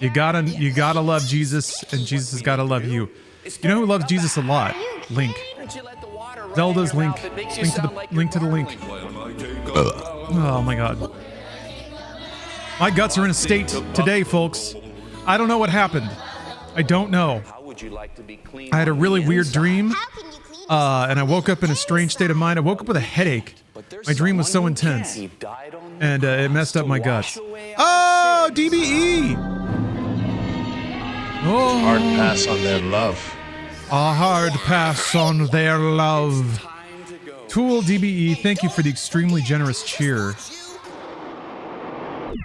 You gotta love Jesus, and Jesus has gotta love you. You know who loves Jesus a lot? Link. Zelda's Link. Link to the Link. Oh my god. My guts are in a state today, folks. I don't know what happened. I don't know. I had a really weird dream, and I woke up in a strange state of mind. I woke up with a headache. My dream was so intense, and it messed up my guts. Oh, DBE! Oh. Hard pass on their love. A hard pass on their love. Tool DBE, thank you for the extremely generous cheer.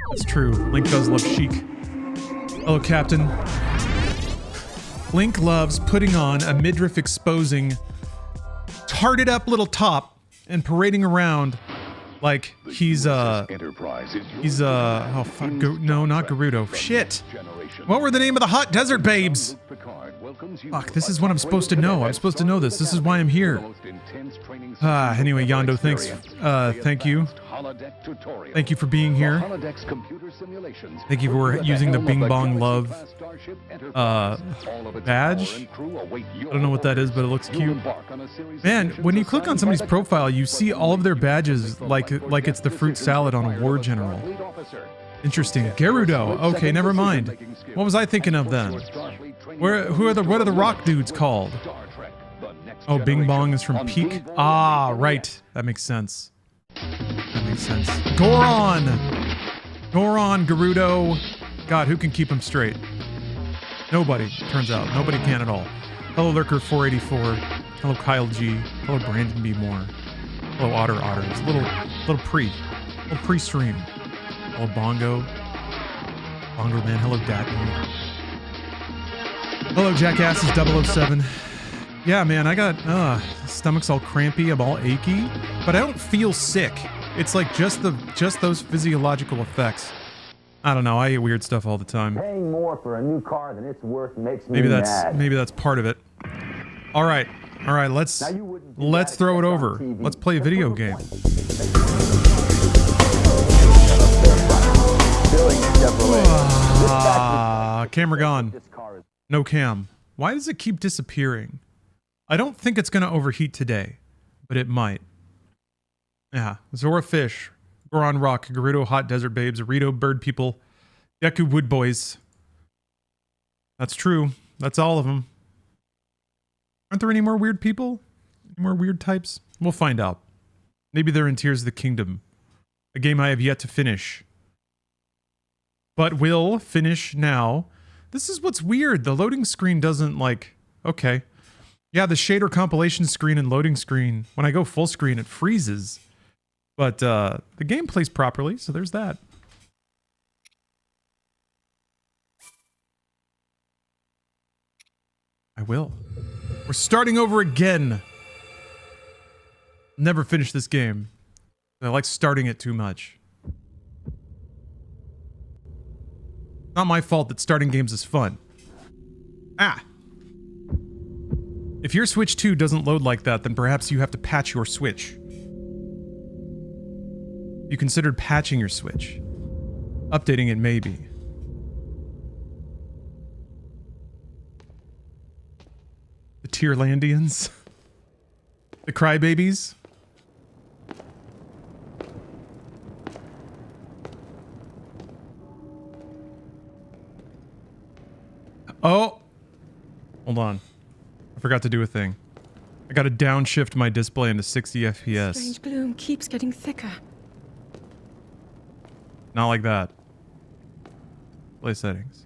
That's true. Link does love chic. Hello, Captain. Link loves putting on a midriff exposing, tarted up little top and parading around like he's oh fuck, no, not Gerudo. Shit. What were the name of the hot desert babes? Fuck, this is what I'm supposed to know. I'm supposed to know this. This is why I'm here. Anyway, Yondo, thanks. Thank you. Thank you for being here. Thank you for using the Bing Bong Love badge. I don't know what that is, but it looks cute. Man, when you click on somebody's profile, you see all of their badges like it's the fruit salad on a war general. Interesting. Gerudo. Okay, never mind. What was I thinking of then? What are the rock dudes called? Oh, Bing Bong is from Peak. Ah, right. That makes sense. That makes sense. Goron! Goron, Gerudo. God, who can keep him straight? Nobody, turns out. Nobody can at all. Hello, Lurker484. Hello, Kyle G. Hello, Brandon B. Moore. Hello, Otters. Little pre-stream. Hello, Bongo. Bongo Man. Hello, Datney. Hello, Jackasses 007. Yeah, man, I got stomach's all crampy, I'm all achy, but I don't feel sick. It's like just those physiological effects. I don't know, I eat weird stuff all the time. Paying more for a new car than it's worth makes me mad. Maybe that's part of it. All right, let's throw it over. Let's play a video game. Camera gone. No cam. Why does it keep disappearing? I don't think it's going to overheat today, but it might. Yeah. Zora Fish, Goron Rock, Gerudo Hot Desert Babes, Rito Bird People, Deku Wood Boys. That's true. That's all of them. Aren't there any more weird people? Any more weird types? We'll find out. Maybe they're in Tears of the Kingdom, a game I have yet to finish. But will finish now. This is what's weird. The loading screen doesn't okay. Yeah, the shader compilation screen and loading screen, when I go full screen, it freezes. But the game plays properly, so there's that. I will. We're starting over again. Never finish this game. I like starting it too much. Not my fault that starting games is fun. If your Switch 2 doesn't load like that, then perhaps you have to patch your Switch. You considered patching your Switch. Updating it, maybe. The Tierlandians. The Crybabies. Oh! Hold on. I forgot to do a thing. I gotta downshift my display into 60 FPS. Strange gloom keeps getting thicker. Not like that. Play settings.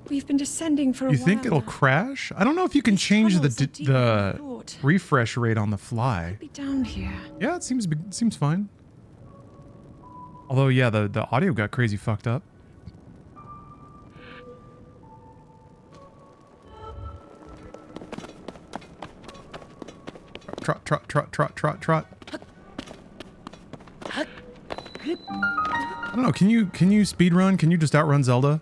We've been descending for a while. You think it'll crash? I don't know if you can change the refresh rate on the fly. Be down here. Yeah, it seems fine. Although, yeah, the audio got crazy fucked up. Trot, trot, trot, trot, trot, trot. I don't know, can you speedrun? Can you just outrun Zelda?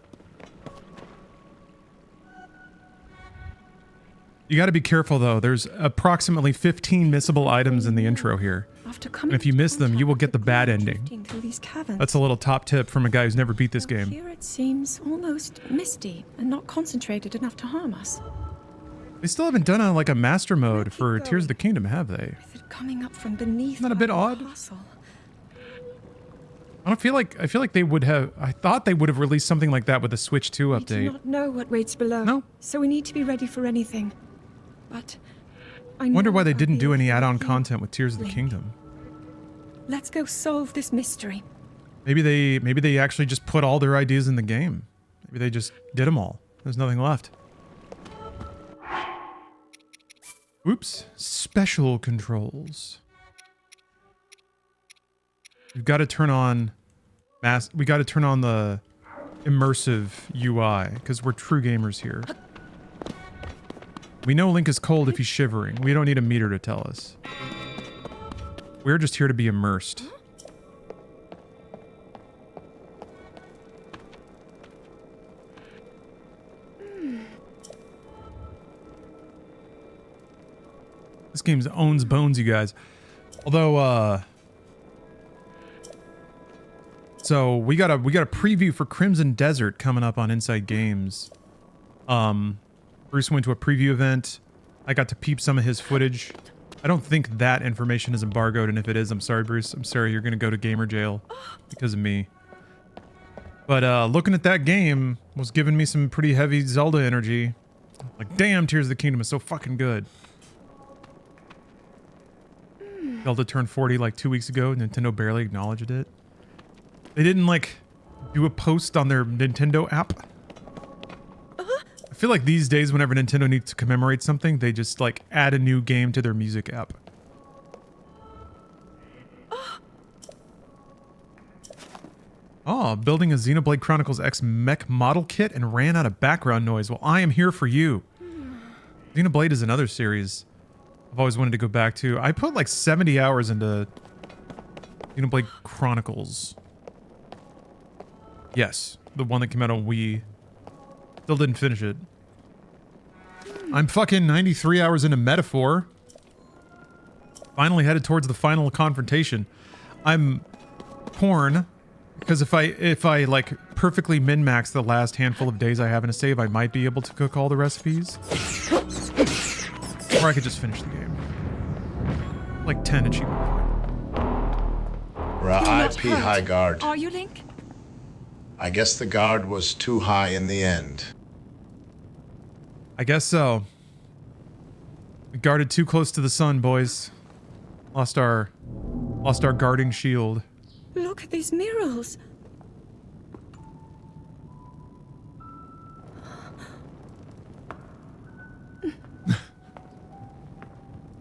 You gotta be careful though, there's approximately 15 missable items in the intro here. After coming And if you into miss them, you will get the bad contact with ending. drifting through these caverns. That's a little top tip from a guy who's never beat this Though game. Here it seems almost misty and not concentrated enough to harm us. They still haven't done a, like a master mode Keep for going. Tears of the Kingdom, have they? With it coming up from beneath. Isn't that a bit our odd? castle. I feel like they would have. I thought they would have released something like that with the Switch 2 We do update. not know what waits below. No. So we need to be ready for anything. But I Wonder know why they I'll didn't be do any here add-on with you, content with Tears of the Link. Kingdom. Let's go solve this mystery. Maybe they actually just put all their ideas in the game. Maybe they just did them all. There's nothing left. Oops. Special controls. We've got to turn on we got to turn on the immersive UI because we're true gamers here. We know Link is cold if he's shivering. We don't need a meter to tell us. We're just here to be immersed. This game owns bones, you guys. Although, so we got a preview for Crimson Desert coming up on Inside Games. Bruce went to a preview event. I got to peep some of his footage. I don't think that information is embargoed, and if it is, I'm sorry, Bruce. I'm sorry, you're gonna go to gamer jail because of me. But looking at that game was giving me some pretty heavy Zelda energy. Like, damn, Tears of the Kingdom is so fucking good. Zelda turned 40 like 2 weeks ago. Nintendo barely acknowledged it. They didn't like do a post on their Nintendo app. I feel like these days whenever Nintendo needs to commemorate something, they just like add a new game to their music app. Oh, building a Xenoblade Chronicles X mech model kit and ran out of background noise. Well, I am here for you. Xenoblade is another series I've always wanted to go back to. I put like 70 hours into Xenoblade Chronicles. Yes, the one that came out on Wii. Still didn't finish it. I'm fucking 93 hours into Metaphor. Finally headed towards the final confrontation. I'm torn because if I like perfectly min-max the last handful of days I have in a save, I might be able to cook all the recipes. Or I could just finish the game. Like 10 achievement point. R.I.P. High Guard. Are you, Link? I guess the guard was too high in the end. I guess so. We guarded too close to the sun, boys. Lost our guarding shield. Look at these murals.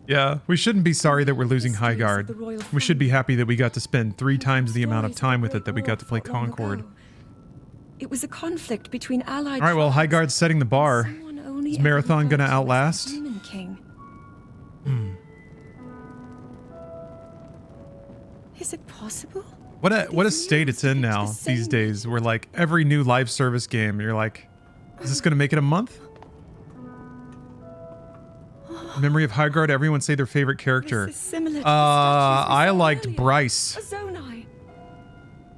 Yeah, we shouldn't be sorry that we're losing High Guard. We should be happy that we got to spend 3 times the amount of time with it that we got to play Concord. It was a conflict between allied. All right, well, High Guard's setting the bar. Someone only Is Marathon ever gonna referred to as the outlast? Demon King. Is it possible? What a state it's in now these days. Where like every new live service game, you're like, is this gonna make it a month? Memory of High Guard. Everyone say their favorite character. This is similar to the I statues we saw liked earlier. Bryce. A Zonai.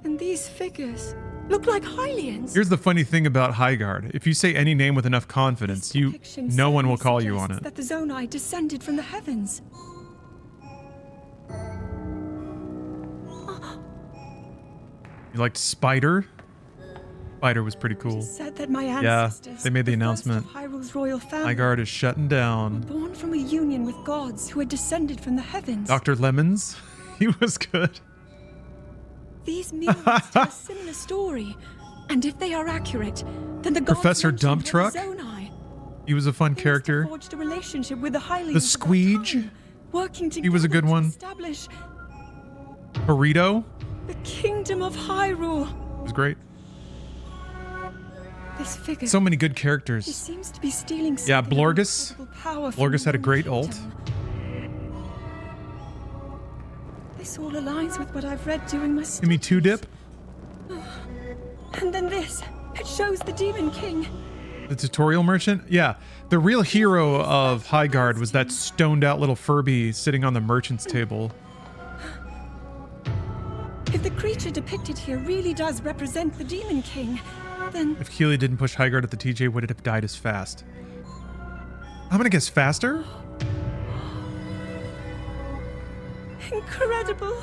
And these figures look like Hylians. Here's the funny thing about High Guard. If you say any name with enough confidence, no one will call you on it. That the Zonai descended from the heavens. You liked Spider? Spider was pretty cool. It is said that my Yeah, ancestors, they made the first announcement. of Hyrule's royal family, High Guard is shutting down. born from a union with gods who had descended from the heavens. Dr. Lemons? He was good. These murals tell a similar story, and if they are accurate, then the gods Professor mentioned Dump were the Truck? Zonai. He was a fun They must have character. forged a relationship with the Hylians The of that Squeege? time, working together He was a good to one. establish Burrito? the kingdom of Hyrule. It was great. This figure. So many good He characters. seems to be stealing Yeah, something of Blorgus. incredible power from Blorgus had a the great kingdom. ult. This all aligns with what I've read during my Give me studies. 2 dip. And then this. It shows the Demon King. The tutorial merchant? Yeah. The real hero of High Guard was that stoned out little Furby sitting on the merchant's table. If the creature depicted here really does represent the Demon King, then... If Keely didn't push Highguard at the TJ, would it have died as fast? I'm gonna guess faster? Incredible.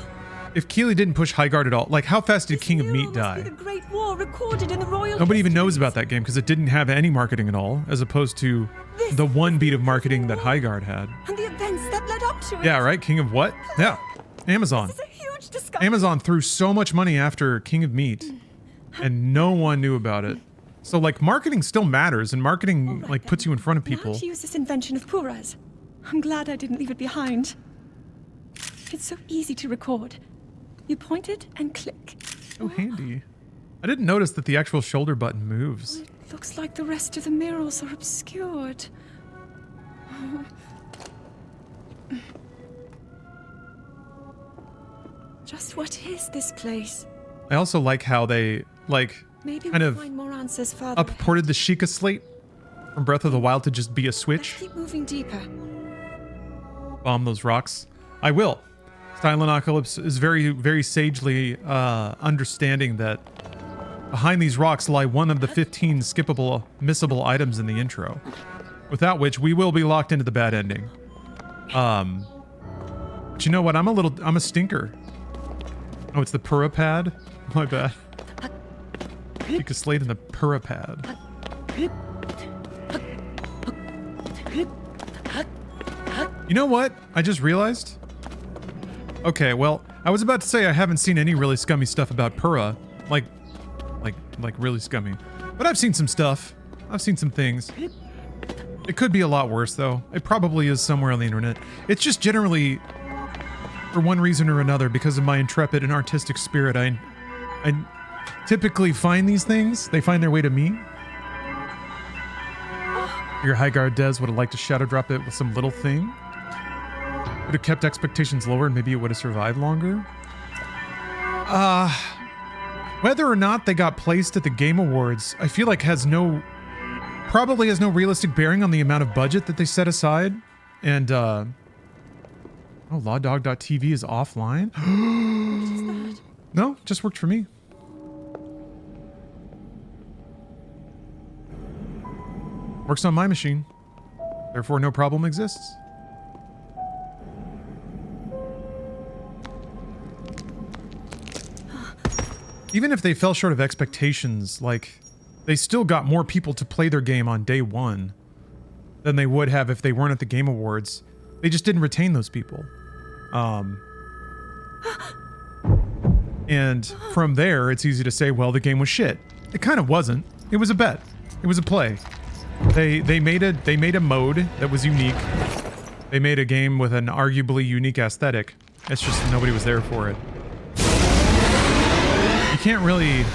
If Keely didn't push Highguard at all, like how fast did King of Meat die? The Great War recorded in the royal Nobody even knows histories. about that game because it didn't have any marketing at all, as opposed to the one beat of marketing that Highguard had. And the events that led up to it. Yeah, right? King of what? Yeah. Amazon. This is a huge discovery. Amazon threw so much money after King of Meat, and no one knew about it. So, like, marketing still matters, and marketing, like, puts you in front of Now people. to use this invention of Pura's. I'm glad I didn't leave it behind. It's so easy to record. You point it and click. So handy. I didn't notice that the actual shoulder button moves. It looks like the rest of the mirrors are obscured. Just what is this place? I also like how they, like, Maybe kind we'll of find more answers further. upported the Sheikah slate from Breath of the Wild to just be a switch. Let's keep moving deeper. Bomb those rocks. I will. Stylonocalypse is very, very sagely understanding that behind these rocks lie one of the 15 skippable, missable items in the intro, without which we will be locked into the bad ending. But you know what? I'm a stinker. Oh, it's the Pura pad? My bad. Sheikah slate and the Pura pad. You know what? I just realized. Okay, well, I was about to say I haven't seen any really scummy stuff about Pura, like really scummy. But I've seen some stuff. I've seen some things. It could be a lot worse, though. It probably is somewhere on the internet. It's just generally, for one reason or another, because of my intrepid and artistic spirit, I typically find these things. They find their way to me. Your Highguard Des would have liked to shadow drop it with some little thing. Would have kept expectations lower and maybe it would have survived longer. Whether or not they got placed at the Game Awards, I feel like probably has no realistic bearing on the amount of budget that they set aside. And, oh, lawdog.tv is offline? What is that? No, just worked for me. Works on my machine. Therefore, no problem exists. Even if they fell short of expectations, like, they still got more people to play their game on day one than they would have if they weren't at the Game Awards. They just didn't retain those people. And from there, it's easy to say, well, the game was shit. It kind of wasn't. It was a bet. It was a play. They made a mode that was unique. They made a game with an arguably unique aesthetic. It's just nobody was there for it. You can't really...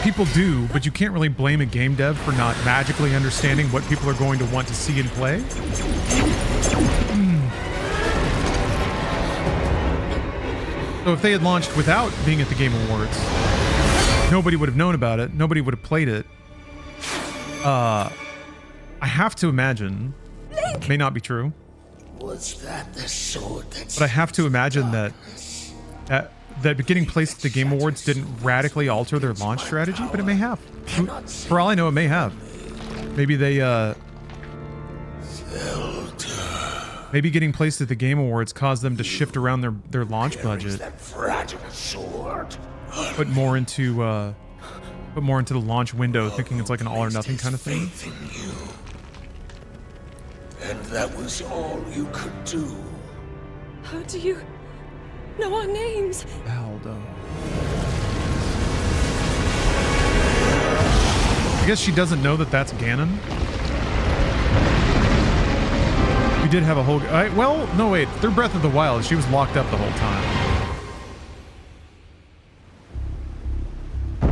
People do, but you can't really blame a game dev for not magically understanding what people are going to want to see and play. So if they had launched without being at the Game Awards, nobody would have known about it. Nobody would have played it. I have to imagine, it may not be true, Was that the sword that but I have to imagine that getting placed at the Game Awards didn't radically alter their launch strategy, but it may have. For all I know, it may have. Maybe they, maybe getting placed at the Game Awards caused them to shift around their launch budget. that fragile sword? Put more into the launch window, thinking it's like an all or nothing kind of thing. Faith in you. And that was all you could do. How do you know our names? Aldo. I guess she doesn't know that that's Ganon. We did have a whole... well, no wait. Through Breath of the Wild, she was locked up the whole time.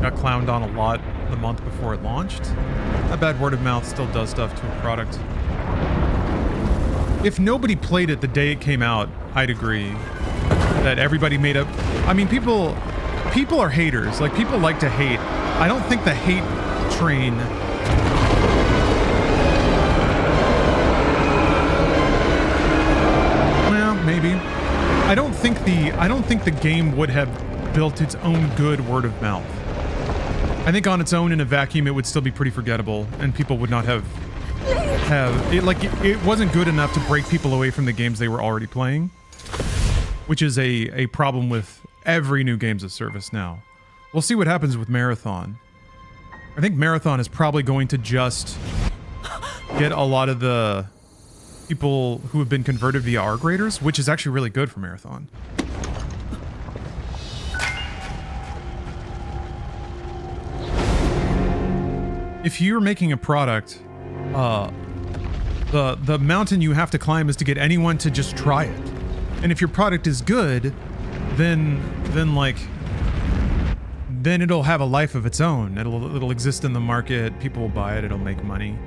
Got clowned on a lot the month before it launched. That bad word of mouth still does stuff to a product. If nobody played it the day it came out, I'd agree that everybody made up. I mean, people are haters. Like, people like to hate. I don't think the hate train. Well, maybe. I don't think the game would have built its own good word of mouth. I think on its own in a vacuum it would still be pretty forgettable, and people would not have it, like it wasn't good enough to break people away from the games they were already playing, which is a problem with every new games of service now. We'll see what happens with Marathon. I think Marathon is probably going to just get a lot of the people who have been converted via R graders, which is actually really good for Marathon. If you're making a product, the mountain you have to climb is to get anyone to just try it. And if your product is good, then it'll have a life of its own. It'll exist in the market, people will buy it, it'll make money.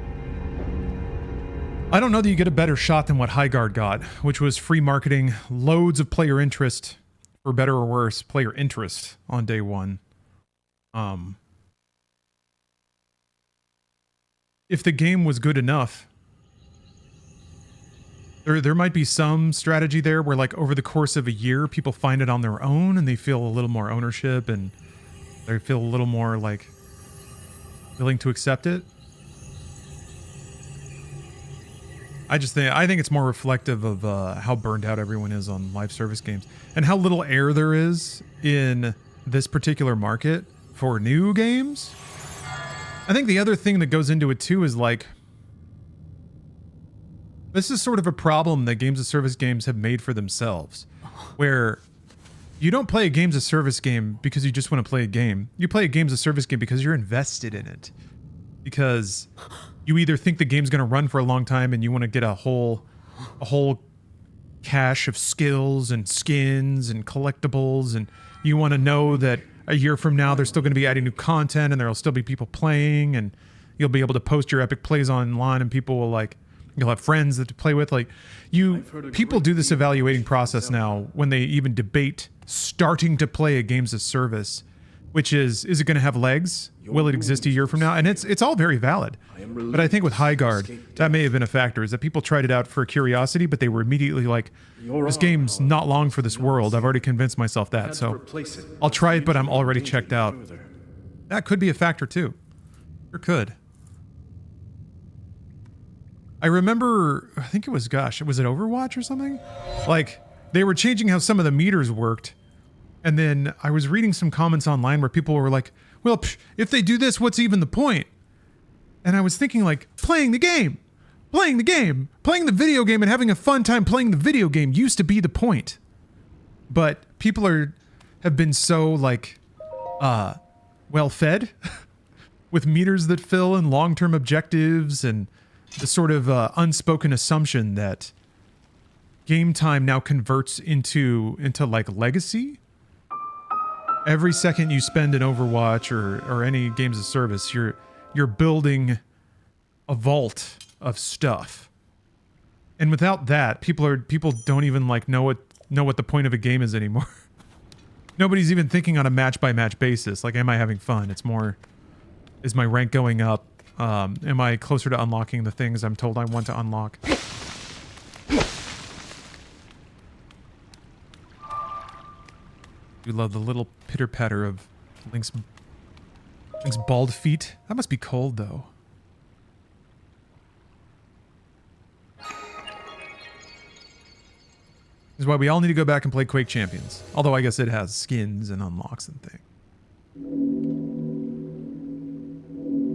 I don't know that you get a better shot than what Highguard got, which was free marketing, loads of player interest, for better or worse, player interest on day one. If the game was good enough, there might be some strategy there where, like, over the course of a year, people find it on their own and they feel a little more ownership and they feel a little more, like, willing to accept it. I think it's more reflective of how burned out everyone is on live service games and how little air there is in this particular market for new games. I think the other thing that goes into it too is, like, this is sort of a problem that games of service games have made for themselves, where you don't play a games of service game because you just want to play a game. You play a games of service game because you're invested in it. Because you either think the game's going to run for a long time and you want to get a whole cache of skills and skins and collectibles, and you want to know that a year from now they're still going to be adding new content and there'll still be people playing, and you'll be able to post your epic plays online and people will, like, you'll have friends that to play with. Like, people do this evaluating process now when they even debate starting to play a games of service, which is it going to have legs? Will it exist a year from now? And it's all very valid. But I think with Highguard, that may have been a factor, is that people tried it out for curiosity, but they were immediately like, this game's not long for this world. I've already convinced myself that, so I'll try it, but I'm already checked out. That could be a factor too. Or could. I remember, I think it was, was it Overwatch or something? Like, they were changing how some of the meters worked. And then I was reading some comments online where people were like, well, if they do this, what's even the point? And I was thinking, like, playing the video game and having a fun time playing the video game used to be the point. But people have been so, like, well fed with meters that fill and long-term objectives and the sort of unspoken assumption that game time now converts into like legacy. Every second you spend in Overwatch or any games of service, you're building a vault of stuff. And without that, people don't even, like, know what the point of a game is anymore. Nobody's even thinking on a match by match basis. Like, am I having fun? It's more, is my rank going up? Am I closer to unlocking the things I'm told I want to unlock? You love the little pitter-patter of Link's bald feet. That must be cold, though. This is why we all need to go back and play Quake Champions. Although I guess it has skins and unlocks and things.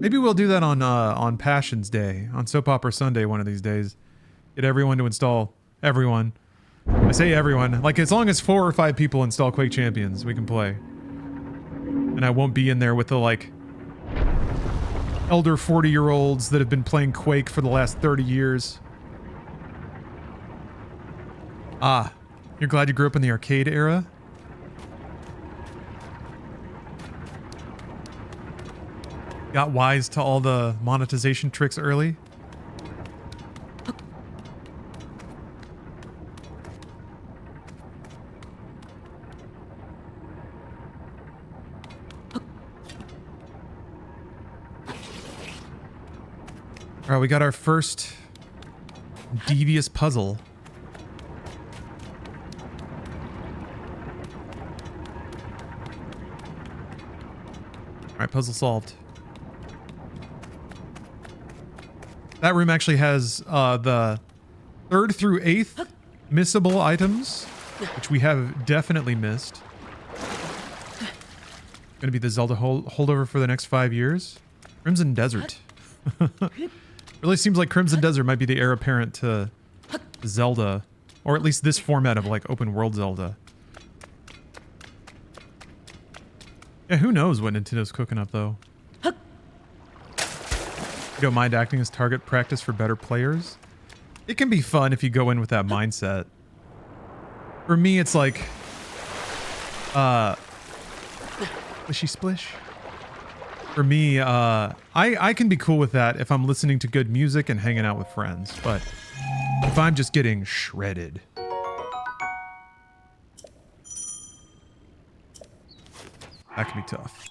Maybe we'll do that on Passions Day, on Soap Opera Sunday one of these days. Get everyone to install, everyone. I say everyone, like, as long as 4 or 5 people install Quake Champions, we can play. And I won't be in there with the, like, elder 40-year-olds that have been playing Quake for the last 30 years. Ah, you're glad you grew up in the arcade era? Got wise to all the monetization tricks early? Alright, we got our first devious puzzle. Alright, puzzle solved. That room actually has the 3rd through 8th missable items, which we have definitely missed. Gonna be the Zelda holdover for the next 5 years. Crimson Desert. Really seems like Crimson Desert might be the heir apparent to Zelda, or at least this format of like open world Zelda. Yeah, who knows what Nintendo's cooking up though. You don't mind acting as target practice for better players? It can be fun if you go in with that mindset. For me, it's like, Splishy splish. For me, I can be cool with that if I'm listening to good music and hanging out with friends, but if I'm just getting shredded. That can be tough.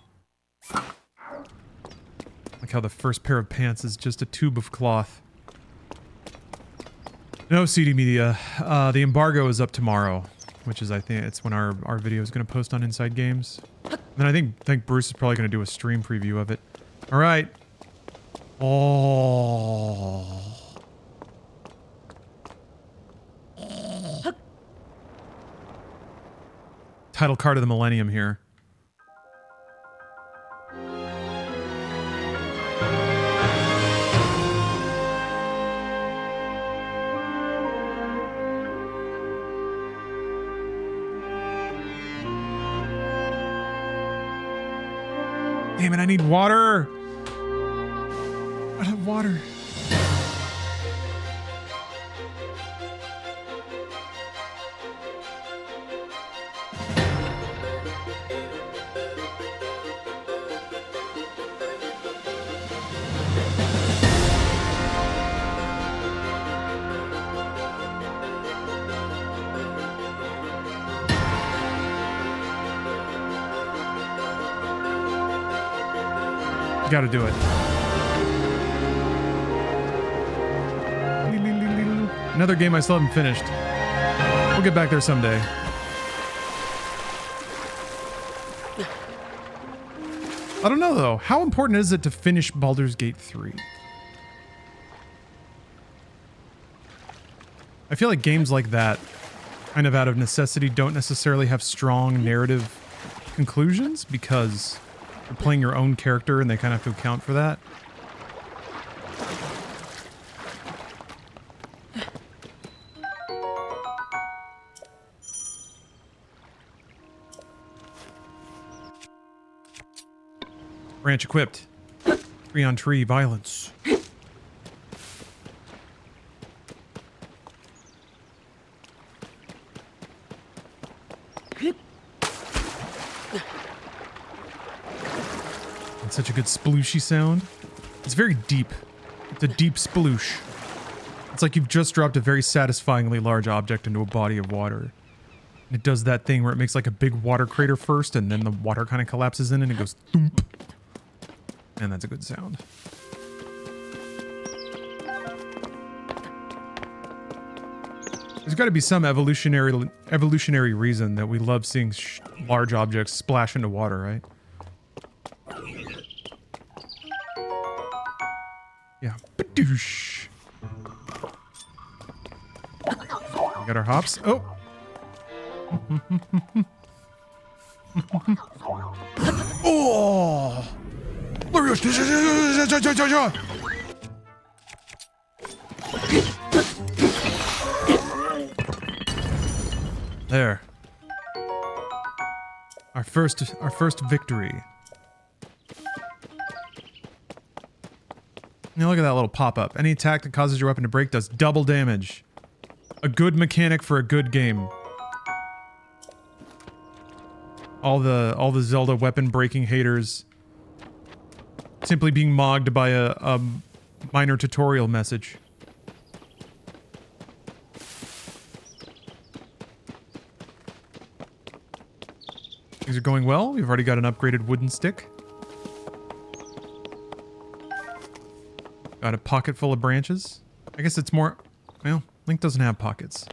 Like how the first pair of pants is just a tube of cloth. No CD Media. The embargo is up tomorrow, which is, I think, it's when our video is going to post on Inside Games. And I think Bruce is probably going to do a stream preview of it. All right. Oh. Title card of the millennium here. Damn it, I need water. I have water. Gotta do it. Another game I still haven't finished. We'll get back there someday. I don't know though. How important is it to finish Baldur's Gate 3? I feel like games like that, kind of out of necessity, don't necessarily have strong narrative conclusions because you're playing your own character and they kind of have to account for that. Branch equipped. Tree on tree violence. Such a good splooshy sound. It's very deep. It's a deep sploosh. It's like you've just dropped a very satisfyingly large object into a body of water. And it does that thing where it makes like a big water crater first, and then the water kind of collapses in and it goes thump. And that's a good sound. There's got to be some evolutionary reason that we love seeing large objects splash into water, right? Yeah. Badoosh. We got our hops. Oh. Oh. There. Our first victory. Now look at that little pop-up. Any attack that causes your weapon to break does double damage. A good mechanic for a good game. All the Zelda weapon breaking haters simply being mogged by a minor tutorial message. Things are going well. We've already got an upgraded wooden stick. Got a pocket full of branches. I guess it's more... Well, Link doesn't have pockets.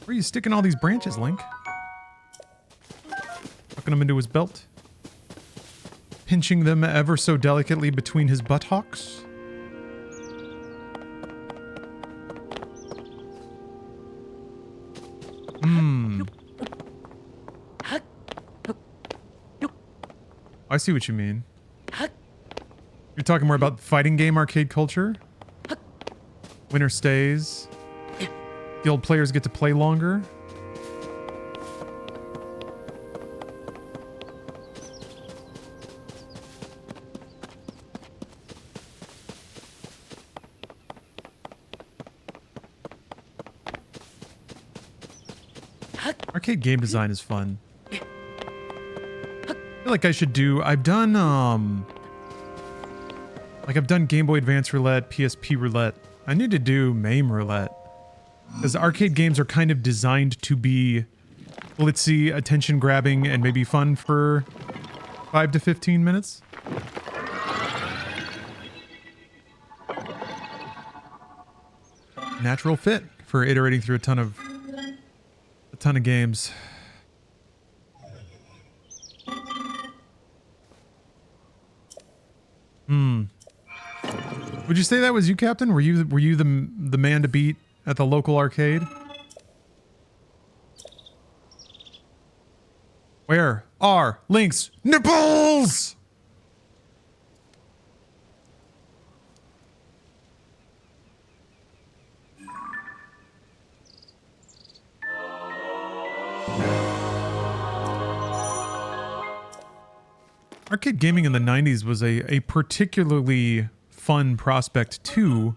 Where are you sticking all these branches, Link? Tucking them into his belt. pinching them ever so delicately between his buttocks. I see what you mean. You're talking more about fighting game arcade culture? Winter stays. The old players get to play longer. Arcade game design is fun. I feel like I should do... I've done Game Boy Advance roulette, PSP roulette. I need to do MAME roulette. Because arcade games are kind of designed to be glitzy, attention-grabbing, and maybe fun for 5 to 15 minutes. Natural fit for iterating through a ton of games. Would you say that was you, Captain? Were you the man to beat at the local arcade? Where are Link's nipples? Arcade gaming in the 90s was a particularly fun prospect too,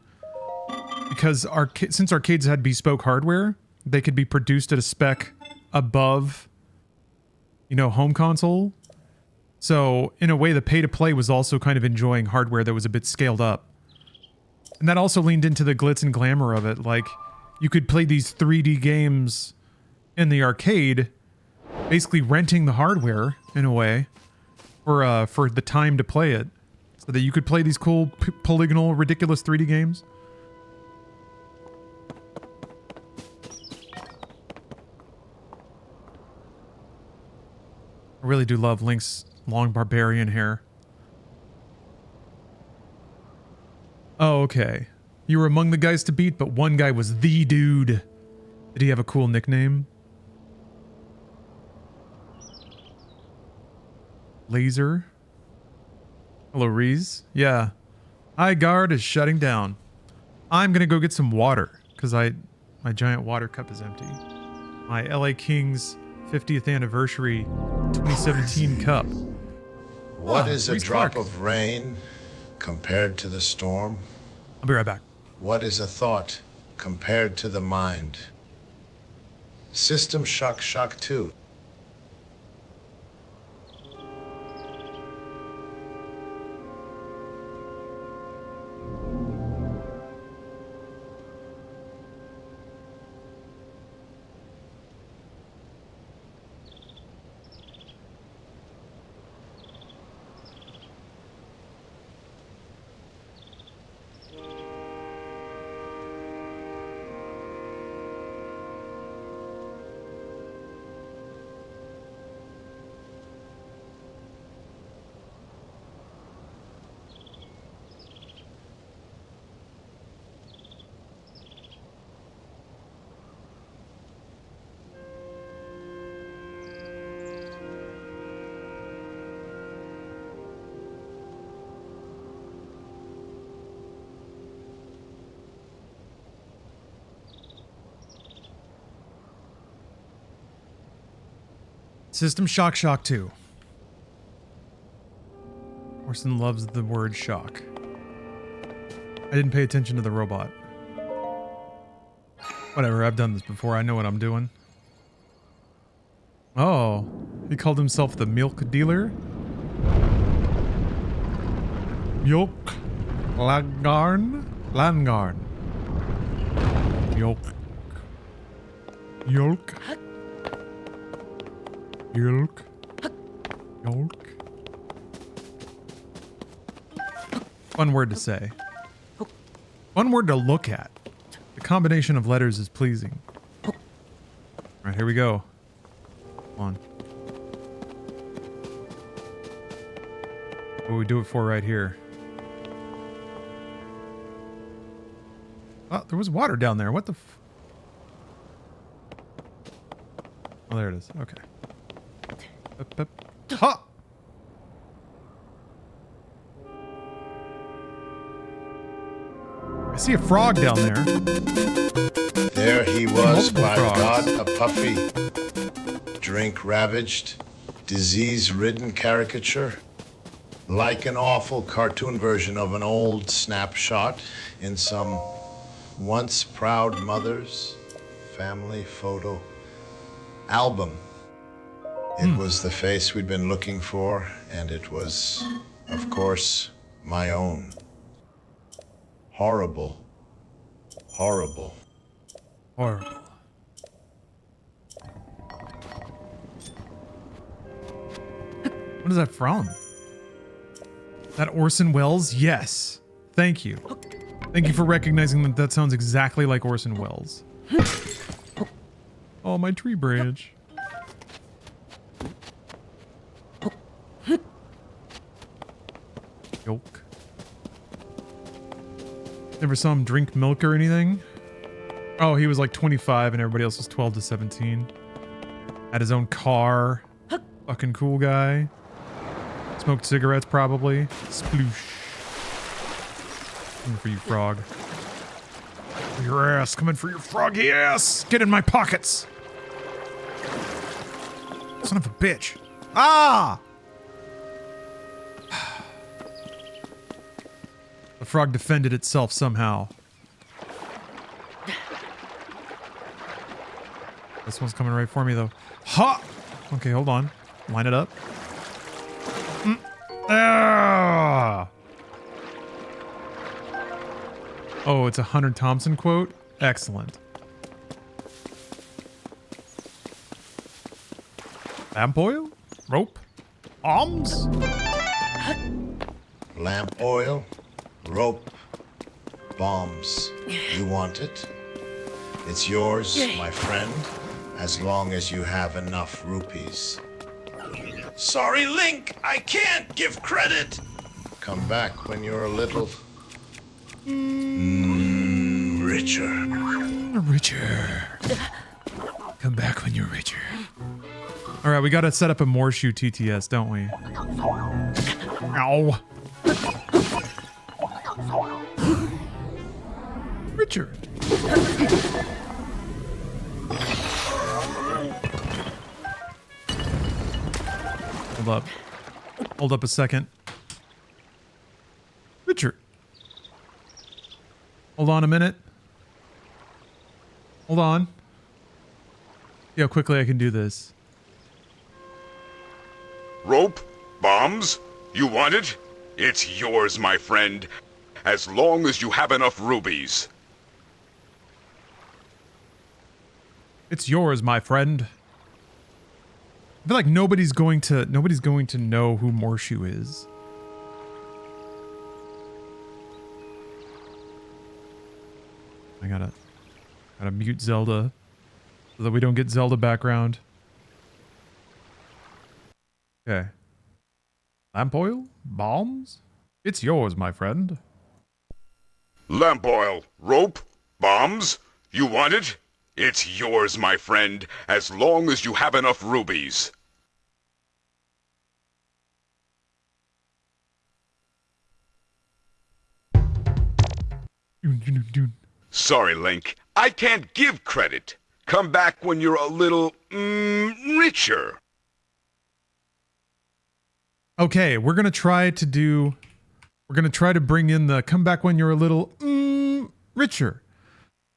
because since arcades had bespoke hardware, they could be produced at a spec above, you know, home console. So in a way, the pay-to-play was also kind of enjoying hardware that was a bit scaled up. And that also leaned into the glitz and glamour of it. Like, you could play these 3D games in the arcade, basically renting the hardware in a way for the time to play it, so that you could play these cool polygonal, ridiculous 3D games. I really do love Link's long barbarian hair. Oh, okay. You were among the guys to beat, but one guy was the dude. Did he have a cool nickname? Laser? Hello, Reese. Yeah. Hi, guard is shutting down. I'm gonna go get some water, because my giant water cup is empty. My LA Kings 50th anniversary 2017 cup. What is a Reese drop Clark. of rain compared to the storm? I'll be right back. What is a thought compared to the mind? System Shock 2. System Shock 2. Orson loves the word shock. I didn't pay attention to the robot. Whatever, I've done this before. I know what I'm doing. Oh, he called himself the milk dealer? Milk Langarn? Langarn. Milk. Yolk. Yolk. Yolk. Fun word to say. Fun word to look at. The combination of letters is pleasing. Alright, here we go. Come on. What we do it for right here? Oh, there was water down there. What the f... Oh, there it is. Okay. Up, up. Ha! I see a frog down there. There he was, Multiple by frogs. God, a puffy, drink ravaged, disease-ridden caricature, like an awful cartoon version of an old snapshot in some once proud mother's family photo album. It was the face we'd been looking for, and it was, of course, my own. Horrible. Horrible. Horrible. What is that from? That Orson Welles? Yes. Thank you. Thank you for recognizing that that sounds exactly like Orson Welles. Oh, my tree branch. Yolk. Never saw him drink milk or anything. Oh, he was like 25 and everybody else was 12 to 17. Had his own car. Fucking cool guy. Smoked cigarettes probably. Sploosh. Coming for you, frog. For your ass. Coming for your froggy ass. Get in my pockets. Son of a bitch. Ah! The frog defended itself somehow. This one's coming right for me though. Ha! Okay, hold on. Line it up. Ah! Oh, it's a Hunter Thompson quote? Excellent. Lamp oil? Rope? Arms? Lamp oil, rope, bombs. You want it? It's yours, my friend, as long as you have enough rupees. Sorry, Link, I can't give credit. Come back when you're a little richer. Richer. Come back when you're richer. All right, we got to set up a Morshoe TTS, don't we? Ow. Richer. Hold up. Hold up a second. Richard. Hold on a minute. Hold on. See how quickly I can do this. Rope? Bombs? You want it? It's yours, my friend, as long as you have enough rubies. It's yours, my friend. I feel like nobody's going to know who Morshoe is. I gotta mute Zelda so that we don't get Zelda background. Okay. Lamp oil? Bombs? It's yours, my friend. Lamp oil, rope, bombs? You want it? It's yours, my friend, as long as you have enough rubies. Sorry, Link. I can't give credit. Come back when you're a little, richer. Okay, we're gonna try to bring in the come back when you're a little richer.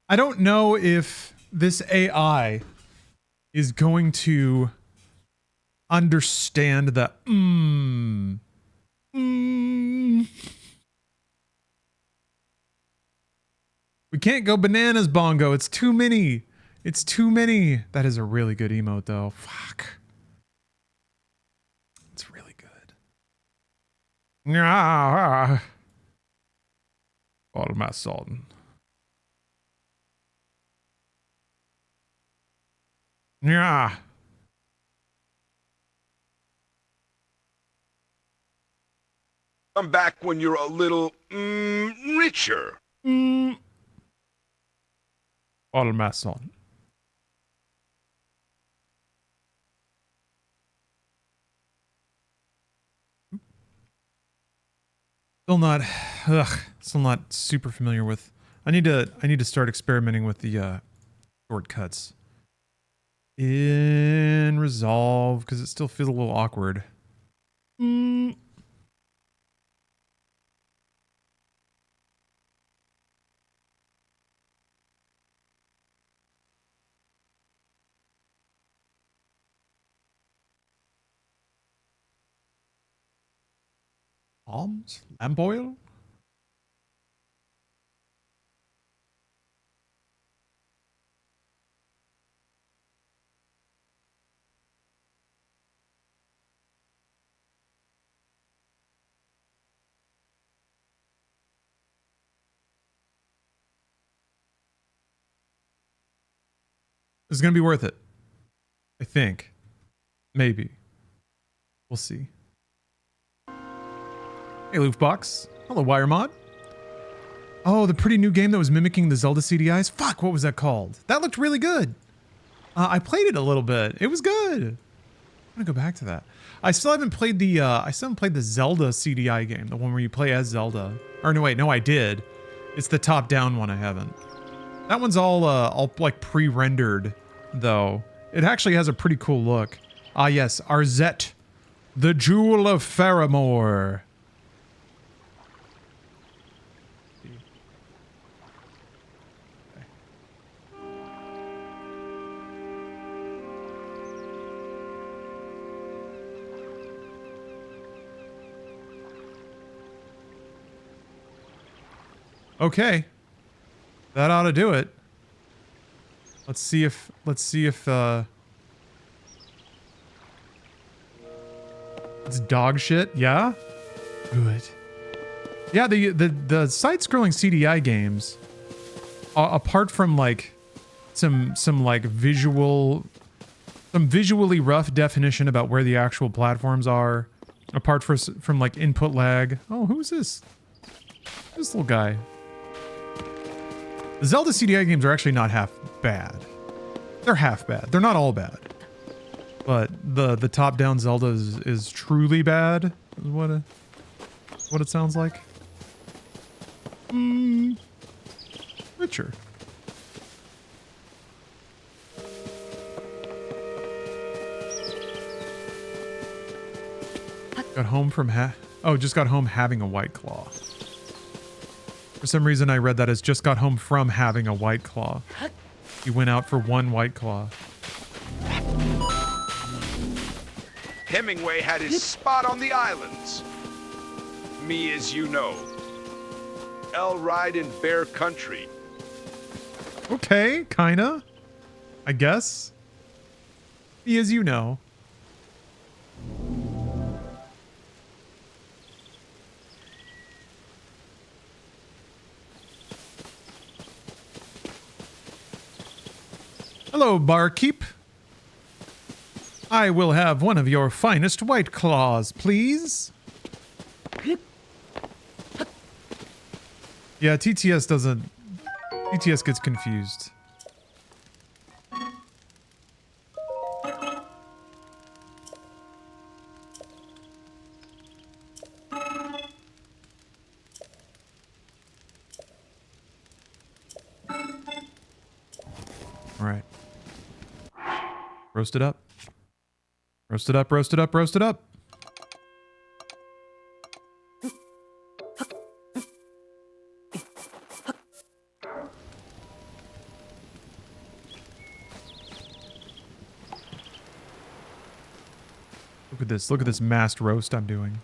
I don't know if this AI is going to understand the We can't go bananas, Bongo. It's too many. It's too many. That is a really good emote, though. Fuck. It's really good. Yeah. All my salt. Yeah. Come back when you're a little, richer. All my son. Still not super familiar with. I need to start experimenting with the shortcuts in Resolve because it still feels a little awkward. Alms? Lamb oil? It's gonna be worth it. I think. Maybe. We'll see. Hey, Loofbox. Hello, WireMod. Oh, the pretty new game that was mimicking the Zelda CDIs? Fuck, what was that called? That looked really good. I played it a little bit. It was good. I'm gonna go back to that. I still haven't played the Zelda CDI game, the one where you play as Zelda. Or no, wait, no, I did. It's the top-down one I haven't. That one's all like pre-rendered, though. It actually has a pretty cool look. Ah, yes, Arzette, the Jewel of Faramore. Okay. That ought to do it. Let's see if it's dog shit. Yeah? Good. Yeah, the side-scrolling CDI games, apart from like some like visually rough definition about where the actual platforms are, apart from like input lag. Oh, who's this? This little guy. The Zelda CDI games are actually not half bad. They're half bad. They're not all bad. But the top-down Zelda is truly bad, is what it sounds like. Richer. Got home from just got home having a White Claw. For some reason, I read that as just got home from having a White Claw. He went out for one White Claw. Hemingway had his spot on the islands. Me as you know. L ride in Bear Country. Okay, kinda. I guess. Me as you know. Hello, barkeep. I will have one of your finest White Claws, please. Yeah, TTS doesn't... TTS gets confused. All right. Roast it up. Roast it up, roast it up, roast it up. Look at this. Look at this massed roast I'm doing.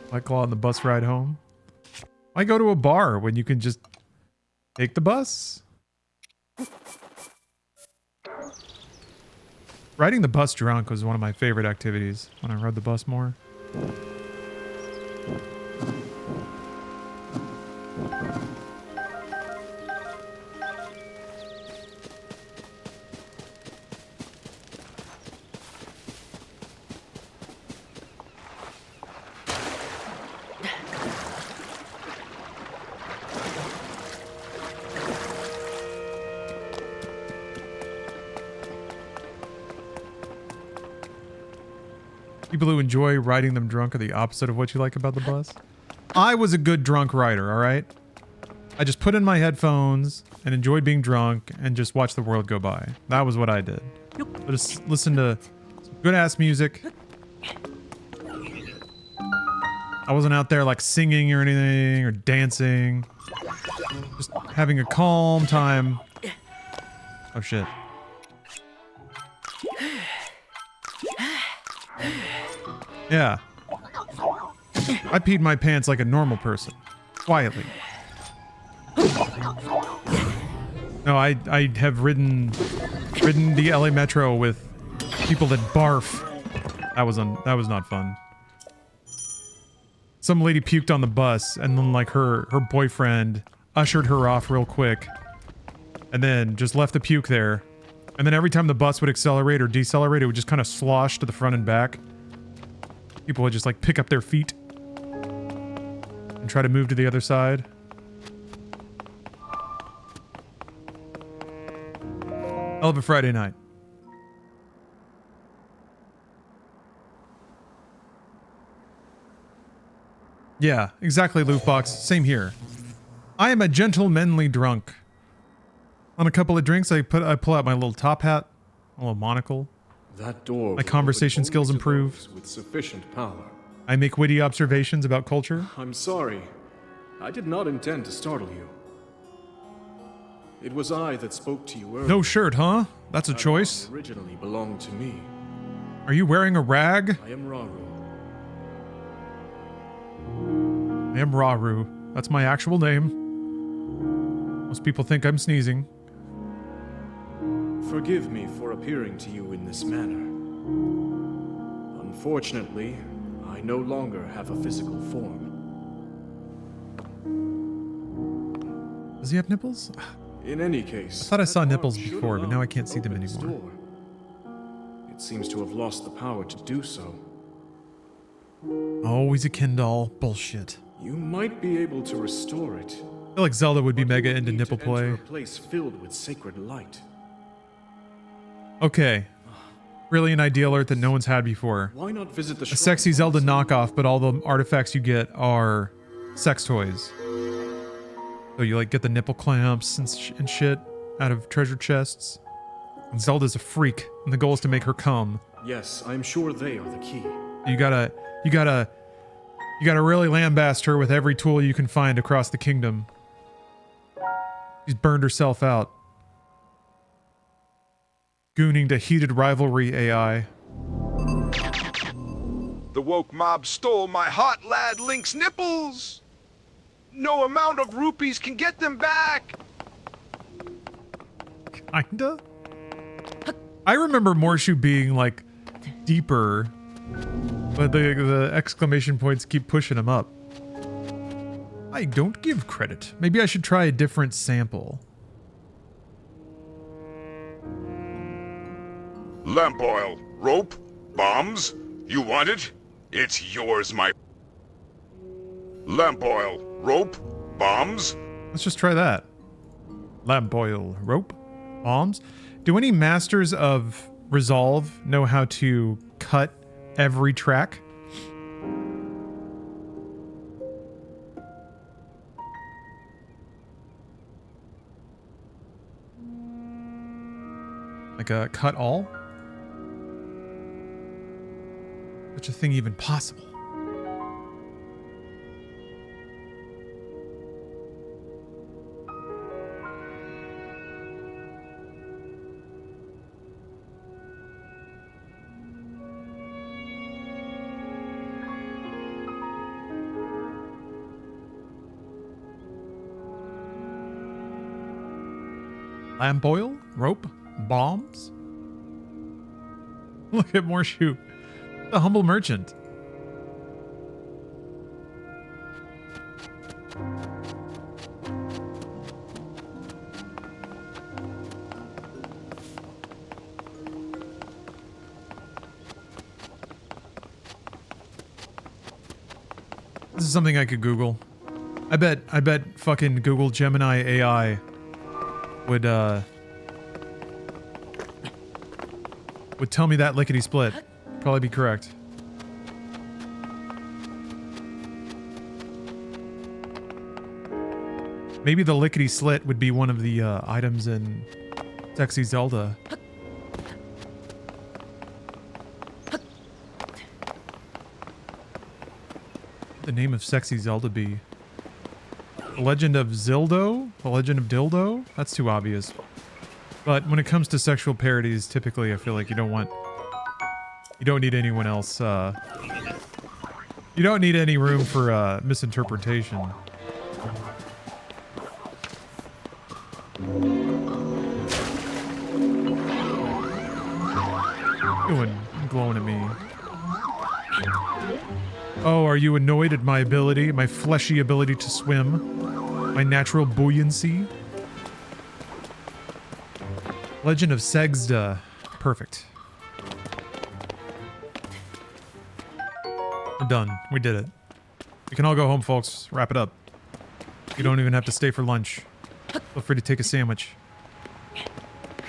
White Claw on the bus ride home. Why go to a bar when you can just take the bus? Riding the bus drunk was one of my favorite activities when I rode the bus more. People who enjoy riding them drunk are the opposite of what you like about the bus. I was a good drunk rider, all right? I just put in my headphones and enjoyed being drunk and just watched the world go by. That was what I did. So just listen to some good-ass music. I wasn't out there like singing or anything or dancing. Just having a calm time. Oh shit. Yeah. I peed my pants like a normal person. Quietly. No, I have ridden the LA Metro with people that barf. That was not fun. Some lady puked on the bus, and then like her boyfriend ushered her off real quick, and then just left the puke there. And then every time the bus would accelerate or decelerate, it would just kind of slosh to the front and back. People would just like pick up their feet and try to move to the other side. Hell of a Friday night. Yeah, exactly, Lootbox. Same here. I am a gentlemanly drunk. On a couple of drinks, I pull out my little top hat, a little monocle. That door. My conversation skills improve. With sufficient power. I make witty observations about culture. I'm sorry. I did not intend to startle you. It was I that spoke to you earlier. No shirt, huh? That's a choice. Originally belonged to me. Are you wearing a rag? I am Raru. I am Raru. That's my actual name. Most people think I'm sneezing. Forgive me for appearing to you in this manner. Unfortunately, I no longer have a physical form. Does he have nipples? In any case, I thought I saw nipples before, but now I can't see them anymore. It seems to have lost the power to do so. Always a Ken doll. Bullshit. You might be able to restore it. I feel like Zelda would be mega into nipple play. A place filled with sacred light. Okay. Really an idea alert that no one's had before. Why not visit the a sexy Zelda knockoff, but all the artifacts you get are sex toys. So you like get the nipple clamps and shit out of treasure chests. And Zelda's a freak, and the goal is to make her come. Yes, I'm sure they are the key. You gotta really lambast her with every tool you can find across the kingdom. She's burned herself out. Gooning to heated rivalry AI. The woke mob stole my hot lad Link's nipples! No amount of rupees can get them back! Kinda? I remember Morshu being, like, deeper, but the exclamation points keep pushing him up. I don't give credit. Maybe I should try a different sample. Lamp oil, rope, bombs. You want it? It's yours, my... Lamp oil, rope, bombs. Let's just try that. Lamp oil, rope, bombs. Do any masters of Resolve know how to cut every track? Like a cut all? Such a thing even possible? Lamp oil? Rope? Bombs? Look at Morshu, the humble merchant. This is something I could Google. I bet fucking Google Gemini AI would tell me that lickety split. Probably be correct. Maybe the lickety slit would be one of the items in Sexy Zelda. The name of Sexy Zelda be? The Legend of Zildo? The Legend of Dildo? That's too obvious. But when it comes to sexual parodies, typically I feel like you don't need anyone else, you don't need any room for misinterpretation. Doing glowing at me. Oh, are you annoyed at my ability, my fleshy ability to swim? My natural buoyancy? Legend of Segda. Perfect. We're done. We did it. We can all go home, folks. Wrap it up. You don't even have to stay for lunch. Feel free to take a sandwich.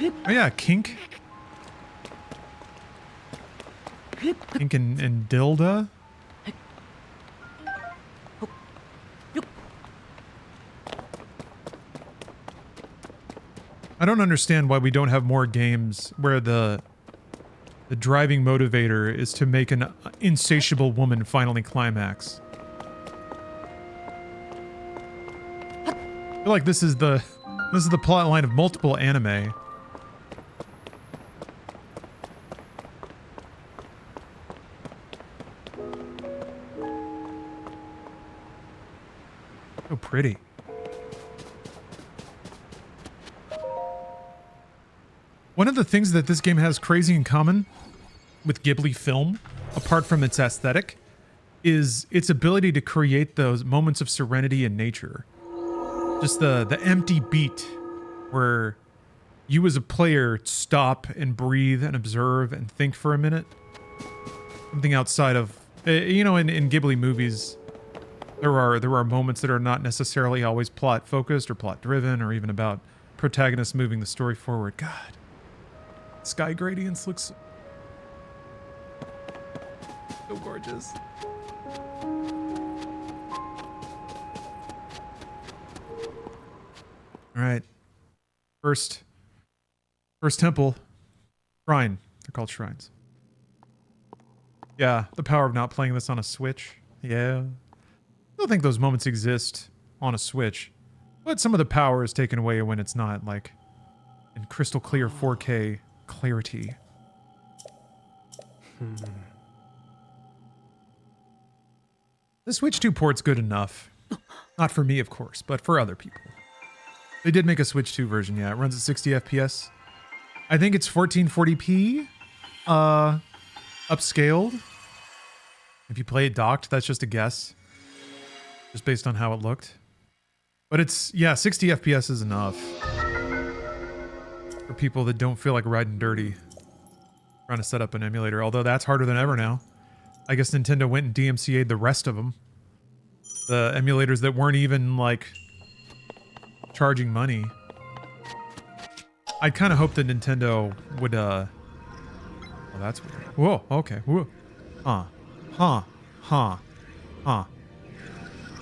Oh yeah, kink. Kink and Dilda. I don't understand why we don't have more games where the driving motivator is to make an insatiable woman finally climax. I feel like this is the plot line of multiple anime. So pretty. One of the things that this game has crazy in common with Ghibli film, apart from its aesthetic, is its ability to create those moments of serenity in nature. Just the empty beat where you as a player stop and breathe and observe and think for a minute. Something outside of, you know, in Ghibli movies, there are moments that are not necessarily always plot focused or plot driven or even about protagonists moving the story forward. God. Sky gradients looks so gorgeous. All right. First temple. Shrine. They're called shrines. Yeah, the power of not playing this on a Switch. Yeah. I don't think those moments exist on a Switch. But some of the power is taken away when it's not, like, in crystal clear 4K clarity. The Switch 2 port's good enough. Not for me, of course, but for other people. They did make a Switch 2 version, yeah. It runs at 60 FPS. I think it's 1440p, upscaled. If you play it docked, that's just a guess. Just based on how it looked. But it's, yeah, 60 FPS is enough. For people that don't feel like riding dirty. Trying to set up an emulator, although that's harder than ever now. I guess Nintendo went and DMCA'd the rest of them. The emulators that weren't even, like, charging money. I kind of hope that Nintendo would, oh, that's weird. Whoa, okay, whoa. Huh.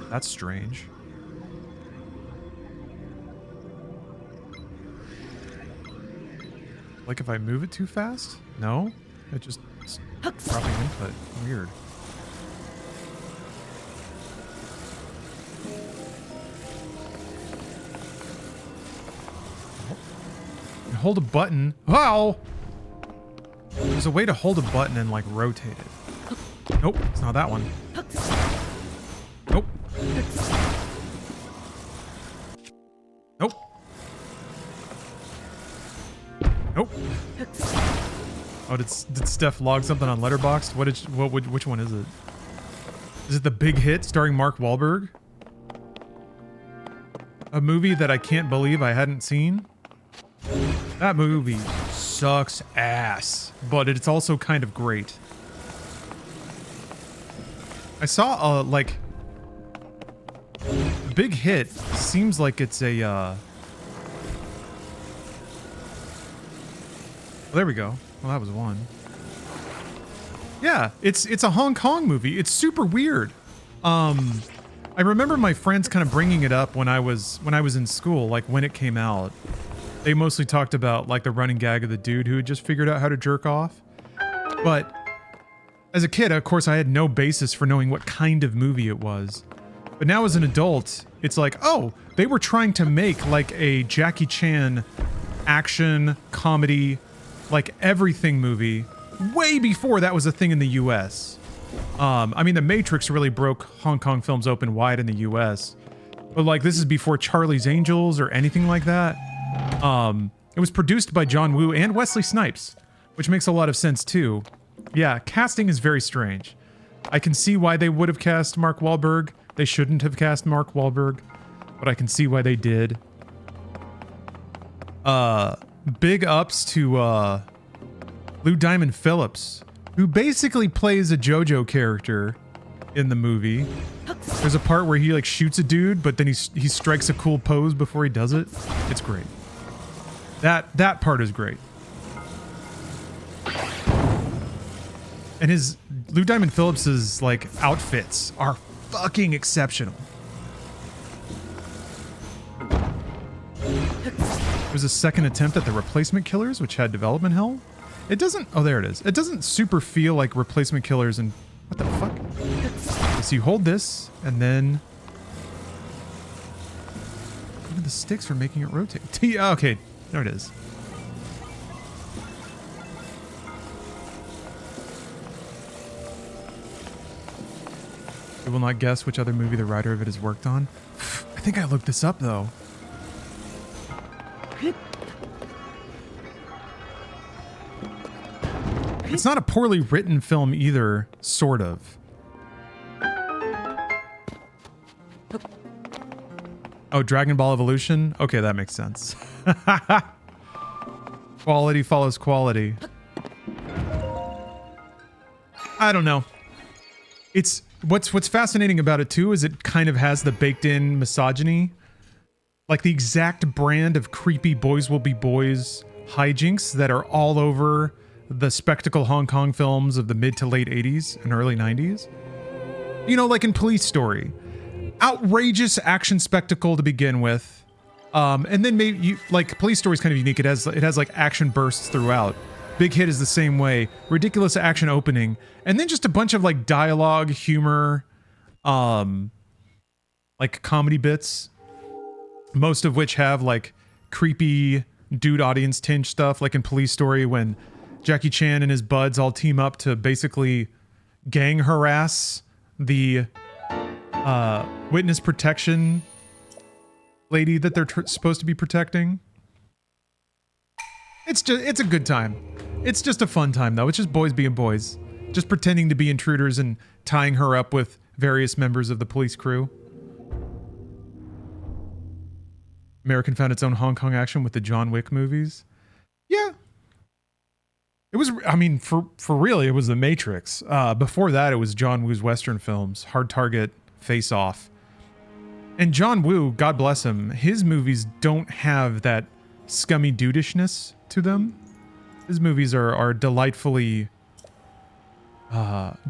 That's strange. Like if I move it too fast? No? It just dropping input. Weird. Hold a button. Wow! There's a way to hold a button and like rotate it. Nope, it's not that one. Nope. Nope. Nope. Oh, did Steph log something on Letterboxd? Which one is it? Is it The Big Hit starring Mark Wahlberg? A movie that I can't believe I hadn't seen? That movie sucks ass, but it's also kind of great. I saw like Big Hit seems like it's a well, there we go. Well, that was one. Yeah, it's a Hong Kong movie. It's super weird. I I remember my friends kind of bringing it up when I was in school, like when it came out. They mostly talked about like the running gag of the dude who had just figured out how to jerk off. But as a kid, of course, I had no basis for knowing what kind of movie it was. But now as an adult, it's like, oh, they were trying to make like a Jackie Chan action, comedy, like everything movie way before that was a thing in the US. I mean, The Matrix really broke Hong Kong films open wide in the US. But like, this is before Charlie's Angels or anything like that. It was produced by John Woo and Wesley Snipes, which makes a lot of sense too. Yeah, casting is very strange. I can see why they would have cast Mark Wahlberg. They shouldn't have cast Mark Wahlberg, but I can see why they did. Big ups to, Lou Diamond Phillips, who basically plays a JoJo character in the movie. There's a part where he like shoots a dude, but then he strikes a cool pose before he does it. It's great. That part is great. And Lou Diamond Phillips's like outfits are fucking exceptional. There's a second attempt at the Replacement Killers, which had development hell. It doesn't... Oh, there it is. It doesn't super feel like Replacement Killers and... What the fuck? So you hold this, and then... Even the sticks for making it rotate. Okay, there it is. I will not guess which other movie the writer of it has worked on. I think I looked this up, though. It's not a poorly written film either, sort of. Oh, Dragon Ball Evolution? Okay, that makes sense. Quality follows quality. I don't know. It's what's fascinating about it too is it kind of has the baked-in misogyny. Like the exact brand of creepy boys will be boys hijinks that are all over the spectacle Hong Kong films of the mid to late 80s and early 90s. You know, like in Police Story. Outrageous action spectacle to begin with. And then maybe like Police Story is kind of unique. It has like action bursts throughout. Big Hit is the same way. Ridiculous action opening. And then just a bunch of like dialogue, humor, like comedy bits. Most of which have like creepy dude audience tinge stuff, like in Police Story when Jackie Chan and his buds all team up to basically gang harass the witness protection lady that they're supposed to be protecting. It's a good time. It's just a fun time though. It's just boys being boys. Just pretending to be intruders and tying her up with various members of the police crew. American found its own Hong Kong action with the John Wick movies. Yeah. It was, I mean, for real, it was The Matrix. Before that, it was John Woo's Western films, Hard Target, Face Off. And John Woo, God bless him, his movies don't have that scummy dudishness to them. His movies are delightfully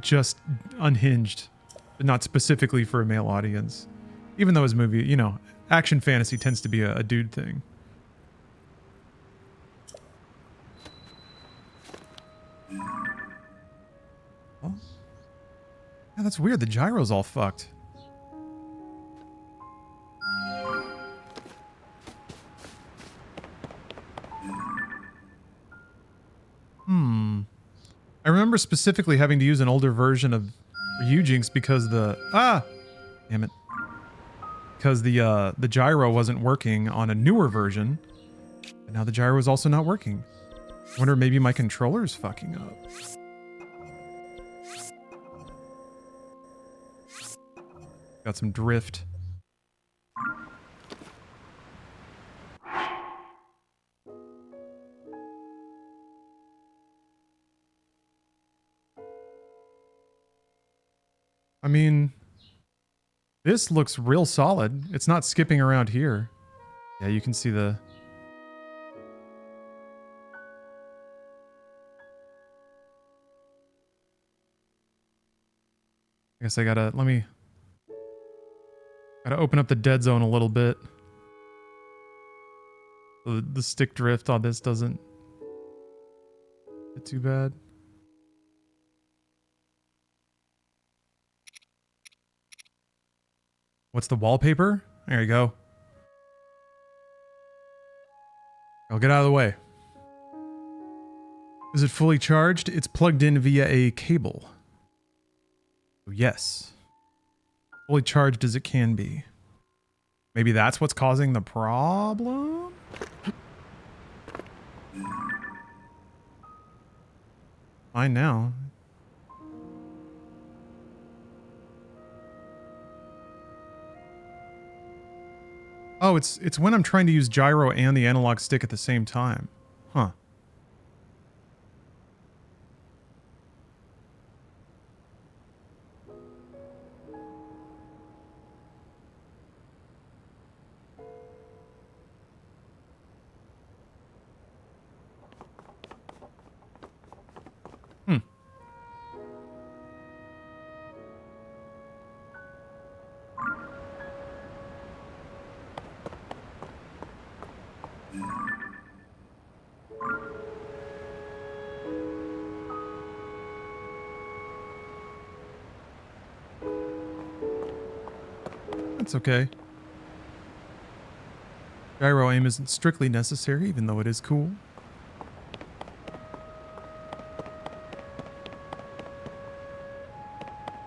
just unhinged, but not specifically for a male audience. Even though his movie, you know, action fantasy tends to be a dude thing. Oh. Yeah, that's weird. The gyro's all fucked. I remember specifically having to use an older version of Ryujinx because damn it. Because the gyro wasn't working on a newer version. And now the gyro is also not working. I wonder maybe my controller's fucking up. Got some drift. I mean, this looks real solid. It's not skipping around here. Yeah, you can see the... I guess I gotta... Let me Gotta open up the dead zone a little bit. So the stick drift on this doesn't get too bad. What's the wallpaper? There you go. I'll get out of the way. Is it fully charged? It's plugged in via a cable. Yes. Fully charged as it can be. Maybe that's what's causing the problem? Fine now. Oh, it's when I'm trying to use gyro and the analog stick at the same time. Huh. That's okay. Gyro aim isn't strictly necessary, even though it is cool.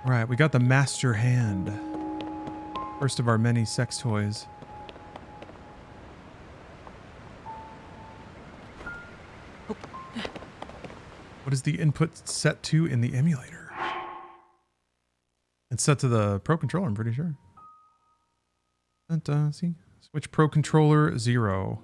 Right, we got the master hand. First of our many sex toys. What is the input set to in the emulator? It's set to the Pro Controller, I'm pretty sure. And, see? Switch Pro Controller 0.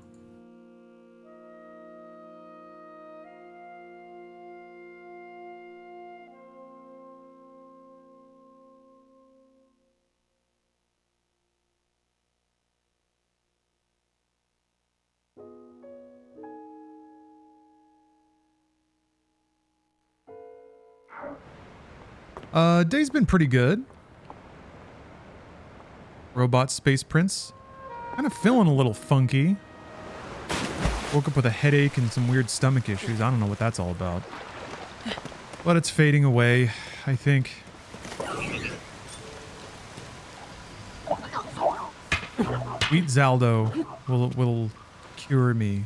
Day's been pretty good. Robot Space Prince. Kind of feeling a little funky. Woke up with a headache and some weird stomach issues. I don't know what that's all about. But it's fading away, I think. Sweet Zaldo will cure me.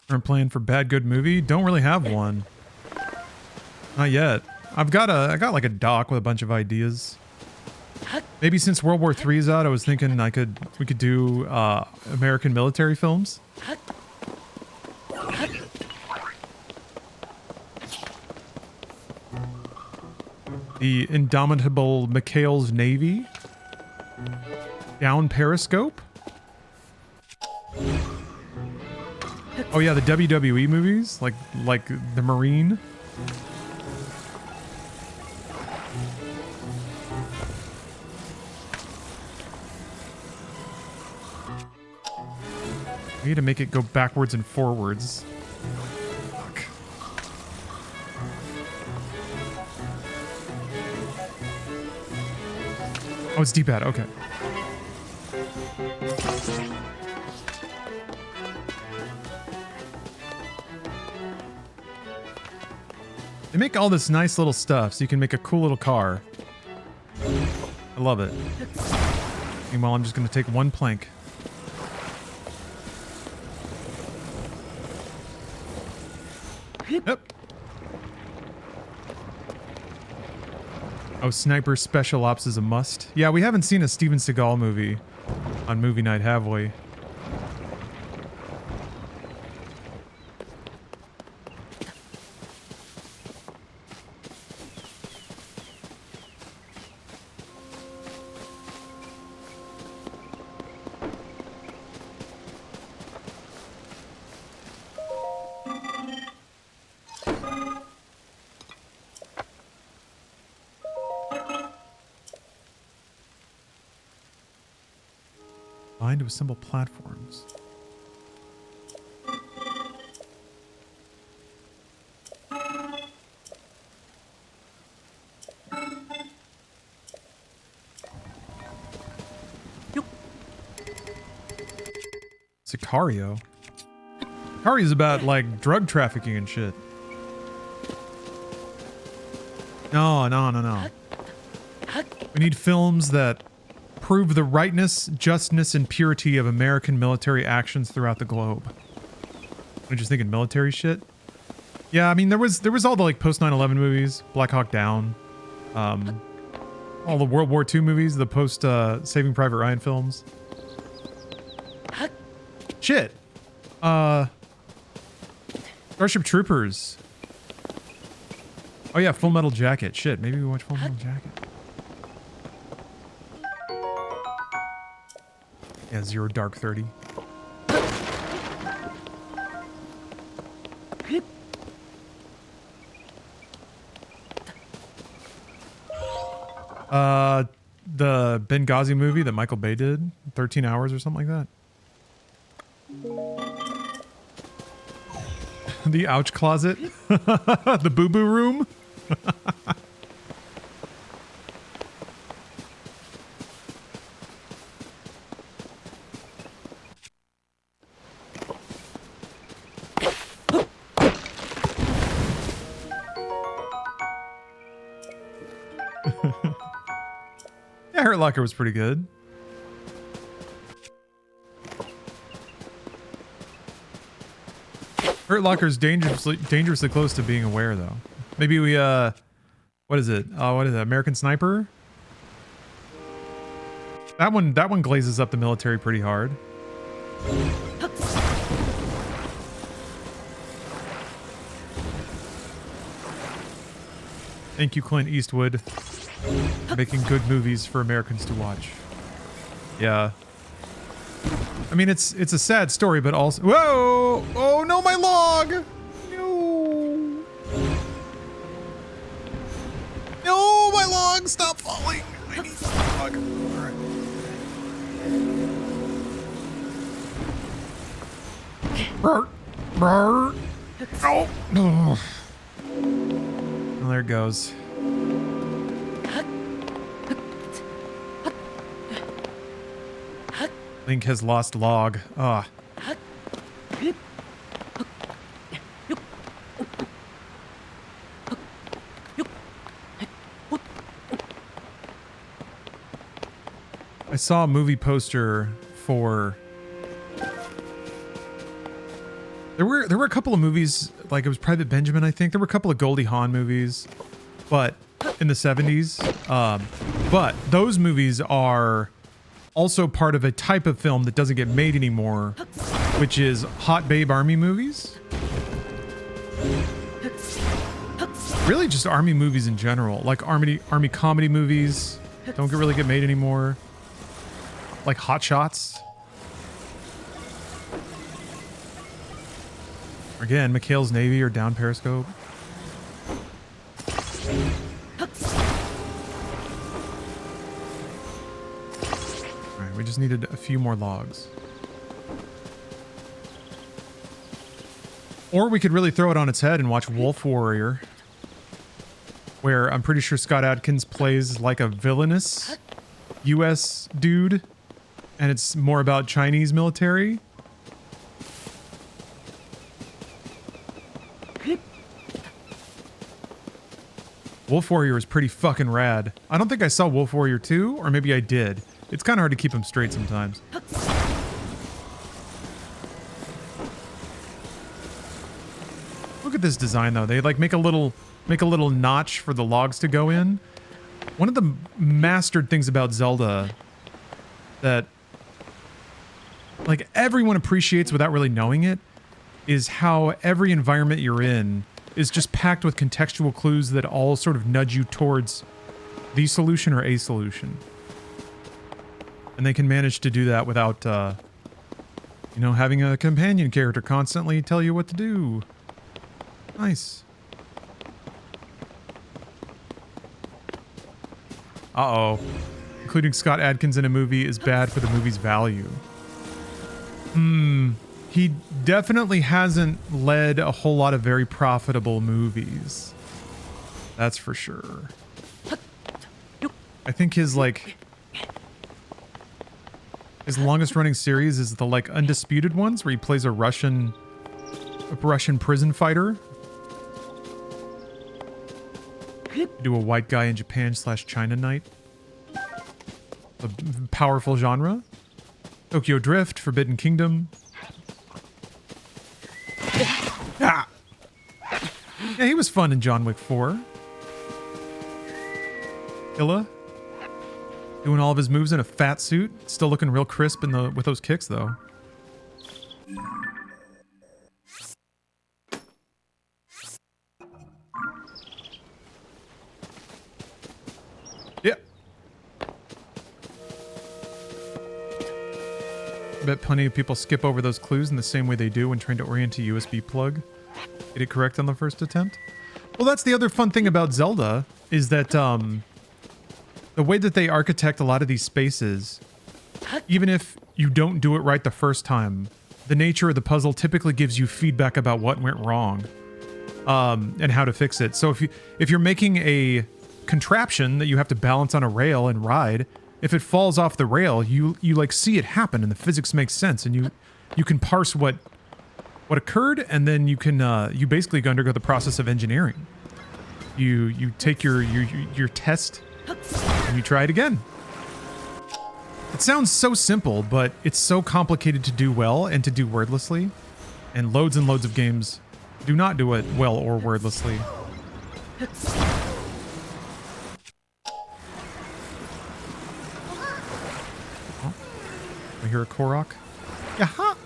Current plan for bad good movie? Don't really have one. Not yet. I got like a doc with a bunch of ideas. Maybe since World War III is out, I was thinking we could do American military films. The Indomitable McHale's Navy. Down Periscope. Oh yeah, the WWE movies, like the Marine. We need to make it go backwards and forwards. Fuck. Oh, it's D-pad, okay. They make all this nice little stuff so you can make a cool little car. I love it. Meanwhile, I'm just going to take one plank. Yep. Oh, Sniper Special Ops is a must. Yeah, we haven't seen a Steven Seagal movie on movie night, have we? Bind to assemble platforms. Sicario? Sicario's about, like, drug trafficking and shit. No. We need films that prove the rightness, justness, and purity of American military actions throughout the globe. I'm just thinking military shit. Yeah, I mean, there was all the, like, post 9/11 movies, Black Hawk Down, all the World War II movies, the post Saving Private Ryan films. Shit. Starship Troopers. Oh yeah, Full Metal Jacket. Shit, maybe we watch Full Metal Jacket. Yeah, Zero Dark 30. The Benghazi movie that Michael Bay did, 13 hours or something like that. The ouch closet. The boo-boo room. Yeah, Hurt Locker was pretty good. Hurt Locker's dangerously close to being aware, though. Maybe we, what is it? What is it? American Sniper? That one glazes up the military pretty hard. Thank you, Clint Eastwood, for making good movies for Americans to watch. Yeah. I mean, it's a sad story, but also... Whoa! Oh, no, my log! No! No, my log! Stop falling! I need my log. All right. Brr. Oh. Oh. Well, there it goes. Link has lost log. Ah. I saw a movie poster for... There were a couple of movies, like it was Private Benjamin, I think. There were a couple of Goldie Hawn movies, but in the 70s. But those movies are also part of a type of film that doesn't get made anymore, which is hot babe army movies. Really just army movies in general, like army comedy movies don't really get made anymore. Like Hot Shots. Again, McHale's Navy or Down Periscope. Alright, we just needed a few more logs. Or we could really throw it on its head and watch Wolf Warrior, where I'm pretty sure Scott Adkins plays like a villainous US dude, and it's more about Chinese military. Wolf Warrior is pretty fucking rad. I don't think I saw Wolf Warrior 2, or maybe I did. It's kind of hard to keep them straight sometimes. Look at this design though. They like make a little notch for the logs to go in. One of the mastered things about Zelda that like everyone appreciates without really knowing it is how every environment you're in is just packed with contextual clues that all sort of nudge you towards the solution or a solution. And they can manage to do that without, you know, having a companion character constantly tell you what to do. Nice. Uh-oh. Including Scott Adkins in a movie is bad for the movie's value. He definitely hasn't led a whole lot of very profitable movies. That's for sure. I think his longest running series is the Undisputed ones where he plays a Russian prison fighter. Do a white guy in Japan / China night. A powerful genre. Tokyo Drift, Forbidden Kingdom. Ah! Yeah, he was fun in John Wick 4. Illa. Doing all of his moves in a fat suit. Still looking real crisp with those kicks, though. Yeah. I bet plenty of people skip over those clues in the same way they do when trying to orient a USB plug. Get it correct on the first attempt? Well, that's the other fun thing about Zelda, is that the way that they architect a lot of these spaces, even if you don't do it right the first time, the nature of the puzzle typically gives you feedback about what went wrong, and how to fix it. So if you're making a contraption that you have to balance on a rail and ride, if it falls off the rail, you like see it happen and the physics makes sense, and you can parse what occurred, and then you can you basically undergo the process of engineering. You take your test and you try it again. It sounds so simple, but it's so complicated to do well and to do wordlessly, and loads of games do not do it well or wordlessly. Oh, I hear a Korok. Yaha!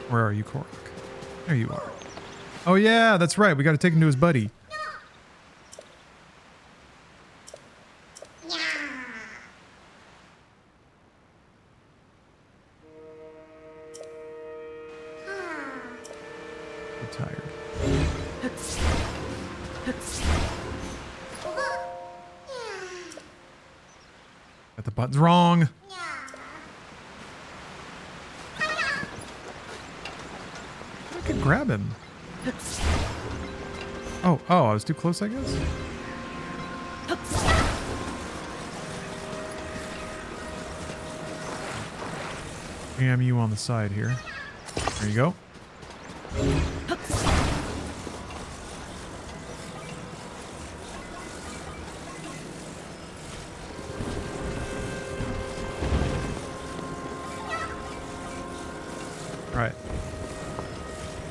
Where are you, Korok? There you are. Oh yeah, that's right. We got to take him to his buddy. I'm tired. Got the buttons wrong. I could grab him. Oh, I was too close, I guess. Jam you on the side here. There you go.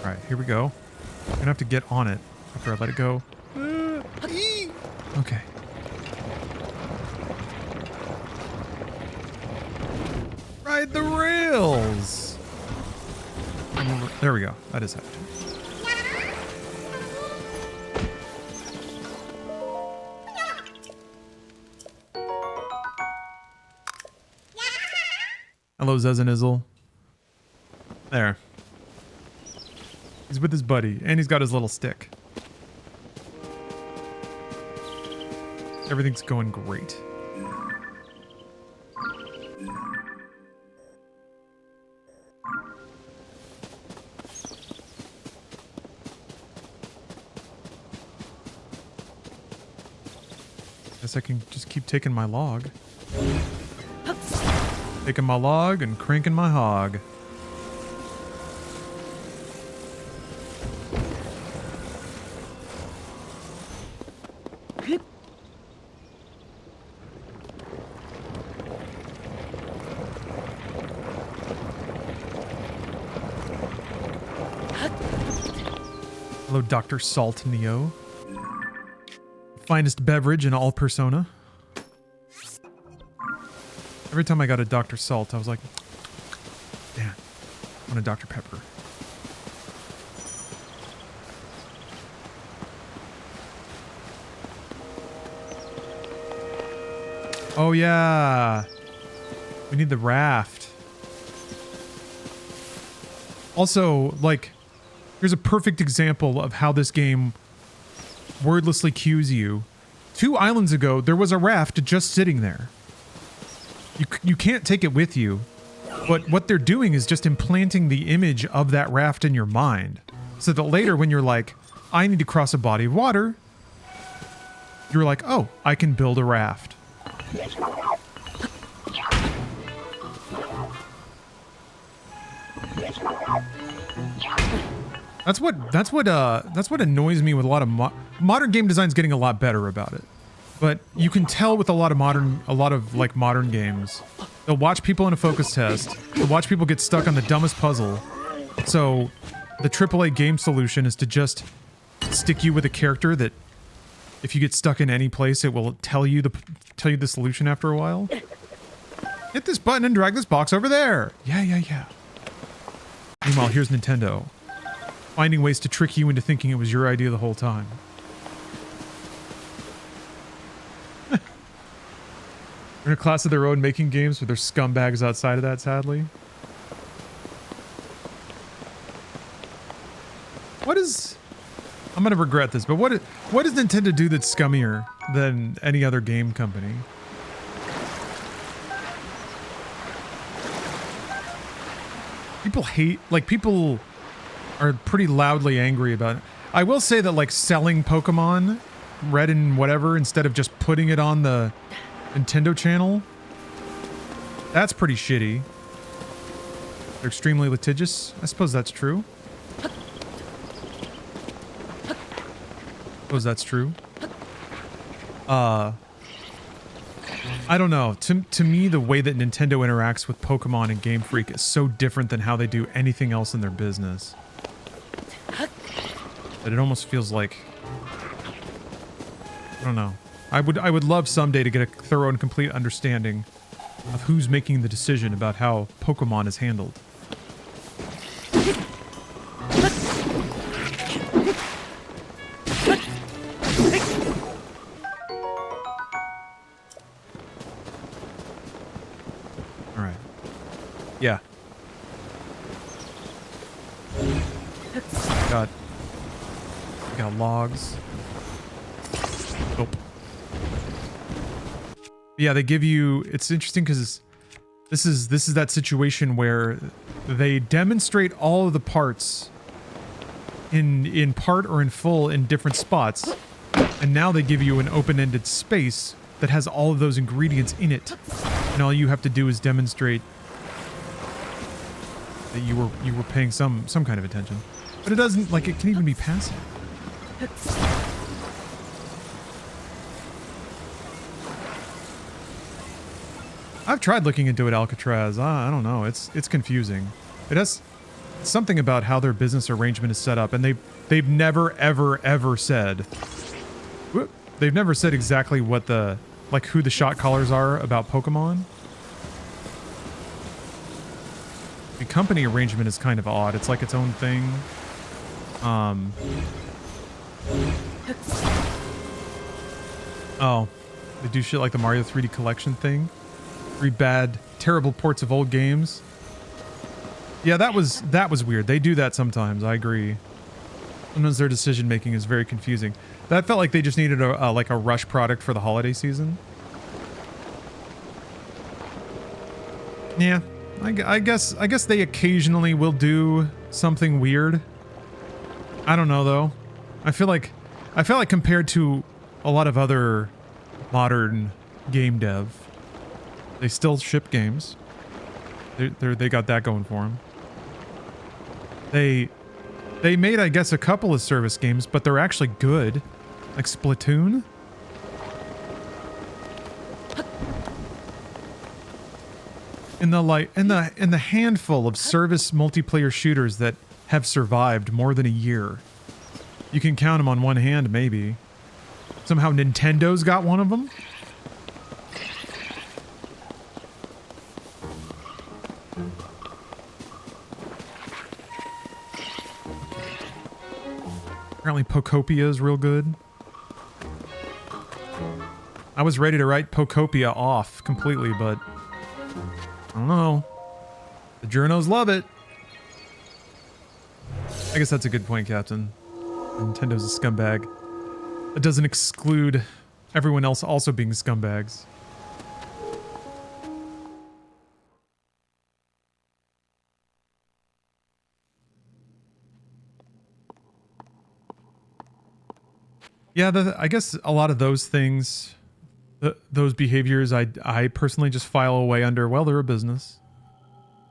All right, here we go. I'm gonna have to get on it after I let it go. Okay. Ride the rails! There we go. That is how to do it. Hello, Zezanizzle. There. He's with his buddy, and he's got his little stick. Everything's going great. Guess I can just keep taking my log. Taking my log and cranking my hog. Hello, Dr. Salt Neo. Finest beverage in all Persona. Every time I got a Dr. Salt, I was like, damn, I want a Dr. Pepper. Oh yeah, we need the raft. Also, like, here's a perfect example of how this game wordlessly cues you. 2 islands ago, there was a raft just sitting there. You can't take it with you. But what they're doing is just implanting the image of that raft in your mind. So that later when you're like, I need to cross a body of water, you're like, oh, I can build a raft. That's what annoys me with a lot of modern game design's getting a lot better about it. But you can tell with a lot of modern games, they'll watch people in a focus test, they'll watch people get stuck on the dumbest puzzle. So the AAA game solution is to just stick you with a character that if you get stuck in any place, it will tell you the solution after a while. Hit this button and drag this box over there. Yeah. Meanwhile, here's Nintendo, finding ways to trick you into thinking it was your idea the whole time. They're in a class of their own, making games with their scumbags outside of that, sadly. I'm gonna regret this, but what does Nintendo do that's scummier than any other game company? People are pretty loudly angry about it. I will say that like selling Pokemon Red and whatever instead of just putting it on the Nintendo channel, that's pretty shitty. They're extremely litigious. I suppose that's true. I don't know. To me, the way that Nintendo interacts with Pokemon and Game Freak is so different than how they do anything else in their business, that it almost feels like, I don't know. I would love someday to get a thorough and complete understanding of who's making the decision about how Pokemon is handled. Alright. Yeah. Got logs. Nope. Yeah, they give you, it's interesting because this is that situation where they demonstrate all of the parts in part or in full in different spots, and now they give you an open-ended space that has all of those ingredients in it, and all you have to do is demonstrate that you were paying some kind of attention. But it doesn't, like, it can even be passive. I've tried looking into it, Alcatraz. I don't know. It's confusing. It has something about how their business arrangement is set up, and they've never ever said. They've never said exactly what the, like, who the shot callers are about Pokemon. The company arrangement is kind of odd. It's like its own thing. Oh, they do shit like the Mario 3D collection thing. 3 bad, terrible ports of old games. Yeah, that was weird. They do that sometimes. I agree. Sometimes their decision making is very confusing. That felt like they just needed a like a rush product for the holiday season. Yeah, I guess they occasionally will do something weird. I don't know though. I feel like compared to a lot of other modern game dev, they still ship games. They got that going for them. They made, I guess, a couple of service games, but they're actually good, like Splatoon. In the handful of service multiplayer shooters that have survived more than a year, you can count them on one hand, maybe. Somehow Nintendo's got one of them. Apparently Pokopia is real good. I was ready to write Pokopia off completely, but I don't know. The journos love it. I guess that's a good point, Captain. Nintendo's a scumbag. It doesn't exclude everyone else also being scumbags. Yeah, I guess a lot of those things, those behaviors, I personally just file away under, well, they're a business.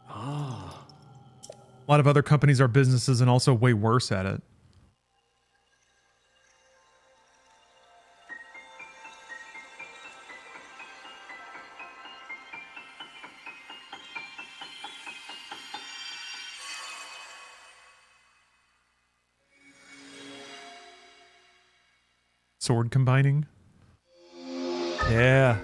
Ah. A lot of other companies are businesses and also way worse at it. Sword combining. Yeah.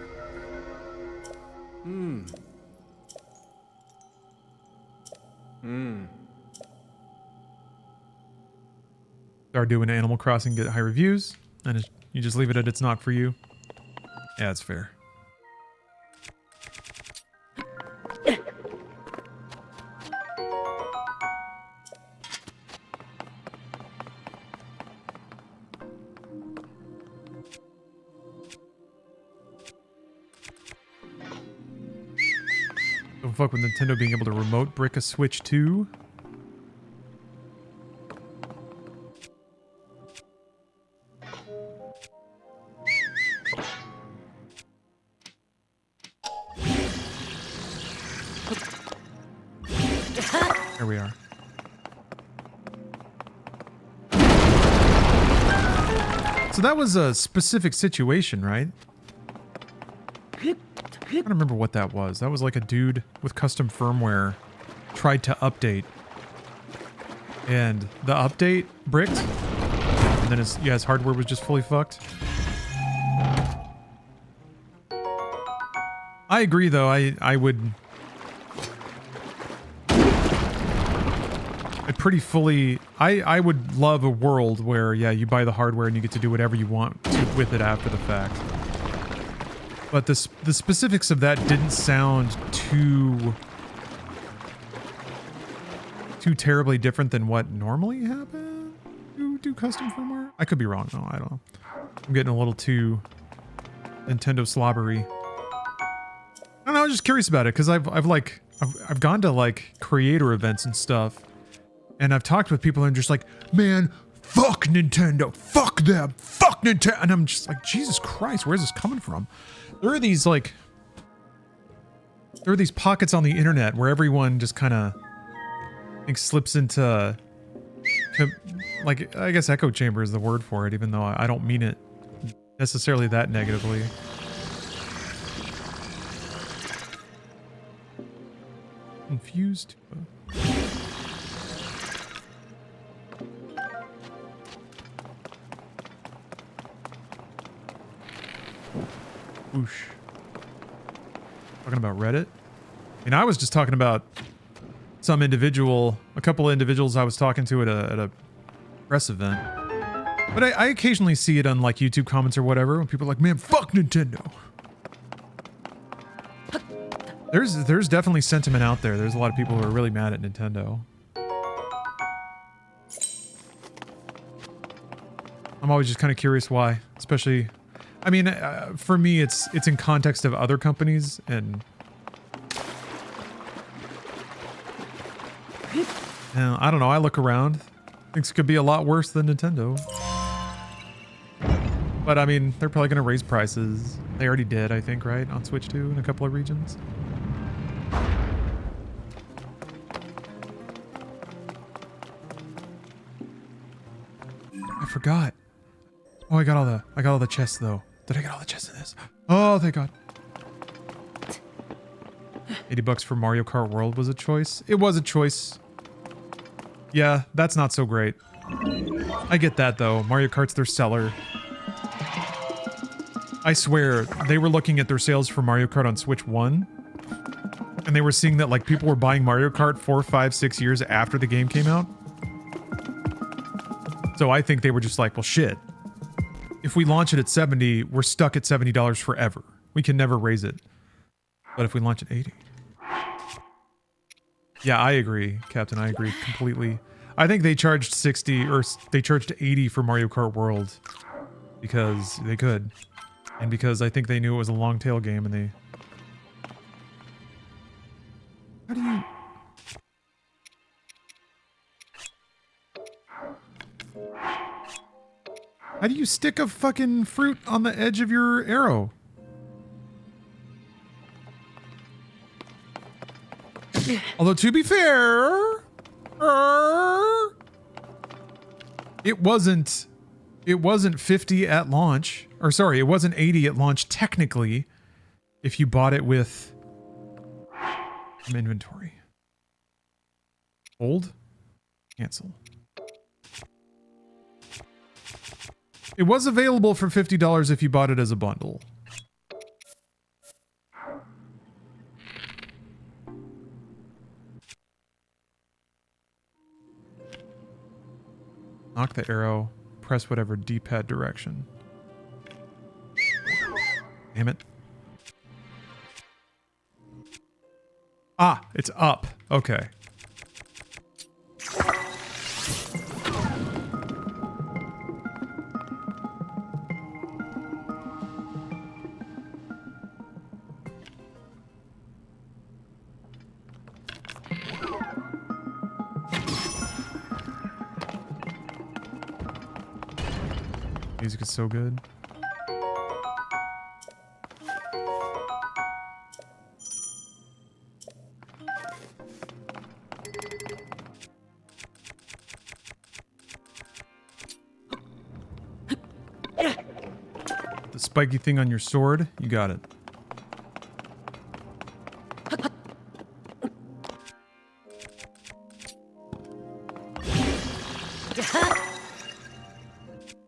Start doing Animal Crossing, get high reviews, and you just leave it at it's not for you. Yeah, that's fair. Don't fuck with Nintendo being able to remote brick a Switch 2. Here we are. So that was a specific situation, right? I don't remember what that was. That was like a dude with custom firmware tried to update. And the update bricked. And then his hardware was just fully fucked. I agree though, I would... I would love a world where, yeah, you buy the hardware and you get to do whatever you want with it after the fact. But the specifics of that didn't sound too terribly different than what normally happens to do custom firmware. I could be wrong though, I don't know. I'm getting a little too Nintendo slobbery. I don't know, I was just curious about it because I've gone to like creator events and stuff. And I've talked with people and just like, man, fuck Nintendo, fuck them, fuck Nintendo. And I'm just like, Jesus Christ, where's this coming from? There are these pockets on the internet where everyone just kind of, I think, slips into, like, I guess echo chamber is the word for it, even though I don't mean it necessarily that negatively. Confused. Whoosh. Talking about Reddit? I mean, I was just talking about a couple of individuals I was talking to at a press event. But I occasionally see it on like YouTube comments or whatever when people are like, man, fuck Nintendo. There's definitely sentiment out there. There's a lot of people who are really mad at Nintendo. I'm always just kind of curious why, especially... I mean, for me, it's in context of other companies, and I don't know. I look around, things could be a lot worse than Nintendo. But I mean, they're probably gonna raise prices. They already did, I think, right, on Switch 2 in a couple of regions. I forgot. Oh, I got all the chests though. Did I get all the chests in this? Oh, thank God. $80 for Mario Kart World was a choice. It was a choice. Yeah, that's not so great. I get that though. Mario Kart's their seller. I swear, they were looking at their sales for Mario Kart on Switch 1. And they were seeing that like people were buying Mario Kart 4, 5, 6 years after the game came out. So I think they were just like, well shit. If we launch it at 70, we're stuck at $70 forever. We can never raise it. But if we launch at 80... Yeah, I agree, Captain. I agree completely. I think they charged 60, or they charged 80 for Mario Kart World. Because they could. And because I think they knew it was a long tail game and they... How do you... How do you stick a fucking fruit on the edge of your arrow? Although, to be fair, it wasn't 50 at launch. Or sorry, it wasn't 80 at launch technically if you bought it with some inventory. Hold. Cancel. It was available for $50 if you bought it as a bundle. Knock the arrow, press whatever D-pad direction. Damn it. Ah, it's up. Okay. Music is so good. The spiky thing on your sword, you got it.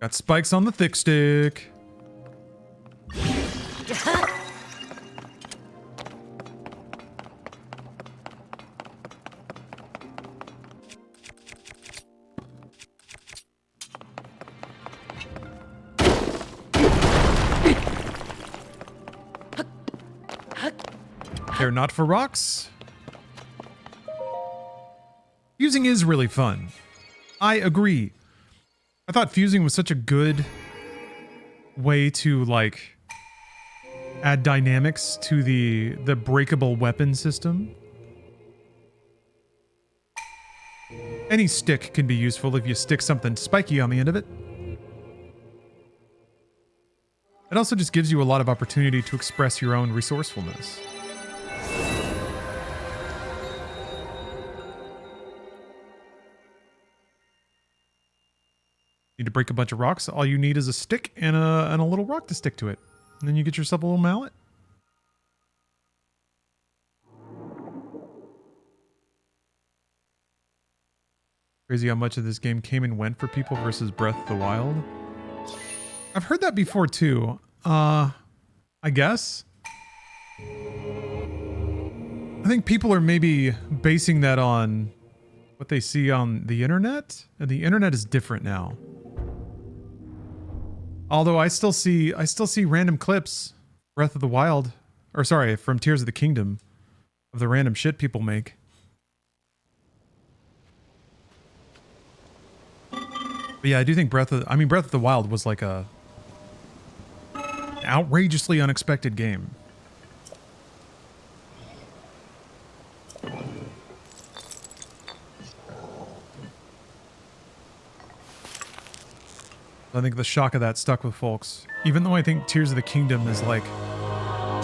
Got spikes on the thick stick. Care not for rocks. Fusing is really fun. I agree. I thought fusing was such a good way to like add dynamics to the breakable weapon system. Any stick can be useful if you stick something spiky on the end of it. It also just gives you a lot of opportunity to express your own resourcefulness. Need to break a bunch of rocks. All you need is a stick and a little rock to stick to it. And then you get yourself a little mallet. Crazy how much of this game came and went for people versus Breath of the Wild. I've heard that before too. I guess. I think people are maybe basing that on what they see on the internet. And the internet is different now. Although I still see random clips, Breath of the Wild, or sorry, from Tears of the Kingdom, of the random shit people make. But yeah, I do think Breath of the Wild was like an outrageously unexpected game. I think the shock of that stuck with folks. Even though I think Tears of the Kingdom is like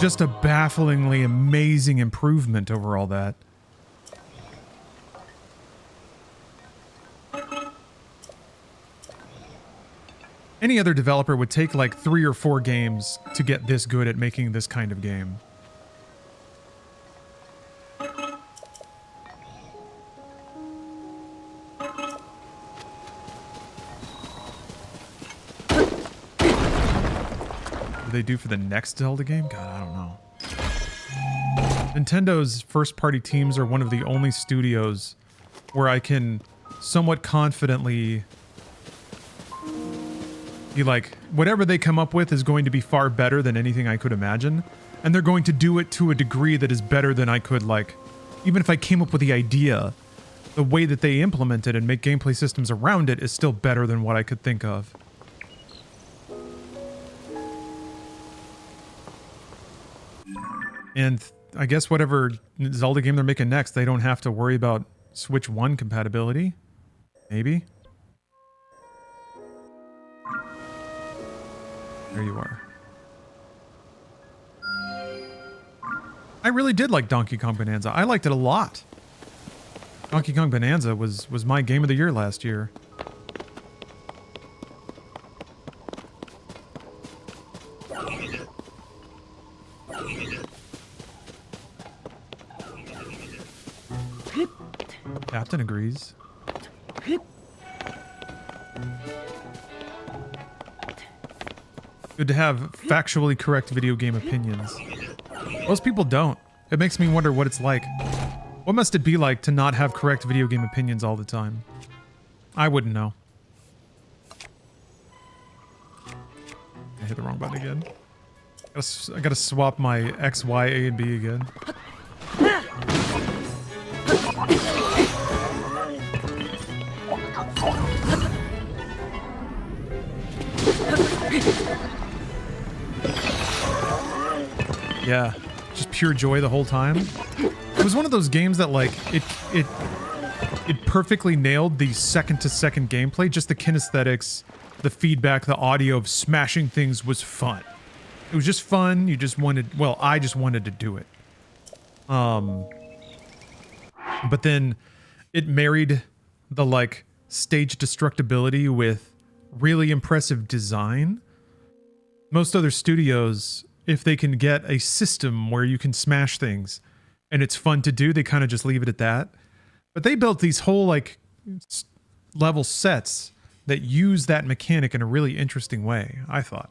just a bafflingly amazing improvement over all that. Any other developer would take like 3 or 4 games to get this good at making this kind of game. What do they do for the next Zelda game? God, I don't know. Nintendo first-party teams are one of the only studios where I can somewhat confidently be like, whatever they come up with is going to be far better than anything I could imagine. And they're going to do it to a degree that is better than I could, like, even if I came up with the idea, the way that they implement it and make gameplay systems around it is still better than what I could think of. And I guess whatever Zelda game they're making next, they don't have to worry about Switch 1 compatibility. Maybe. There you are. I really did like Donkey Kong Bonanza. I liked it a lot. Donkey Kong Bonanza was my game of the year last year. Captain agrees. Good to have factually correct video game opinions. Most people don't. It makes me wonder what it's like. What must it be like to not have correct video game opinions all the time? I wouldn't know. I hit the wrong button again. I gotta swap my X, Y, A, and B again. Yeah, just pure joy the whole time. It was one of those games that, like, it perfectly nailed the second-to-second gameplay. Just the kinesthetics, the feedback, the audio of smashing things was fun. It was just fun. You just wanted, well, I just wanted to do it. But then it married the, like, stage destructibility with really impressive design. Most other studios, if they can get a system where you can smash things and it's fun to do, they kind of just leave it at that. But they built these whole, like, level sets that use that mechanic in a really interesting way, I thought.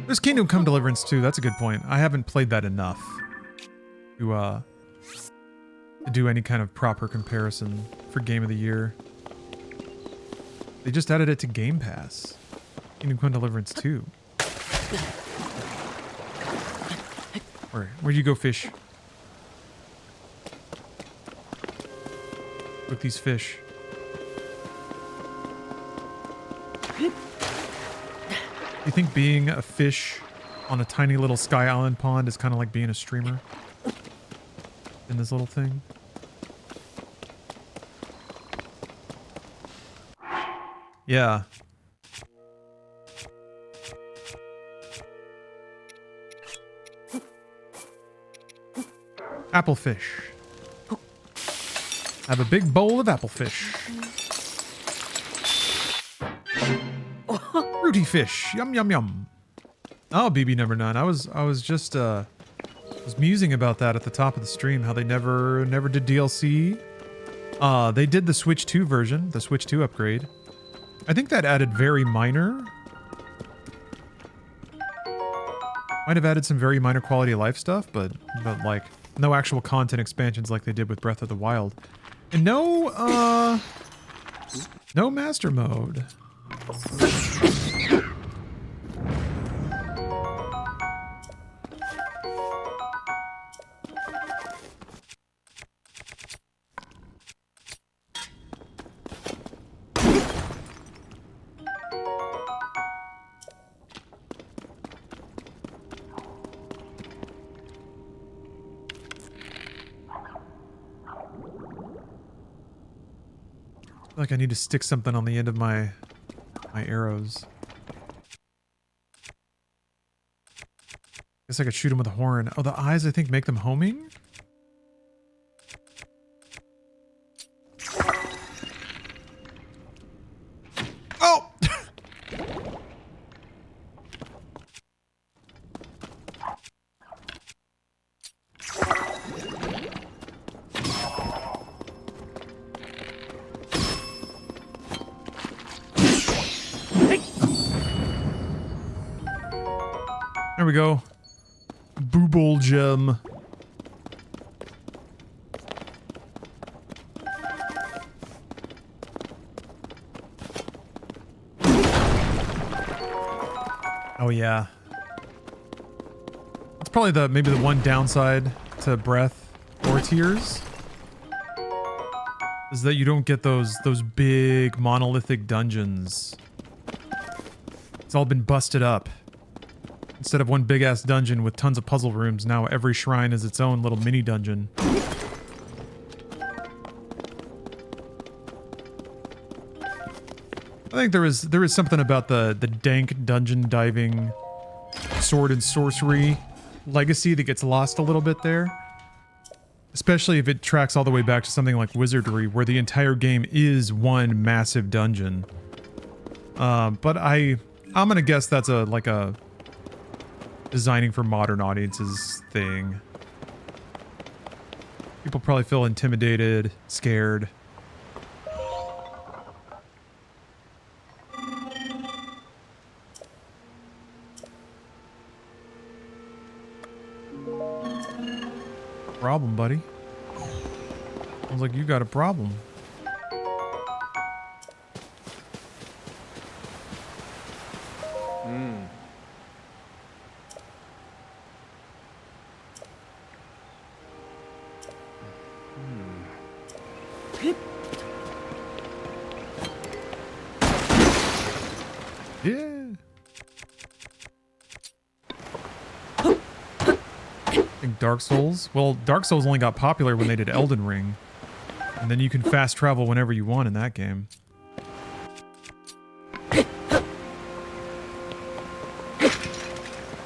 There's Kingdom Come Deliverance too. That's a good point. I haven't played that enough to do any kind of proper comparison for Game of the Year. They just added it to Game Pass. Kingdom Come Deliverance 2. Where'd you go, fish? Look, these fish. You think being a fish on a tiny little Sky Island pond is kind of like being a streamer? In this little thing? Yeah. Applefish. Have a big bowl of applefish. Fruity fish. Yum yum yum. Oh, BB number 9. I was just was musing about that at the top of the stream, how they never did DLC. They did the Switch 2 version, the Switch 2 upgrade. I think that added very minor. Might have added some very minor quality of life stuff, but like no actual content expansions like they did with Breath of the Wild. And no master mode. Like I need to stick something on the end of my arrows. Guess I could shoot him with a horn. Oh, the eyes I think make them homing? Oh! There we go. Booble gem. Oh yeah. That's probably maybe the one downside to Breath or Tears. Is that you don't get those big monolithic dungeons. It's all been busted up. Instead of one big ass dungeon with tons of puzzle rooms, now every shrine is its own little mini dungeon. I think there is something about the dank dungeon diving sword and sorcery legacy that gets lost a little bit there. Especially if it tracks all the way back to something like Wizardry, where the entire game is one massive dungeon. But I'm gonna guess that's like a designing for modern audiences thing. People probably feel intimidated, scared. Problem, buddy. Sounds like you got a problem. Yeah. Think Dark Souls? Well, Dark Souls only got popular when they did Elden Ring. And then you can fast travel whenever you want in that game.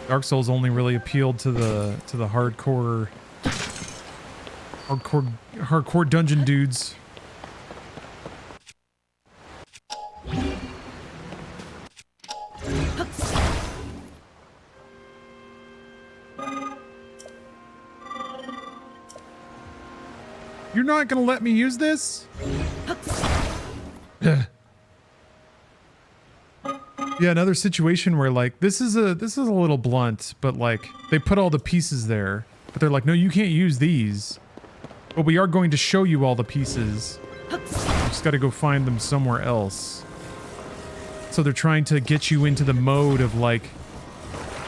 Dark Souls only really appealed to the hardcore dungeon dudes. You're not gonna let me use this? Yeah, another situation where like this is a little blunt, but like they put all the pieces there, but they're like, no, you can't use these. But we are going to show you all the pieces. You just gotta go find them somewhere else. So they're trying to get you into the mode of like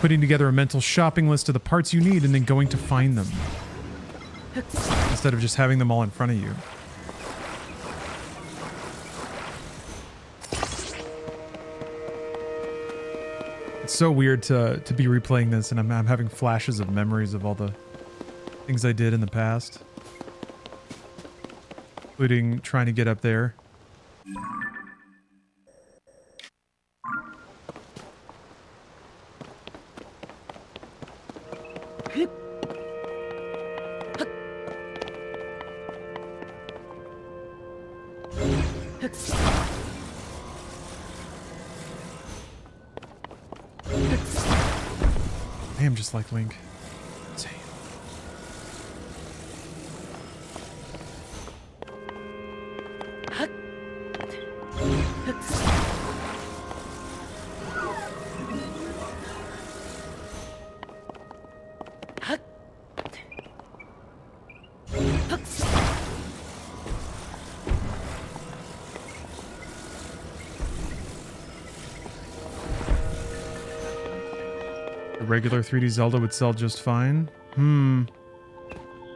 putting together a mental shopping list of the parts you need and then going to find them. Instead of just having them all in front of you. It's so weird to be replaying this, and I'm having flashes of memories of all the things I did in the past. Including trying to get up there. Damn, just like Link. Insane. Regular 3D Zelda would sell just fine. I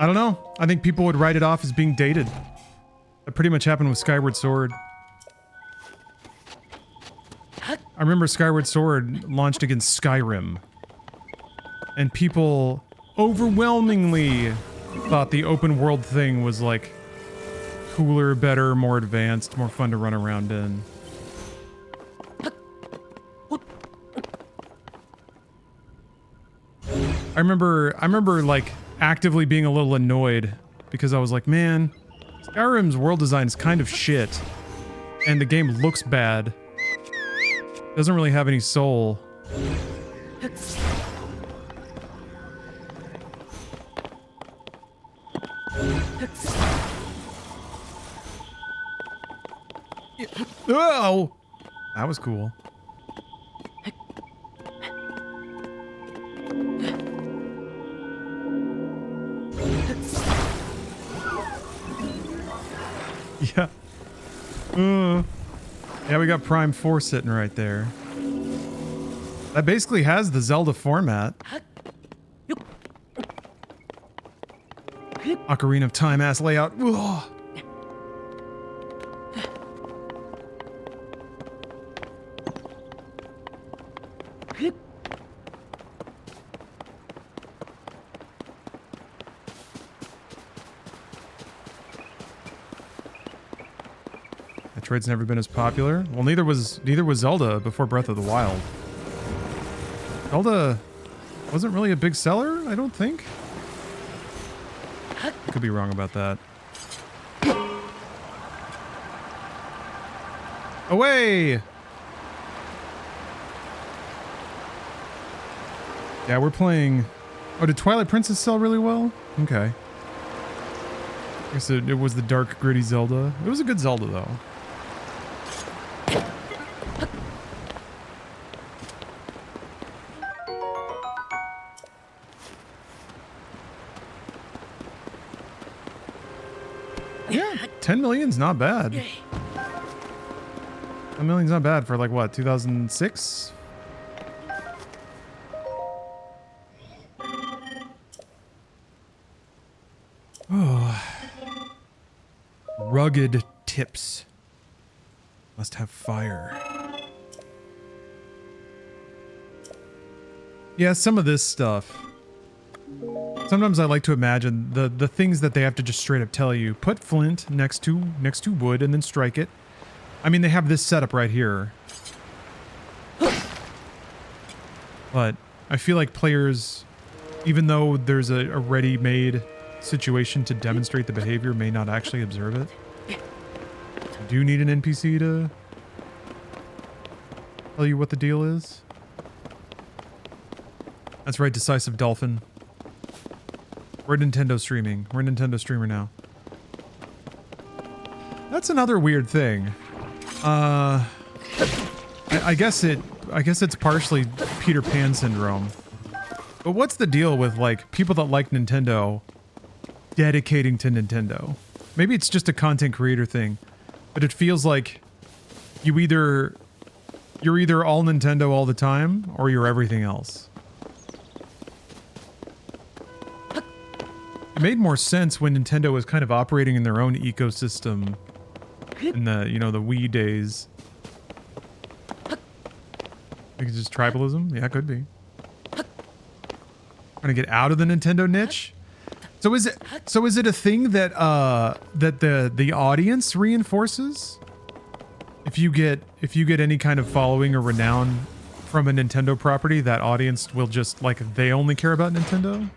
don't know. I think people would write it off as being dated. That pretty much happened with Skyward Sword. I remember Skyward Sword launched against Skyrim. And people overwhelmingly thought the open world thing was like cooler, better, more advanced, more fun to run around in. I remember like actively being a little annoyed because I was like, man, Skyrim's world design is kind of shit. And the game looks bad. Doesn't really have any soul. Oh! That was cool. Yeah. Yeah, we got Prime 4 sitting right there. That basically has the Zelda format. Ocarina of Time ass layout. Ugh. Metroid's never been as popular. Well, neither was Zelda before Breath of the Wild. Zelda wasn't really a big seller, I don't think. I could be wrong about that. Away! Yeah, we're playing... Oh, did Twilight Princess sell really well? Okay. I guess it was the dark, gritty Zelda. It was a good Zelda, though. Yeah, 10 million's not bad. 10 million's not bad for like what, 2006? Oh. Rugged tips. Must have fire. Yeah, some of this stuff. Sometimes I like to imagine the things that they have to just straight up tell you. Put flint next to wood and then strike it. I mean, they have this setup right here. But I feel like players, even though there's a ready-made situation to demonstrate the behavior, may not actually observe it. You do need an NPC to tell you what the deal is. That's right, Decisive Dolphin. We're Nintendo streaming. We're a Nintendo streamer now. That's another weird thing. I guess it's partially Peter Pan syndrome. But what's the deal with like people that like Nintendo dedicating to Nintendo? Maybe it's just a content creator thing, but it feels like you're either all Nintendo all the time or you're everything else. It made more sense when Nintendo was kind of operating in their own ecosystem in the, you know, the Wii days. I think it's just tribalism? Yeah, it could be. Trying to get out of the Nintendo niche? So is it a thing that that the audience reinforces? If you get any kind of following or renown from a Nintendo property, that audience will just like they only care about Nintendo?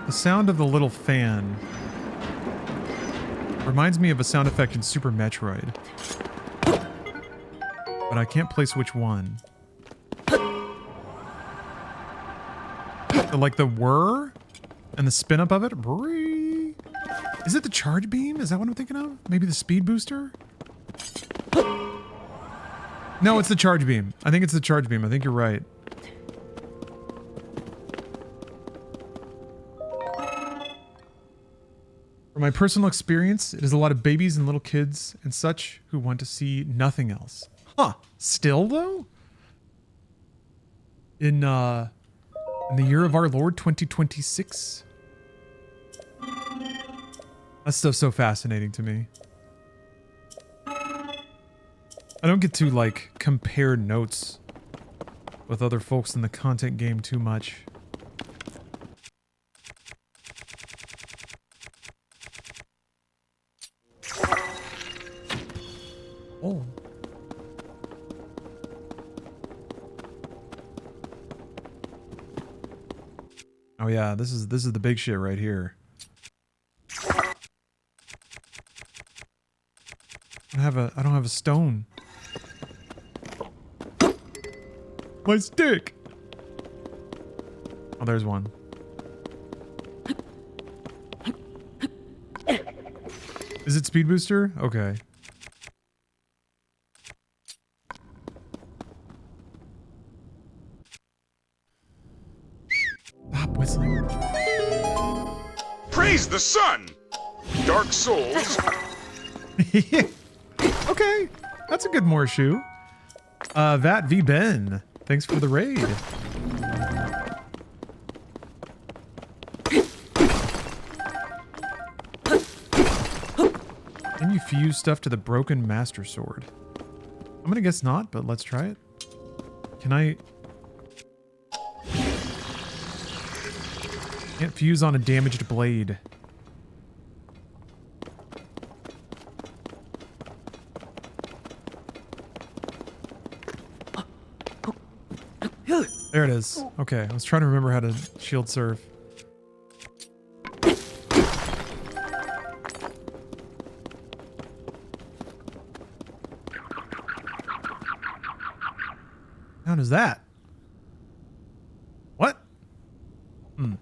The sound of the little fan reminds me of a sound effect in Super Metroid. But I can't place which one. Like the whir and the spin up of it. Is it the charge beam? Is that what I'm thinking of? Maybe the speed booster? No, it's the charge beam. I think it's the charge beam. I think you're right. From my personal experience, it is a lot of babies and little kids and such who want to see nothing else. Huh. Still, though? In the year of our Lord, 2026? That stuff's so fascinating to me. I don't get to, like, compare notes with other folks in the content game too much. Oh. Oh yeah, this is the big shit right here. I don't have a stone. My stick. Oh, there's one. Is it speed booster? Okay. Stop whistling. Praise the sun! Dark souls. Okay, that's a good Morshu. Vat V Ben, thanks for the raid. fuse stuff to the broken master sword? I'm gonna guess not, but let's try it. Can I... Can't fuse on a damaged blade. There it is. Okay, I was trying to remember how to shield serve. How does that? What? Kind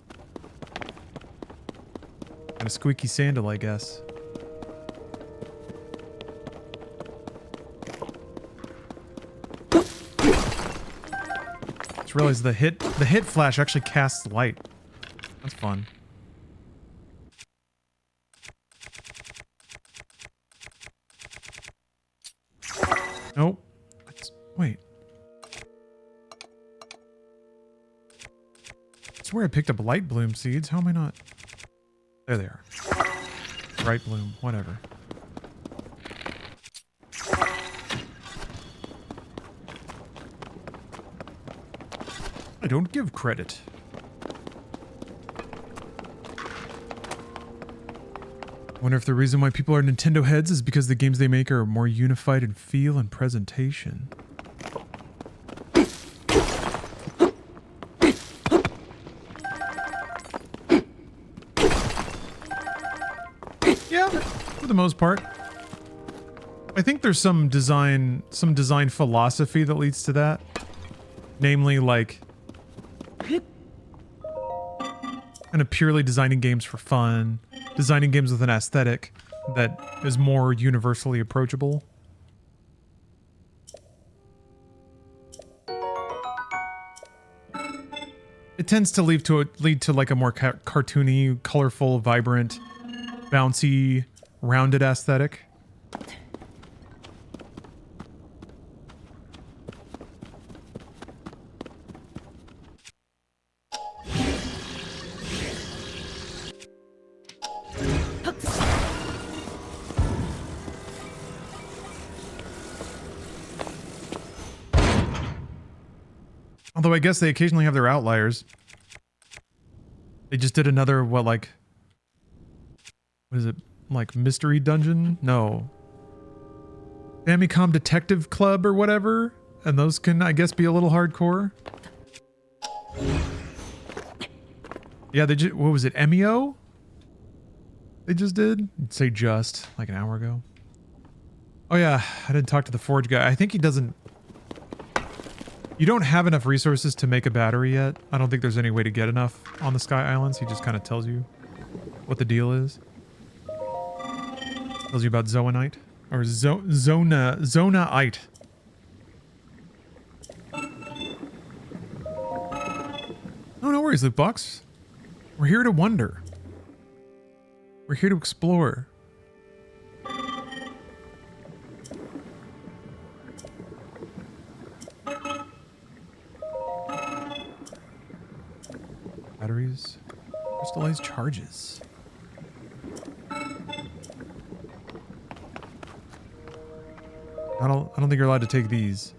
of squeaky sandal, I guess. Just realized the hit flash actually casts light. That's fun. Nope. Wait. I swear I picked up light bloom seeds. How am I not? There they are. Bright bloom, whatever. I don't give credit. Wonder if the reason why people are Nintendo heads is because the games they make are more unified in feel and presentation. Yeah, for the most part. I think there's some design philosophy that leads to that. Namely, like, kind of purely designing games for fun, designing games with an aesthetic that is more universally approachable. It tends to lead to like a more cartoony, colorful, vibrant, bouncy, rounded aesthetic. Although I guess they occasionally have their outliers. They just did another, what is it? Like Mystery Dungeon? No. Famicom Detective Club or whatever? And those can, I guess, be a little hardcore. Yeah, they just, what was it? MEO? They just did? I'd say just, like an hour ago. Oh yeah, I didn't talk to the Forge guy. I think he doesn't... You don't have enough resources to make a battery yet. I don't think there's any way to get enough on the Sky Islands. He just kind of tells you what the deal is. Tells you about Zoanite. Or Zonaite. Oh, no worries, Loot Box. We're here to wonder. We're here to explore. Batteries. Crystallized charges. I don't think you're allowed to take these.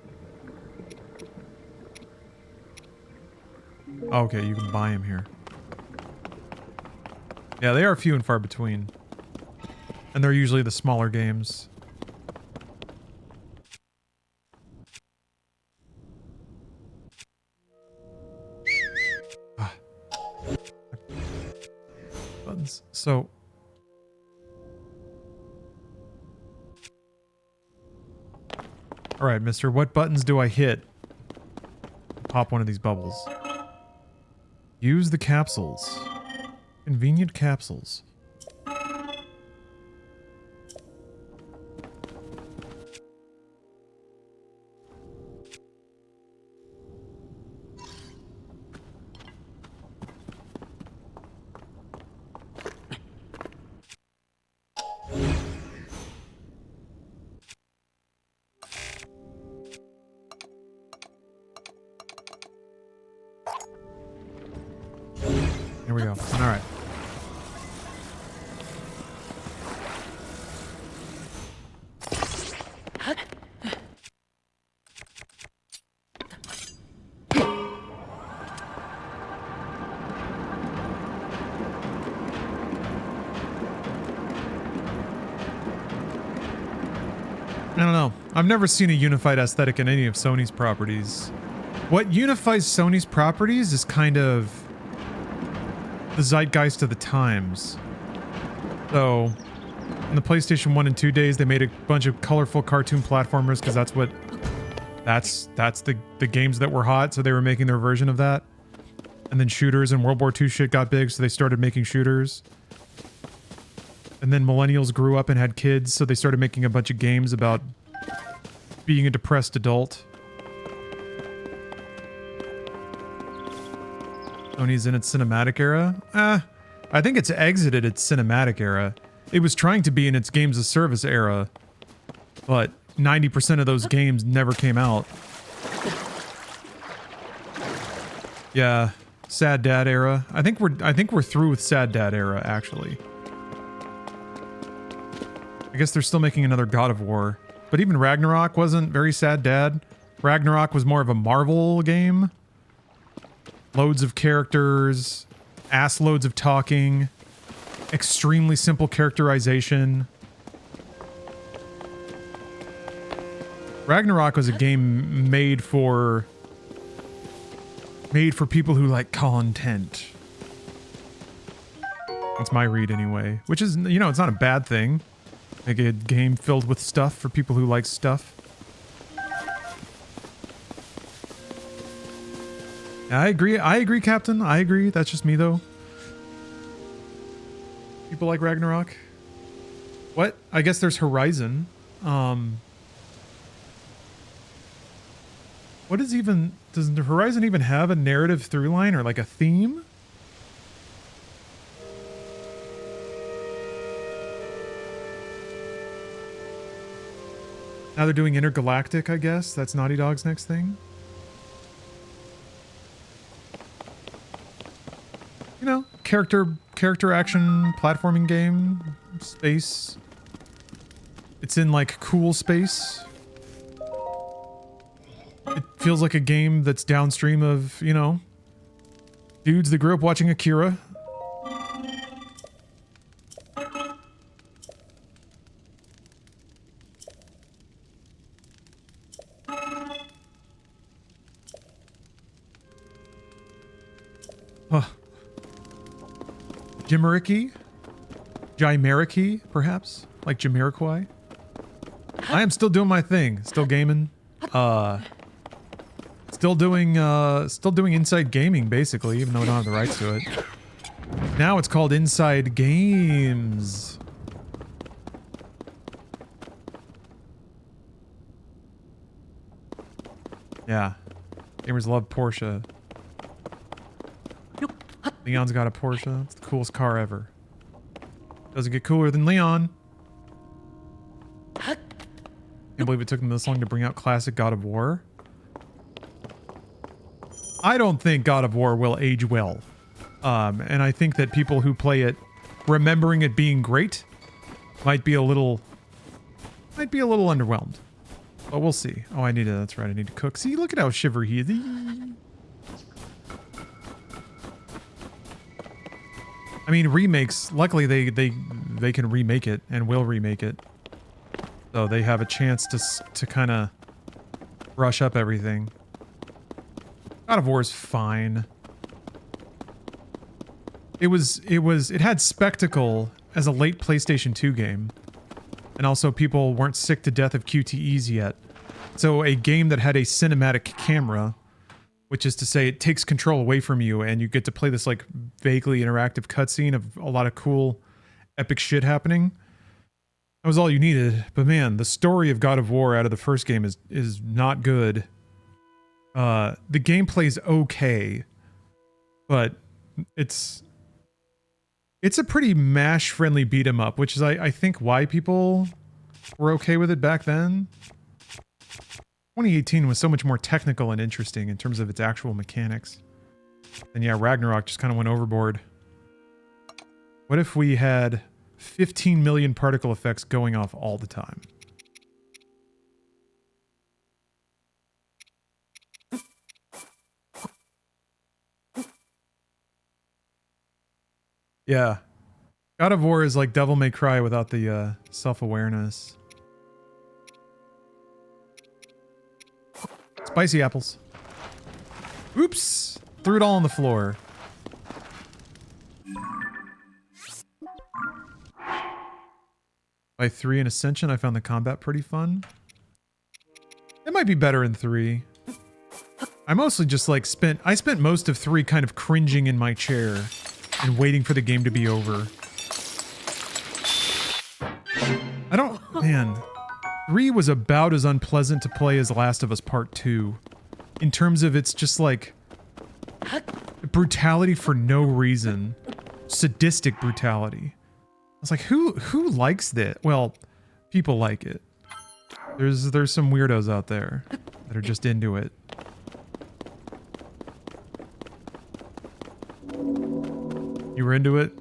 Oh, okay, you can buy them here. Yeah, they are few and far between. And they're usually the smaller games. Buttons. So... Alright, mister, what buttons do I hit? Pop one of these bubbles. Use the capsules. Convenient capsules. Here we go. All right. I don't know. I've never seen a unified aesthetic in any of Sony's properties. What unifies Sony's properties is kind of the zeitgeist of the times. So, in the PlayStation 1 and 2 days, they made a bunch of colorful cartoon platformers because that's what... That's the games that were hot, so they were making their version of that. And then shooters and World War II shit got big, so they started making shooters. And then millennials grew up and had kids, so they started making a bunch of games about being a depressed adult. Sony's in its cinematic era? I think it's exited its cinematic era. It was trying to be in its games of service era, but 90% of those games never came out. Yeah, sad dad era. I think we're through with sad dad era, actually. I guess they're still making another God of War. But even Ragnarok wasn't very sad dad. Ragnarok was more of a Marvel game. Loads of characters, ass loads of talking, extremely simple characterization. Ragnarok was a game made for people who like content. That's my read anyway, which is, you know, it's not a bad thing. Make a game filled with stuff for people who like stuff. I agree, Captain. I agree. That's just me, though. People like Ragnarok. What? I guess there's Horizon. What is even... Does Horizon even have a narrative through line or like a theme? Now they're doing Intergalactic, I guess. That's Naughty Dog's next thing. You know, character action platforming game. Space. It's in like cool space. It feels like a game that's downstream of, you know, dudes that grew up watching Akira. Jimericky, perhaps? Like Jamiroquai? I am still doing my thing. Still gaming. Still doing Inside Gaming, basically, even though I don't have the rights to it. Now it's called Inside Games. Yeah. Gamers love Porsche. Leon's got a Porsche. It's the coolest car ever. Doesn't get cooler than Leon. Can't believe it took them this long to bring out classic God of War. I don't think God of War will age well. And I think that people who play it, remembering it being great, might be a little underwhelmed. But we'll see. Oh, that's right, I need to cook. See, look at how shiver he is. I mean, remakes, luckily they can remake it and will remake it. So they have a chance to kind of brush up everything. God of War is fine. It had spectacle as a late PlayStation 2 game. And also people weren't sick to death of QTEs yet. So a game that had a cinematic camera, which is to say it takes control away from you and you get to play this like vaguely interactive cutscene of a lot of cool epic shit happening. That was all you needed. But man, the story of God of War out of the first game is not good. The gameplay's okay, but it's a pretty MASH-friendly beat-em-up, which is I think why people were okay with it back then. 2018 was so much more technical and interesting in terms of its actual mechanics. And yeah, Ragnarok just kind of went overboard. What if we had 15 million particle effects going off all the time? Yeah. God of War is like Devil May Cry without the self-awareness. Spicy apples. Oops! Threw it all on the floor. By 3 in Ascension, I found the combat pretty fun. It might be better in 3. I mostly just like I spent most of 3 kind of cringing in my chair and waiting for the game to be over. Man. 3 was about as unpleasant to play as Last of Us Part 2. In terms of it's just like brutality for no reason. Sadistic brutality. I was like, who likes that? Well, people like it. There's some weirdos out there that are just into it. You were into it,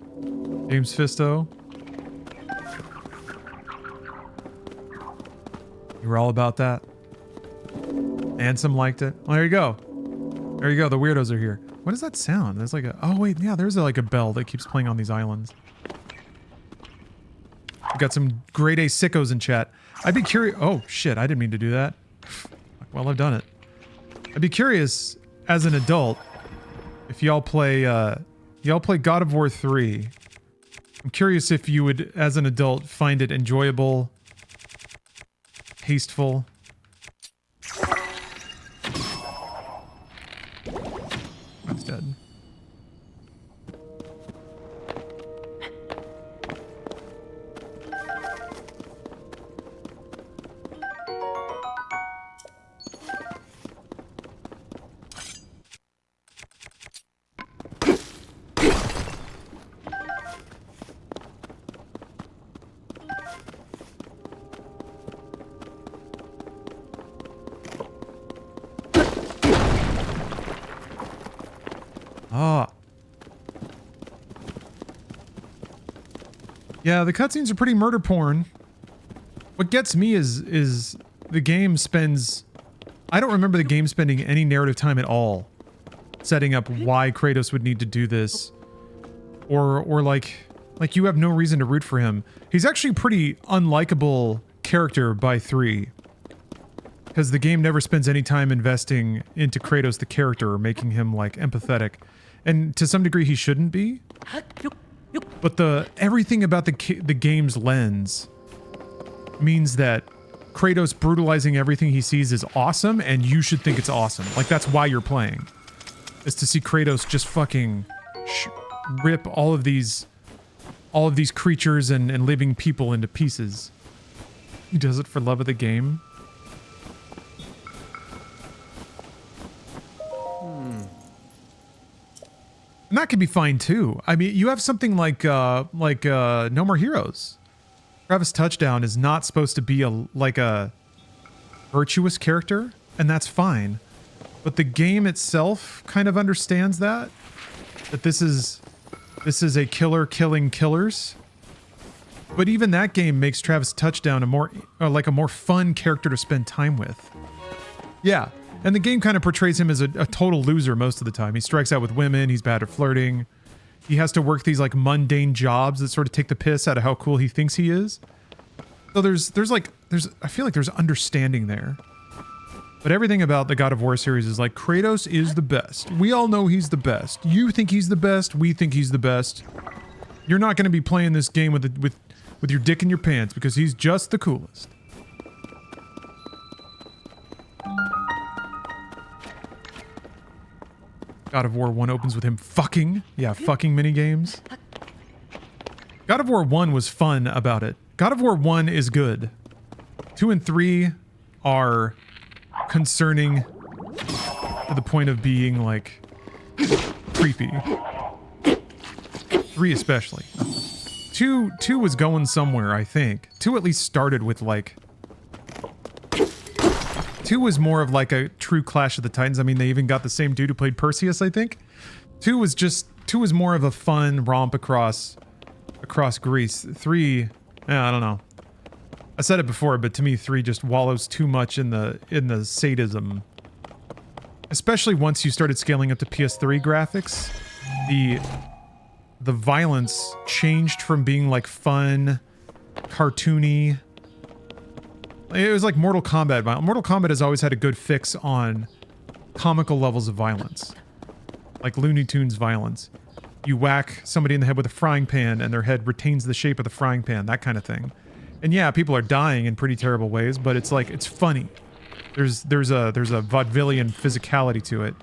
James Fisto? You were all about that? Ansem liked it. Well, there you go. There you go, the weirdos are here. What does that sound? There's like a... Oh, wait, yeah, there's like a bell that keeps playing on these islands. We've got some grade A sickos in chat. I'd be curious... Oh, shit, I didn't mean to do that. Well, I've done it. I'd be curious, as an adult, if y'all play God of War 3. I'm curious if you would, as an adult, find it enjoyable, tasteful. That's dead. Yeah, the cutscenes are pretty murder porn. What gets me is the game spends... I don't remember the game spending any narrative time at all setting up why Kratos would need to do this. Or like you have no reason to root for him. He's actually a pretty unlikable character by 3. Because the game never spends any time investing into Kratos the character or making him like empathetic. And to some degree he shouldn't be. But everything about the game's lens means that Kratos brutalizing everything he sees is awesome, and you should think it's awesome. Like, that's why you're playing. Is to see Kratos just fucking rip all of these creatures and living people into pieces. He does it for love of the game. And that could be fine too. I mean, you have something like No More Heroes. Travis Touchdown is not supposed to be a virtuous character, and that's fine. But the game itself kind of understands that this is a killer killing killers. But even that game makes Travis Touchdown a more fun character to spend time with. Yeah. And the game kind of portrays him as a total loser most of the time. He strikes out with women, he's bad at flirting. He has to work these like mundane jobs that sort of take the piss out of how cool he thinks he is. So I feel like there's understanding there. But everything about the God of War series is like, Kratos is the best. We all know he's the best. You think he's the best, we think he's the best. You're not going to be playing this game with your dick in your pants because he's just the coolest. God of War 1 opens with him fucking. Yeah, fucking minigames. God of War 1 was fun about it. God of War 1 is good. 2 and 3 are concerning to the point of being, like, creepy. 3 especially. 2 was going somewhere, I think. 2 at least started with, like... 2 was more of like a true Clash of the Titans. I mean, they even got the same dude who played Perseus, I think. 2 was more of a fun romp across Greece. 3, I don't know. I said it before, but to me 3 just wallows too much in the sadism. Especially once you started scaling up to PS3 graphics. The violence changed from being like fun, cartoony, It was like Mortal Kombat. Mortal Kombat has always had a good fix on comical levels of violence. Like Looney Tunes violence. You whack somebody in the head with a frying pan and their head retains the shape of the frying pan, that kind of thing. And yeah, people are dying in pretty terrible ways, but it's like, it's funny. There's a vaudevillian physicality to it.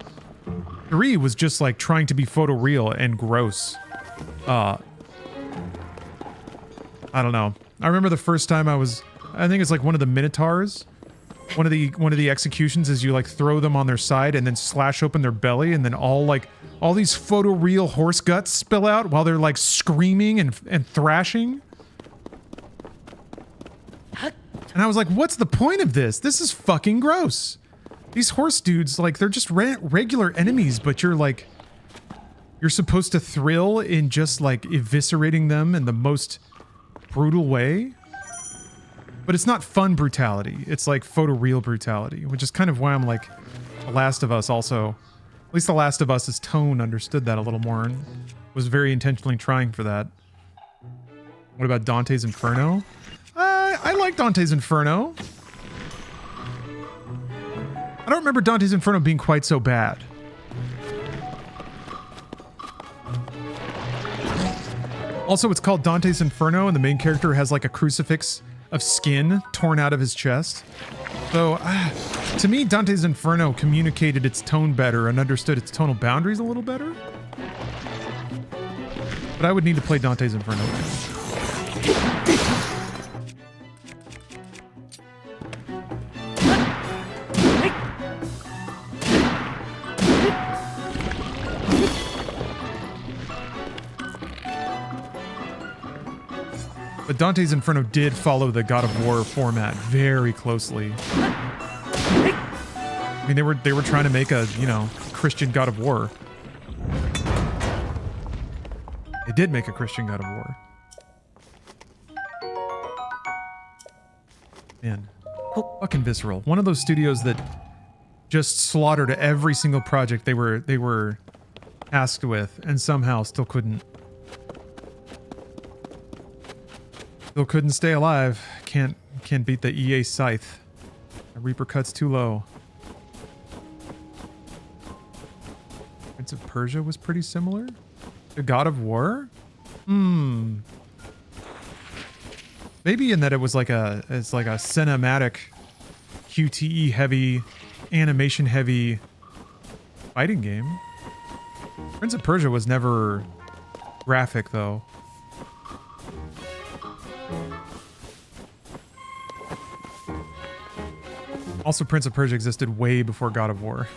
3 was just like trying to be photoreal and gross. I don't know. I remember the first time I think it's like one of the Minotaurs. One of the executions is you like throw them on their side and then slash open their belly, and then all these photoreal horse guts spill out while they're like screaming and thrashing. And I was like, what's the point of this? This is fucking gross. These horse dudes, like, they're just regular enemies, but you're supposed to thrill in just like eviscerating them in the most brutal way. But it's not fun brutality. It's like photoreal brutality, which is kind of why I'm like, The Last of Us also, at least The Last of Us's tone understood that a little more and was very intentionally trying for that. What about Dante's Inferno? I like Dante's Inferno. I don't remember Dante's Inferno being quite so bad. Also, it's called Dante's Inferno, and the main character has like a crucifix of skin torn out of his chest. So, to me, Dante's Inferno communicated its tone better and understood its tonal boundaries a little better. But I would need to play Dante's Inferno again. But Dante's Inferno did follow the God of War format very closely. I mean, they were trying to make a, you know, Christian God of War. They did make a Christian God of War. Man, fucking Visceral. One of those studios that just slaughtered every single project they were tasked with, and somehow still couldn't stay alive. Can't beat the EA Scythe. The Reaper cut's too low. Prince of Persia was pretty similar to God of War. Maybe in that it was like it's like a cinematic, QTE heavy, animation heavy fighting game. Prince of Persia was never graphic though. Also, Prince of Persia existed way before God of War.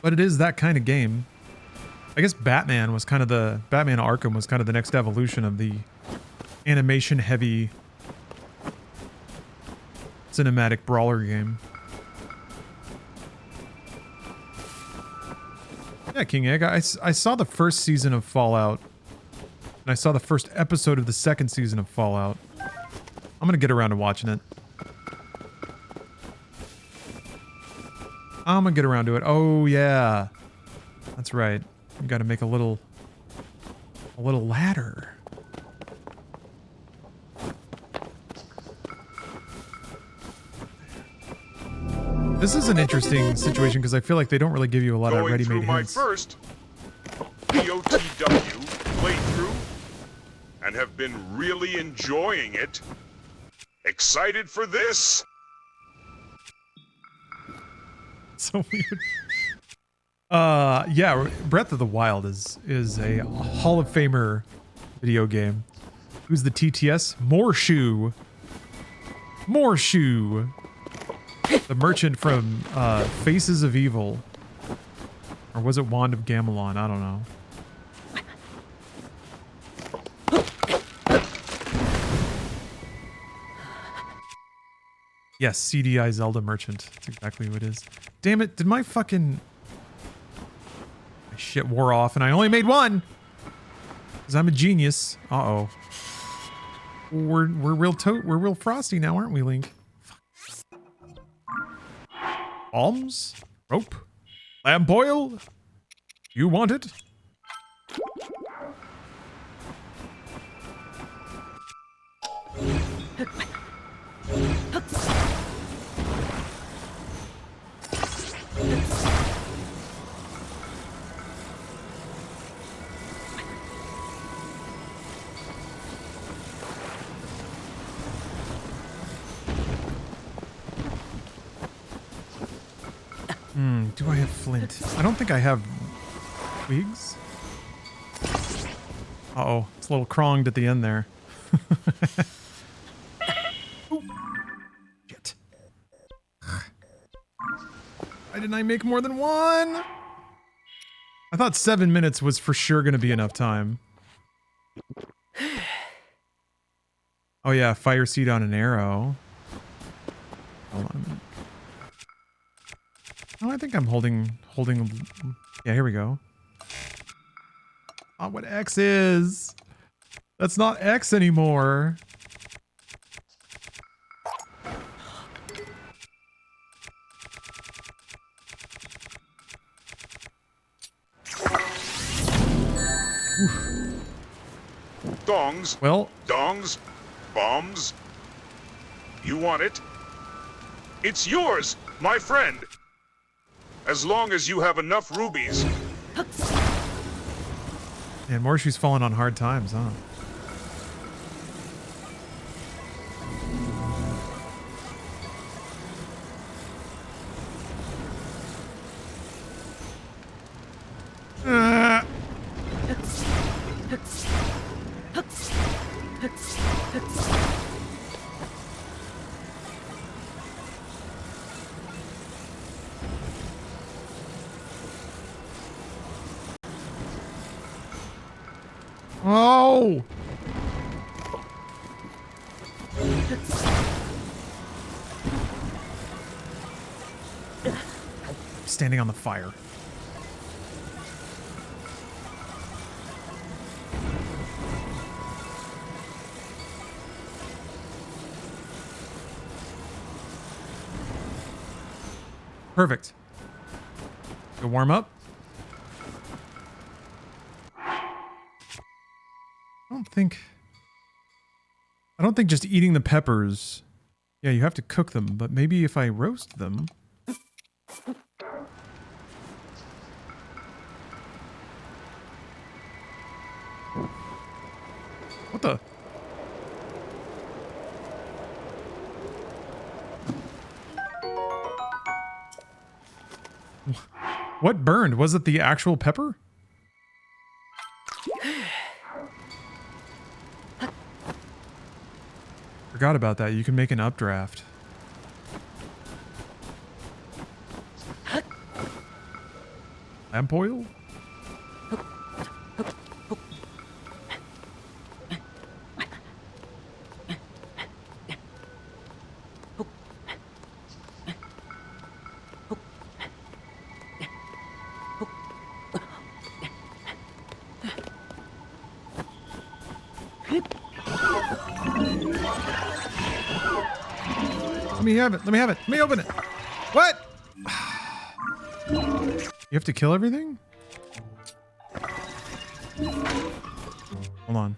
But it is that kind of game. I guess Batman Arkham was kind of the next evolution of the animation-heavy cinematic brawler game. Yeah, King Egg, I saw the first season of Fallout. And I saw the first episode of the second season of Fallout. I'm gonna get around to watching it. I'm gonna get around to it. Oh, yeah. That's right. We gotta make a little ladder. This is an interesting situation because I feel like they don't really give you a lot of ready-made hints. My first POTW playthrough and have been really enjoying it. Excited for this? So weird. Yeah, Breath of the Wild is a Hall of Famer video game. Who's the TTS? Morshoe. The merchant from Faces of Evil. Or was it Wand of Gamelon? I don't know. Yes, CDI Zelda Merchant. That's exactly who it is. Damn it, did my fucking... My shit wore off and I only made one! Because I'm a genius. Uh-oh. We're real frosty now, aren't we, Link? Bombs? Rope? Lamp oil? You want it? Do I have flint? I don't think I have twigs. Uh-oh. It's a little cronged at the end there. Shit. Why didn't I make more than one? I thought 7 minutes was for sure going to be enough time. Oh yeah, fire seed on an arrow. Hold on a minute. Oh, I think I'm holding. Yeah, here we go. Oh, what X is? That's not X anymore. Dongs. Well, Dongs. Bombs. You want it? It's yours, my friend. As long as you have enough rubies. man, Morshi's falling on hard times, huh? Oh! Standing on the fire. Perfect. Go warm up. I don't think just eating the peppers. Yeah, you have to cook them, but maybe if I roast them. What the? What burned? Was it the actual pepper? Forgot about that. You can make an updraft. Lamp oil? Let me have it. Let me have it. Let me open it. What? You have to kill everything? Hold on.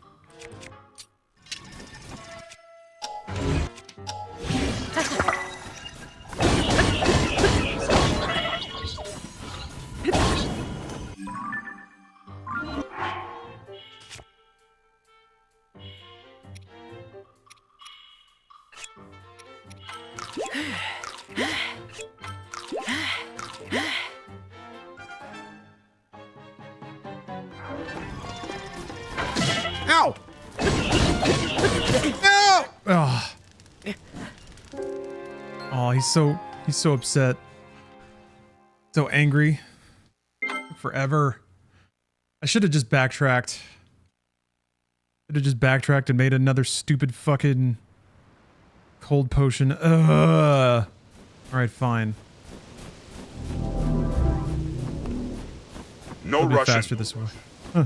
Ow! No! Oh. Oh, he's so upset. So angry. Took forever. I should have just backtracked. Should have just backtracked and made another stupid fucking cold potion. Ugh. Alright, fine. No I'll be rushing. faster this way. Huh.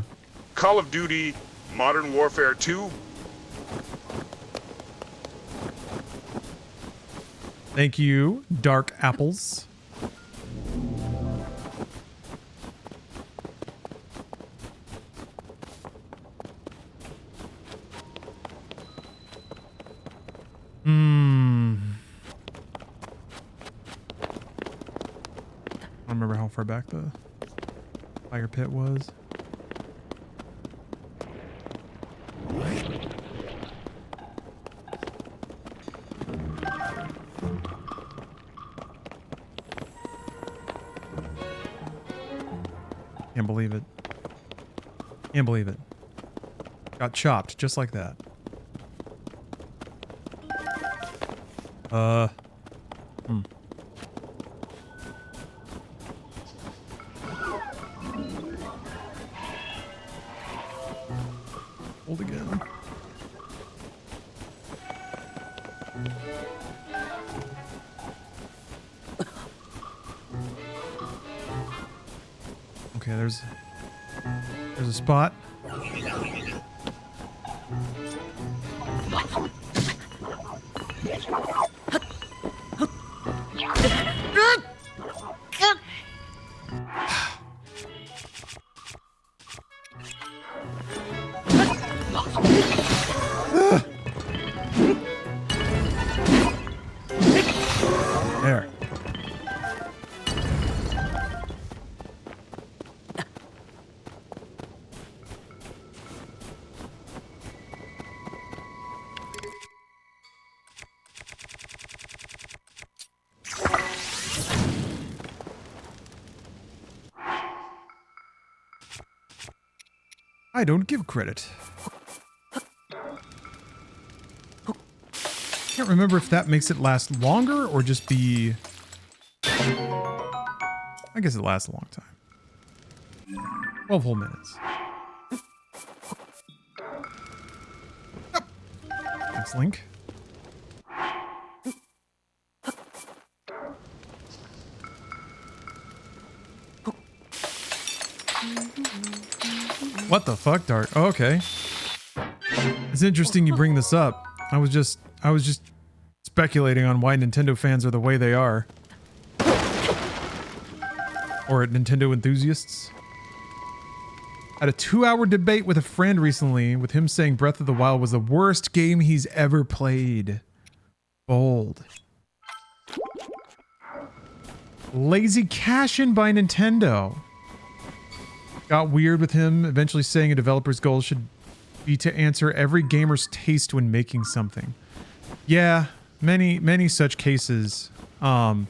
Call of Duty Modern Warfare 2. Thank you, Dark Apples. how far back the fire pit was. Can't believe it. Can't believe it. Got chopped just like that. Hold again. Okay, there's a spot. There. I don't give credit. Can't remember if that makes it last longer or just be... I guess it lasts a long time. 12 whole minutes. Yep. Thanks, Link. What the fuck, Dart? Oh, okay. It's interesting you bring this up. I was just speculating on why Nintendo fans are the way they are. Or Nintendo enthusiasts. I had a 2-hour debate with a friend recently, with him saying Breath of the Wild was the worst game he's ever played. Bold. Lazy cash-in by Nintendo. Got weird with him, eventually saying a developer's goal should be to answer every gamer's taste when making something. Yeah, many such cases. No,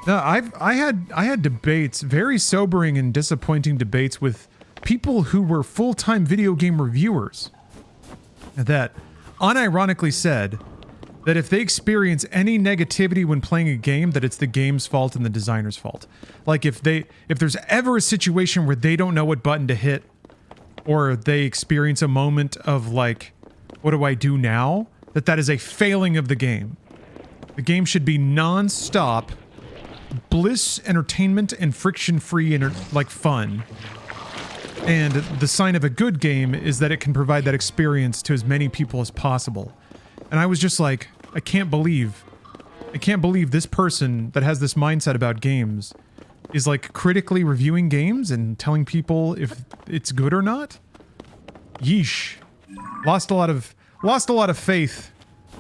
I had debates, very sobering and disappointing debates with people who were full-time video game reviewers that unironically said that if they experience any negativity when playing a game, that it's the game's fault and the designer's fault. Like if there's ever a situation where they don't know what button to hit, or they experience a moment of like, what do I do now? That is a failing of the game. The game should be non-stop bliss, entertainment, and friction-free like fun. And the sign of a good game is that it can provide that experience to as many people as possible. And I was just like, I can't believe this person that has this mindset about games is like critically reviewing games and telling people if it's good or not. Yeesh. Lost a lot of faith.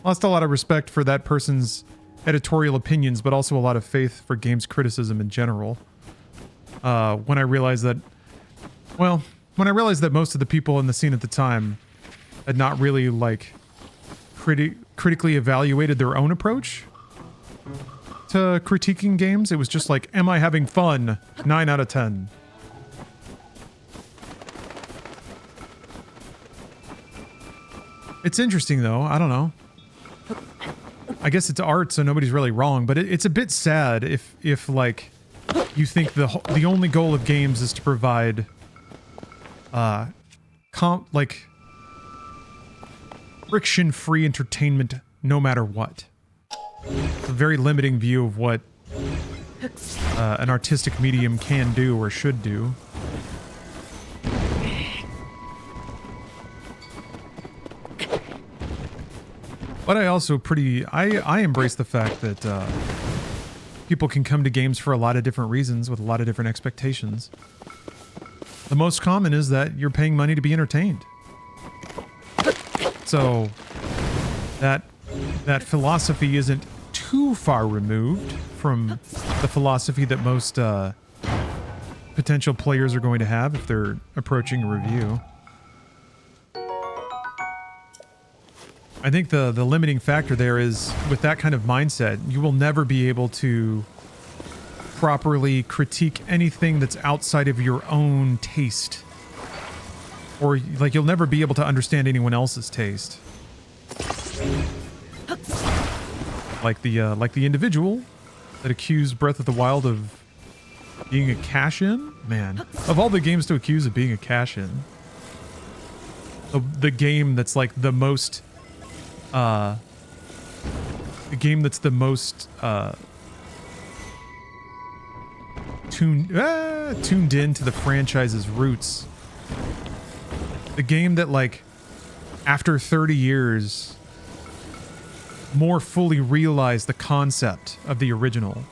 Lost a lot of respect for that person's editorial opinions, but also a lot of faith for games criticism in general. When I realized that most of the people in the scene at the time had not really like critically evaluated their own approach to critiquing games. It was just like, am I having fun? 9 out of 10. It's interesting though, I don't know. I guess it's art, so nobody's really wrong, but it's a bit sad if like you think the only goal of games is to provide like friction-free entertainment no matter what. It's a very limiting view of what an artistic medium can do or should do. But I also I embrace the fact that people can come to games for a lot of different reasons with a lot of different expectations. The most common is that you're paying money to be entertained. So that philosophy isn't too far removed from the philosophy that most potential players are going to have if they're approaching a review. I think the limiting factor there is with that kind of mindset, you will never be able to properly critique anything that's outside of your own taste. Or like you'll never be able to understand anyone else's taste. Like the individual that accused Breath of the Wild of being a cash-in? Man, of all the games to accuse of being a cash-in, the game that's like the most tuned in to the franchise's roots. The game that, like, after 30 years, more fully realized the concept of the original.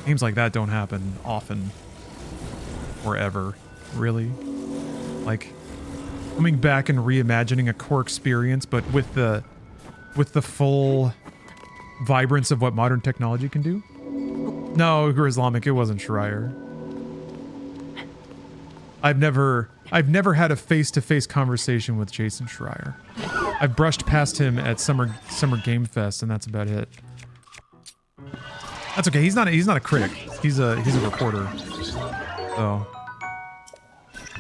Games like that don't happen often. Or ever, really. Like, coming back and reimagining a core experience, but with the full vibrance of what modern technology can do. No, Islamic, it wasn't Schreier. I've never had a face-to-face conversation with Jason Schreier. I've brushed past him at Summer Game Fest, and that's about it. That's okay. He's not a critic. He's a reporter. So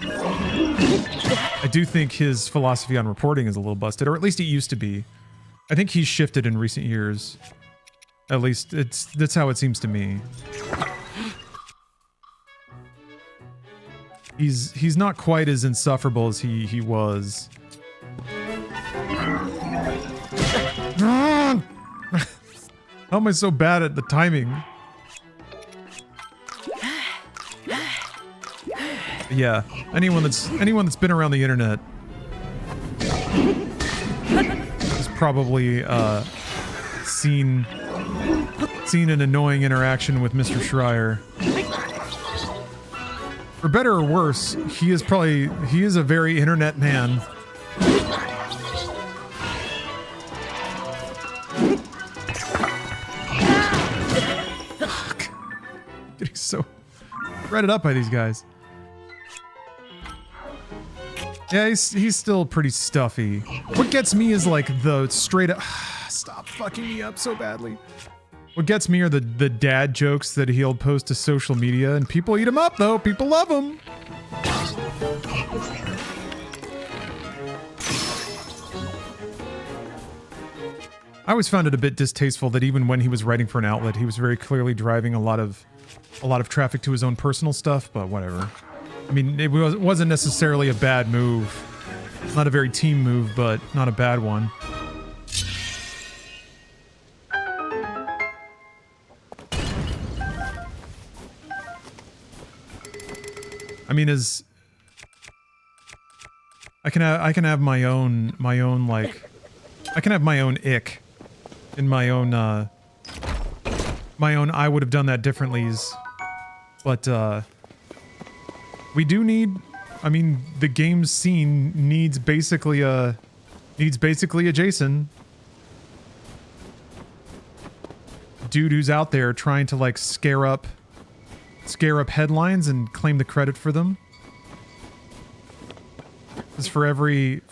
I do think his philosophy on reporting is a little busted, or at least it used to be. I think he's shifted in recent years. At least that's how it seems to me. He's not quite as insufferable as he was. How am I so bad at the timing? Yeah, anyone that's been around the internet has probably seen an annoying interaction with Mr. Schreier. For better or worse, he is a very internet man. Getting so threaded up by these guys. Yeah, he's still pretty stuffy. What gets me is like the straight up... Stop fucking me up so badly. What gets me are the dad jokes that he'll post to social media, and people eat him up though. People love him. I always found it a bit distasteful that even when he was writing for an outlet, he was very clearly driving a lot of traffic to his own personal stuff, but whatever. I mean, it wasn't necessarily a bad move. Not a very team move, but not a bad one. I mean, I can have my own like, I can have my own ick in my own I would have done that differently's, but we do need, I mean, the game scene needs basically a Jason. Dude who's out there trying to like scare up headlines and claim the credit for them. Because for every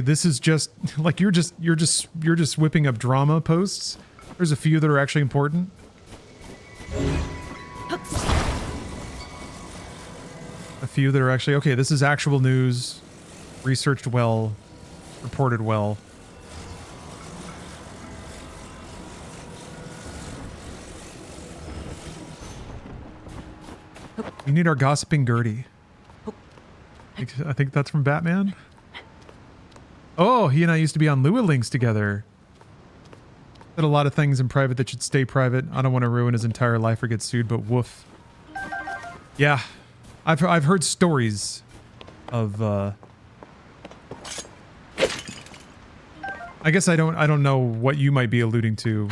this is just like you're just whipping up drama posts. There's a few that are actually important. A few that are actually okay, this is actual news, researched well, reported well. We need our gossiping Gertie. I think that's from Batman. Oh, he and I used to be on Lua Links together. Said a lot of things in private that should stay private. I don't want to ruin his entire life or get sued, but woof. Yeah, I've heard stories of. I guess I don't know what you might be alluding to.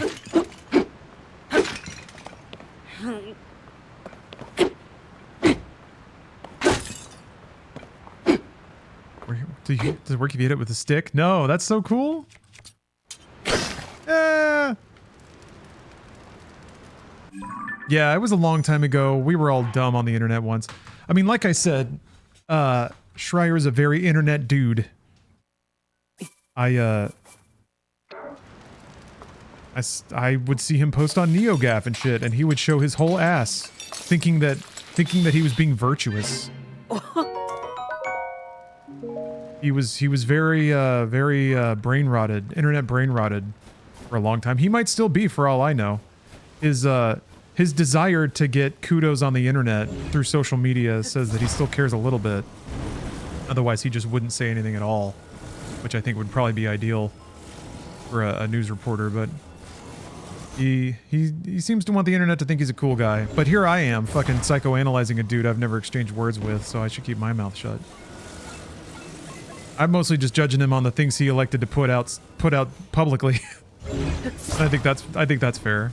Does it work if you hit it with a stick? No, that's so cool. Yeah, it was a long time ago. We were all dumb on the internet once. I mean, like I said, Schreier is a very internet dude. I would see him post on NeoGAF and shit, and he would show his whole ass, thinking that he was being virtuous. He was very brain rotted, internet brain rotted for a long time. He might still be, for all I know. His desire to get kudos on the internet through social media says that he still cares a little bit. Otherwise, he just wouldn't say anything at all, which I think would probably be ideal for a news reporter. But he seems to want the internet to think he's a cool guy. But here I am, fucking psychoanalyzing a dude I've never exchanged words with, so I should keep my mouth shut. I'm mostly just judging him on the things he elected to put out publicly. I think that's fair.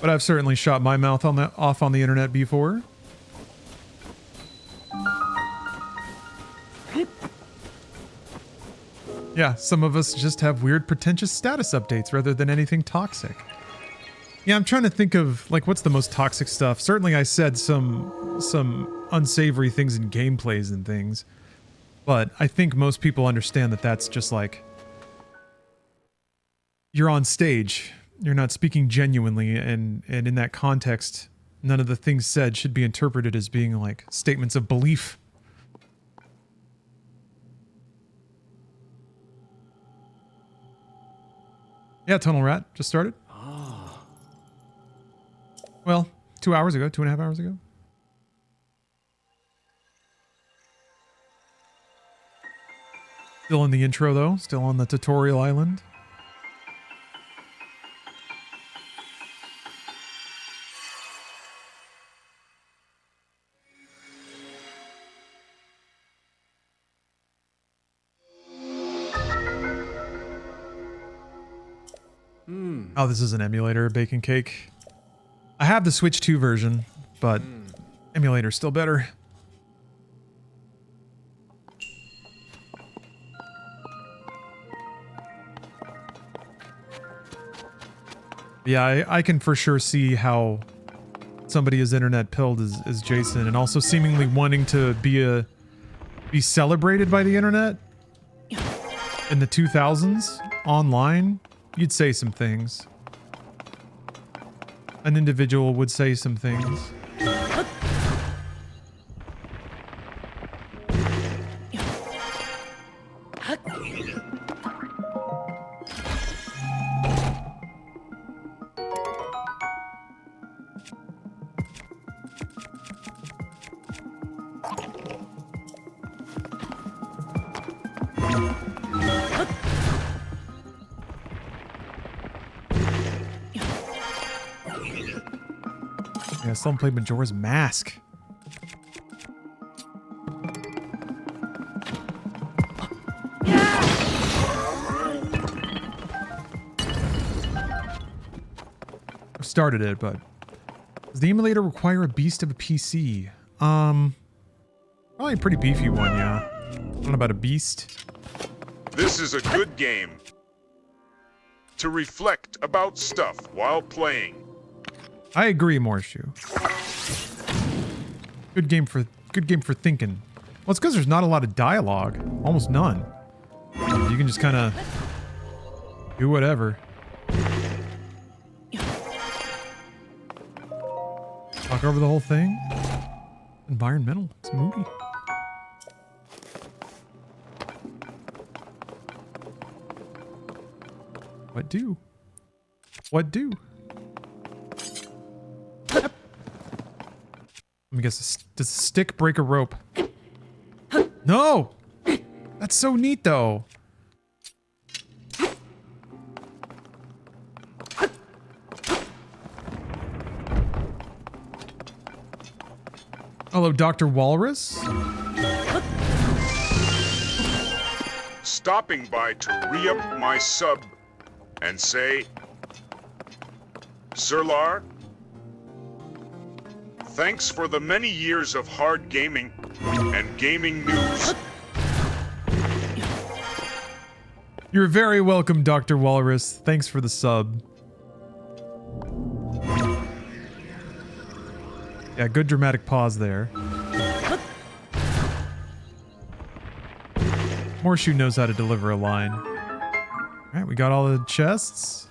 But I've certainly shot my mouth off on the internet before. Yeah, some of us just have weird pretentious status updates rather than anything toxic. Yeah, I'm trying to think of, like, what's the most toxic stuff? Certainly I said some unsavory things in gameplays and things. But I think most people understand that that's just like... You're on stage. You're not speaking genuinely, and in that context, none of the things said should be interpreted as being, like, statements of belief. Yeah, Tunnel Rat just started. Well, 2 hours ago, 2.5 hours ago. Still in the intro, though. Still on the tutorial island. Oh, this is an emulator, Bacon Cake. I have the Switch 2 version, but emulator's still better. Yeah, I can for sure see how somebody as internet pilled as Jason, and also seemingly wanting to be celebrated by the internet in the 2000s online. You'd say some things. An individual would say some things. Someone played Majora's Mask. I started it, but does the emulator require a beast of a PC? Probably a pretty beefy one, yeah. I don't know about a beast. This is a good game to reflect about stuff while playing. I agree, Morshu. Good game for thinking. Well, it's because there's not a lot of dialogue, almost none. You can just kind of do whatever. Talk over the whole thing. Environmental. It's moody. What do? What do? Let me guess, does a stick break a rope? No! That's so neat, though. Hello, Dr. Walrus? Stopping by to re-up my sub and say, Sirlar, thanks for the many years of hard gaming and gaming news. You're very welcome, Dr. Walrus. Thanks for the sub. Yeah, good dramatic pause there. Morshoe knows how to deliver a line. Alright, we got all the chests.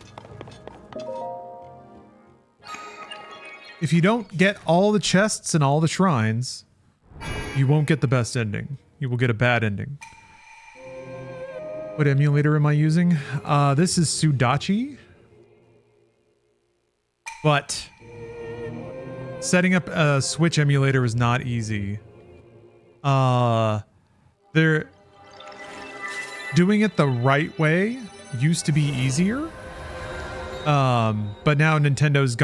If you don't get all the chests and all the shrines, you won't get the best ending. You will get a bad ending. What emulator am I using? This is Sudachi. But setting up a Switch emulator is not easy. They're doing it the right way used to be easier. But now Nintendo's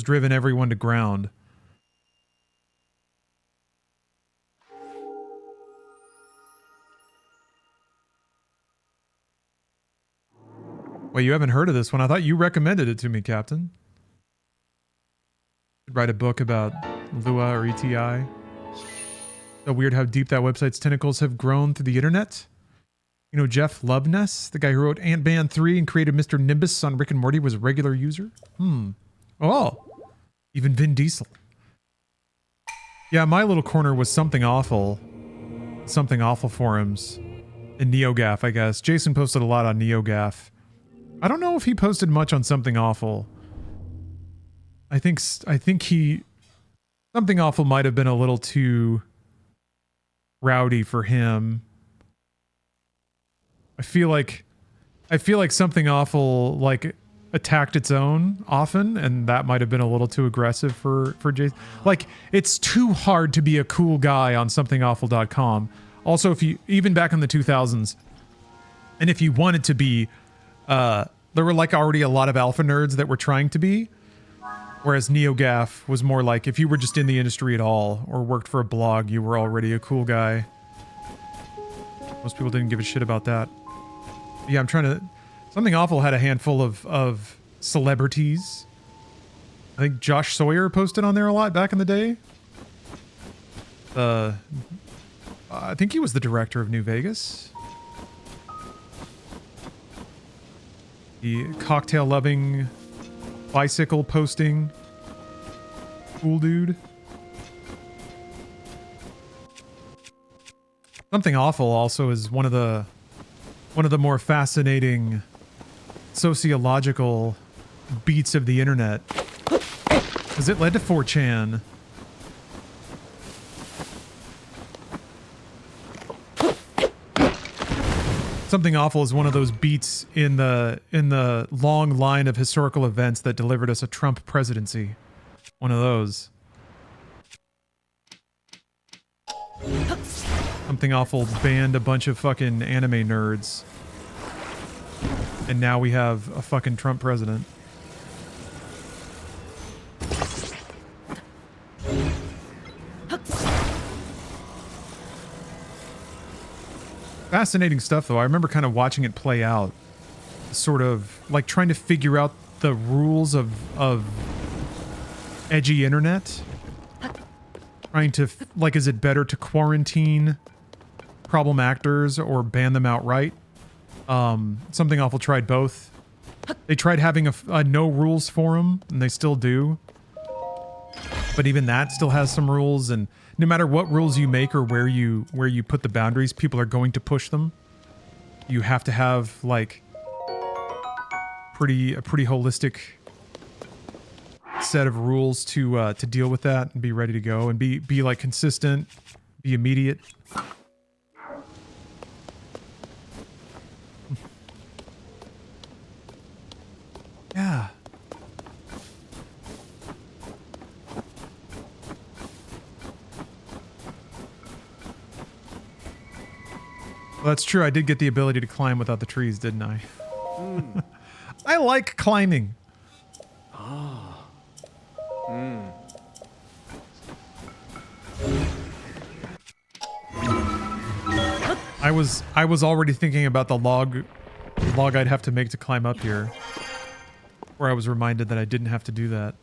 driven everyone to ground. Wait, you haven't heard of this one? I thought you recommended it to me, Captain. Should write a book about Lua or ETI. So weird how deep that website's tentacles have grown through the internet. You know, Jeff Loveness, the guy who wrote Ant-Man 3 and created Mr. Nimbus on Rick and Morty, was a regular user? Oh, even Vin Diesel. Yeah, my little corner was Something Awful. Something Awful forums. In NeoGAF, I guess. Jason posted a lot on NeoGAF. I don't know if he posted much on Something Awful. I think Something Awful might have been a little too rowdy for him. I feel like Something Awful like attacked its own often, and that might have been a little too aggressive for Jason. Like, it's too hard to be a cool guy on somethingawful.com. Also, if you even back in the 2000s, and if you wanted to be, there were like already a lot of alpha nerds that were trying to be, whereas NeoGAF was more like if you were just in the industry at all or worked for a blog, you were already a cool guy. Most people didn't give a shit about that. Yeah, I'm trying to... Something Awful had a handful of celebrities. I think Josh Sawyer posted on there a lot back in the day. I think he was the director of New Vegas. The cocktail-loving, bicycle-posting cool dude. Something Awful also is one of the more fascinating sociological beats of the internet, because it led to 4chan. Something Awful is one of those beats in the long line of historical events that delivered us a Trump presidency. One of those. Something Awful banned a bunch of fucking anime nerds. And now we have a fucking Trump president. Fascinating stuff, though. I remember kind of watching it play out. Sort of like trying to figure out the rules of edgy internet. Trying to, like, is it better to quarantine problem actors or ban them outright? Something Awful tried both. They tried having a no rules forum, and they still do. But even that still has some rules, and no matter what rules you make or where you put the boundaries, people are going to push them. You have to have like a pretty holistic set of rules to deal with that and be ready to go and be like consistent, be immediate. Yeah. Well, that's true. I did get the ability to climb without the trees, didn't I? I like climbing. I was already thinking about the log I'd have to make to climb up here, where I was reminded that I didn't have to do that.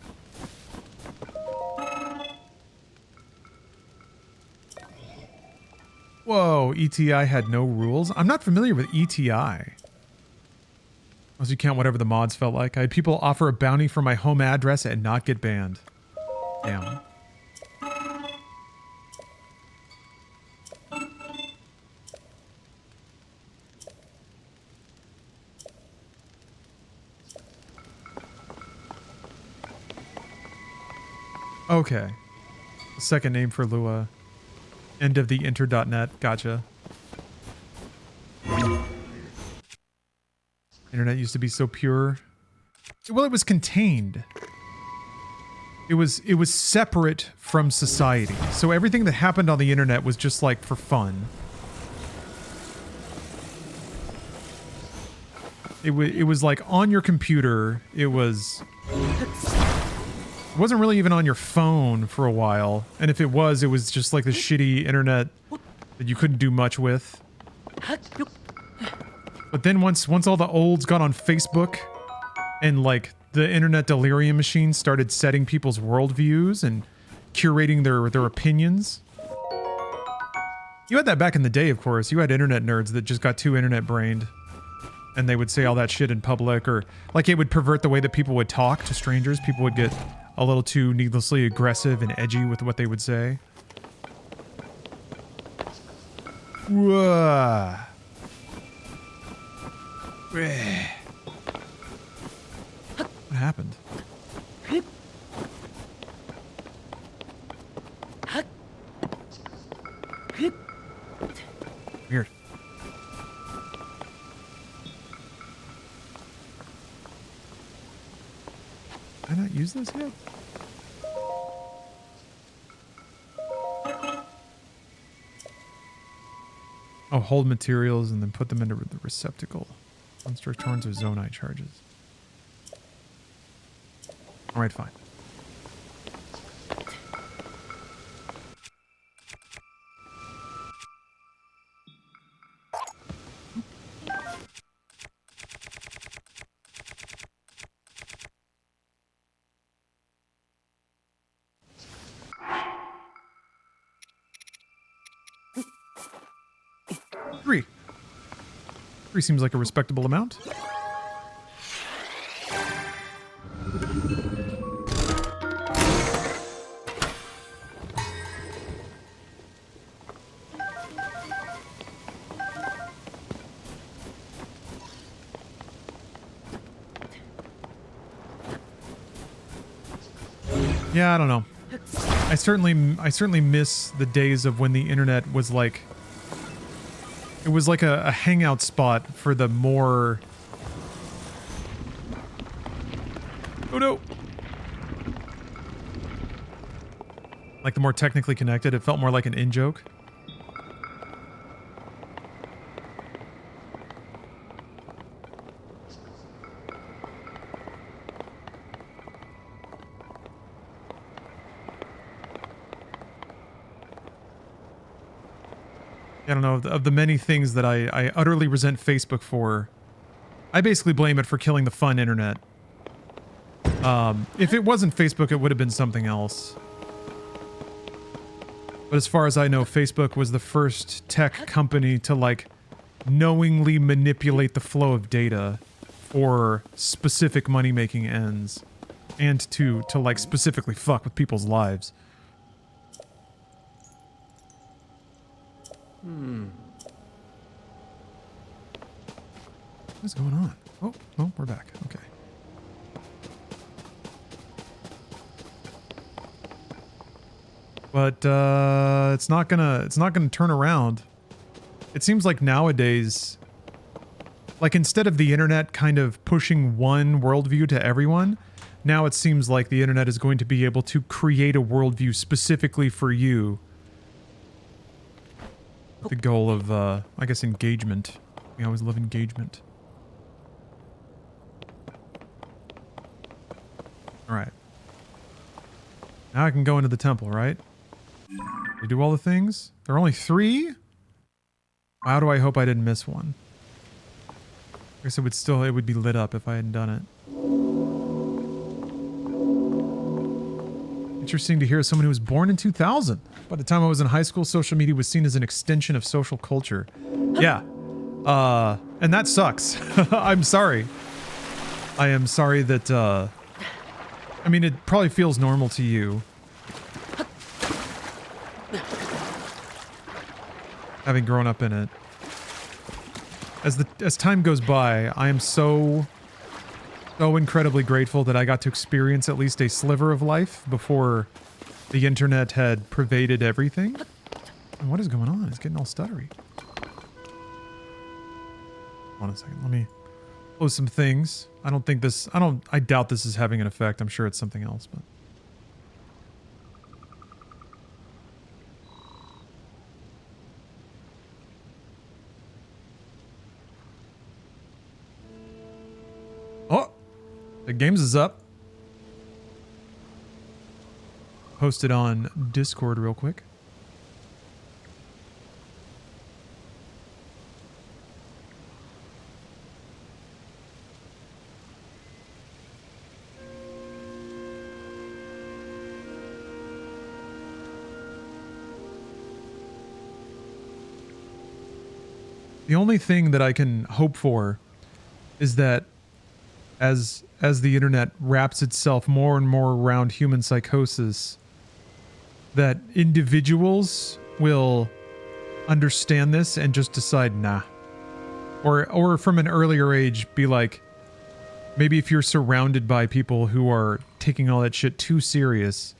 Whoa, ETI had no rules? I'm not familiar with ETI. Unless you count whatever the mods felt like. I had people offer a bounty for my home address and not get banned. Damn. Okay. Second name for Lua. End of the inter.net. Gotcha. Internet used to be so pure. Well, it was contained. It was separate from society. So everything that happened on the internet was just like for fun. It was like on your computer. It wasn't really even on your phone for a while. And if it was just like the shitty internet that you couldn't do much with. But then once all the olds got on Facebook and like the internet delirium machine started setting people's worldviews and curating their opinions. You had that back in the day, of course. You had internet nerds that just got too internet brained. And they would say all that shit in public, or like it would pervert the way that people would talk to strangers. People would get a little too needlessly aggressive and edgy with what they would say. Whoa. What happened? Weird. Did I not use this yet? Oh, hold materials and then put them into the receptacle. Construct torrents or zonite charges. Alright, fine. Three. 3 seems like a respectable amount. Yeah, I don't know. I certainly miss the days of when the internet was like, it was like a hangout spot for the more... Oh no! Like the more technically connected. It felt more like an in-joke. I don't know, of the many things that I utterly resent Facebook for, I basically blame it for killing the fun internet. If it wasn't Facebook, it would have been something else. But as far as I know, Facebook was the first tech company to, like, knowingly manipulate the flow of data for specific money-making ends. And to like, specifically fuck with people's lives. What's going on? Oh, no, we're back. Okay. But it's not gonna turn around. It seems like nowadays, like instead of the internet kind of pushing one worldview to everyone, now it seems like the internet is going to be able to create a worldview specifically for you. The goal of, I guess, engagement. We always love engagement. Alright. Now I can go into the temple, right? They do all the things? There are only 3? How do I hope I didn't miss one? I guess it would be lit up if I hadn't done it. Interesting to hear someone who was born in 2000. By the time I was in high school, social media was seen as an extension of social culture. Yeah. And that sucks. I'm sorry. I am sorry that, I mean, it probably feels normal to you. Having grown up in it. As time goes by, I am so incredibly grateful that I got to experience at least a sliver of life before the internet had pervaded everything. And what is going on? It's getting all stuttery. Hold on a second. Let me close some things. I doubt this is having an effect. I'm sure it's something else, but. Oh! The games is up. Post it on Discord real quick. The only thing that I can hope for is that as the internet wraps itself more and more around human psychosis, that individuals will understand this and just decide, nah. Or from an earlier age, be like, maybe if you're surrounded by people who are taking all that shit too serious,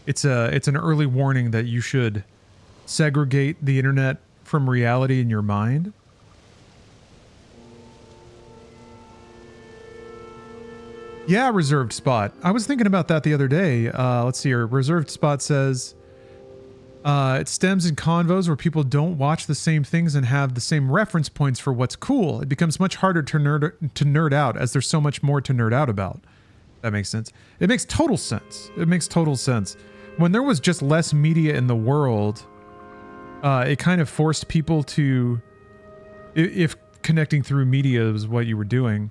it's an early warning that you should segregate the internet from reality in your mind. Yeah, reserved spot. I was thinking about that the other day. Let's see here. Reserved spot says, it stems in convos where people don't watch the same things and have the same reference points for what's cool. It becomes much harder to nerd out as there's so much more to nerd out about. That makes sense. It makes total sense. It makes total sense. When there was just less media in the world, it kind of forced people to, if connecting through media is what you were doing,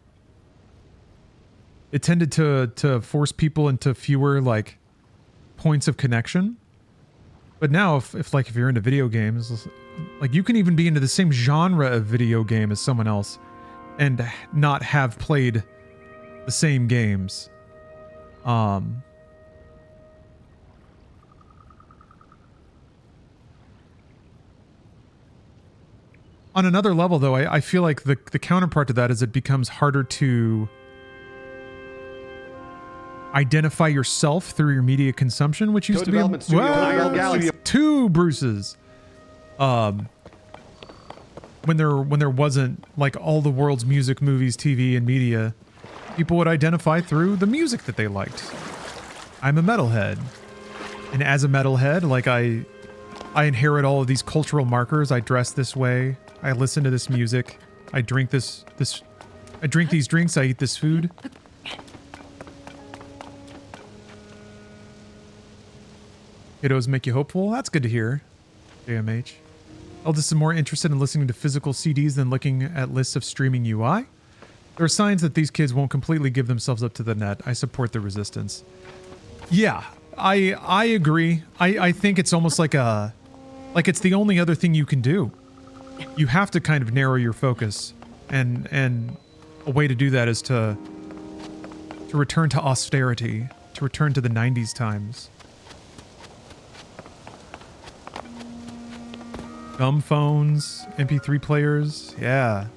it tended to force people into fewer like points of connection. But now if you're into video games, like you can even be into the same genre of video game as someone else and not have played the same games. On another level though, I feel like the counterpart to that is it becomes harder to identify yourself through your media consumption, which used to be two Bruces. When there wasn't like all the world's music, movies, TV, and media, people would identify through the music that they liked. I'm a metalhead, and as a metalhead, like I inherit all of these cultural markers. I dress this way. I listen to this music. I drink I drink these drinks. I eat this food. Kiddos make you hopeful. That's good to hear. JMH. Eldest is more interested in listening to physical CDs than looking at lists of streaming UI. There are signs that these kids won't completely give themselves up to the net. I support the resistance. Yeah, I agree. I think it's almost like it's the only other thing you can do. You have to kind of narrow your focus, and a way to do that is to return to austerity, to return to the 90s times. Dumb phones, MP3 players, yeah.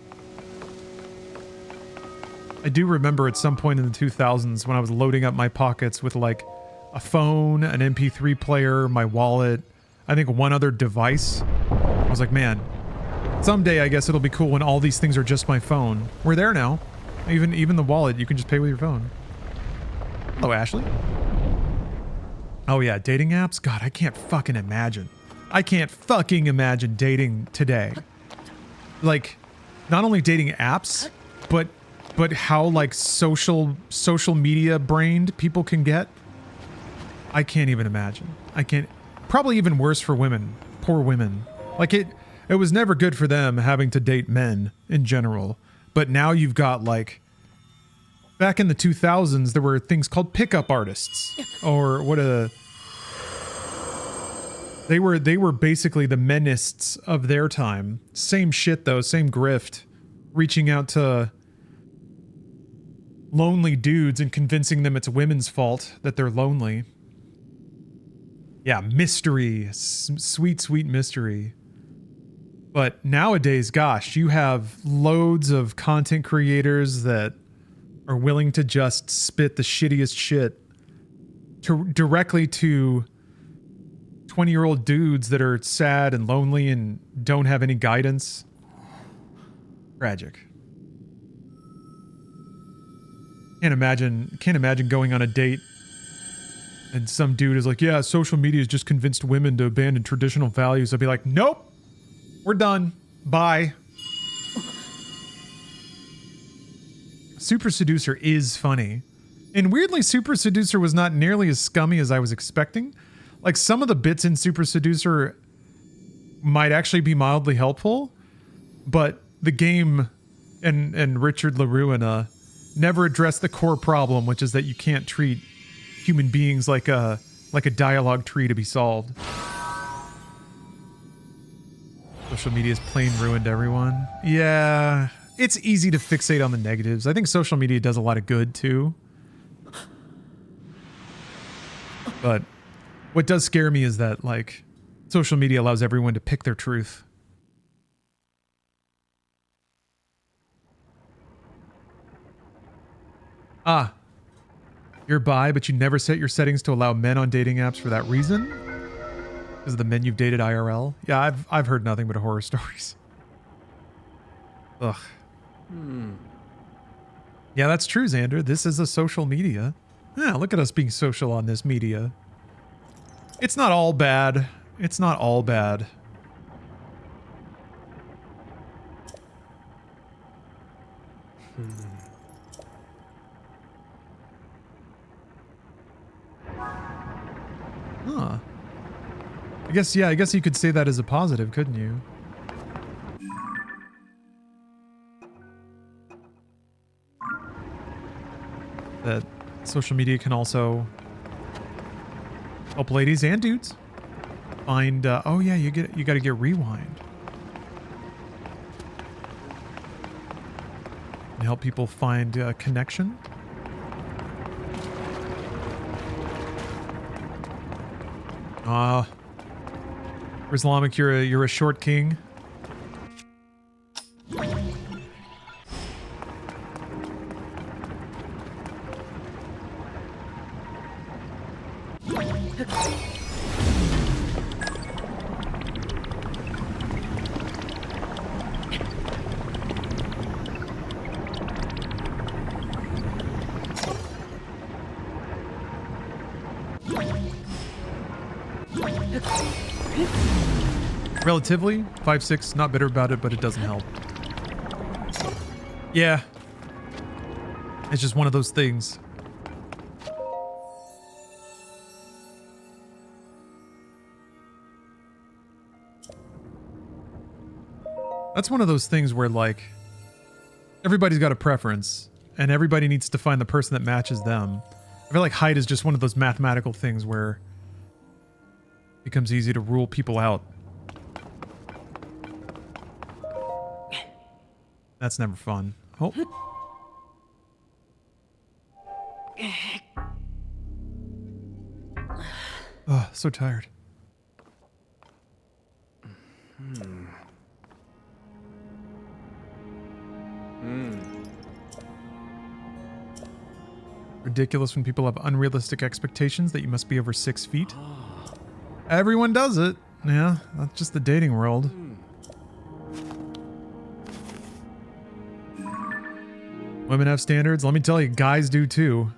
I do remember at some point in the 2000s when I was loading up my pockets with like a phone, an MP3 player, my wallet, I think one other device. I was like, man, someday I guess it'll be cool when all these things are just my phone. We're there now. Even the wallet, you can just pay with your phone. Hello, Ashley. Oh yeah, dating apps? God, I can't fucking imagine. I can't fucking imagine dating today. Like, not only dating apps, but how like social media brained people can get. I can't even imagine. I can't. Probably even worse for women. Poor women. Like it was never good for them having to date men in general. But now you've got like, back in the 2000s, there were things called pickup artists, or They were basically the menists of their time. Same shit though, same grift. Reaching out to lonely dudes and convincing them it's women's fault that they're lonely. Yeah, mystery. Sweet, sweet mystery. But nowadays, gosh, you have loads of content creators that are willing to just spit the shittiest shit directly to 20-year-old dudes that are sad and lonely and don't have any guidance. Tragic. Can't imagine going on a date and some dude is like, yeah, social media has just convinced women to abandon traditional values. I'd be like, nope, we're done. Bye. Super Seducer is funny. And weirdly, Super Seducer was not nearly as scummy as I was expecting. Like, some of the bits in Super Seducer might actually be mildly helpful, but the game and Richard LaRuina never addressed the core problem, which is that you can't treat human beings like a dialogue tree to be solved. Social media's plain ruined everyone. Yeah, it's easy to fixate on the negatives. I think social media does a lot of good too. But what does scare me is that, like, social media allows everyone to pick their truth. Ah, you're bi, but you never set your settings to allow men on dating apps for that reason? Because of the men you've dated IRL? Yeah, I've heard nothing but horror stories. Ugh. Yeah, that's true, Xander. This is a social media. Yeah, look at us being social on this media. It's not all bad. It's not all bad. Huh. I guess you could say that as a positive, couldn't you? That social media can also help ladies and dudes find, oh yeah, you gotta get rewind. And help people find connection. Islamic, you're a short king. Relatively, 5'6", not bitter about it, but it doesn't help. Yeah. It's just one of those things. That's one of those things where, like, everybody's got a preference, and everybody needs to find the person that matches them. I feel like height is just one of those mathematical things where it becomes easy to rule people out. That's never fun. Oh. Oh, so tired. Ridiculous when people have unrealistic expectations that you must be over 6 feet. Everyone does it. Yeah, that's just the dating world. Women have standards. Let me tell you, guys do too.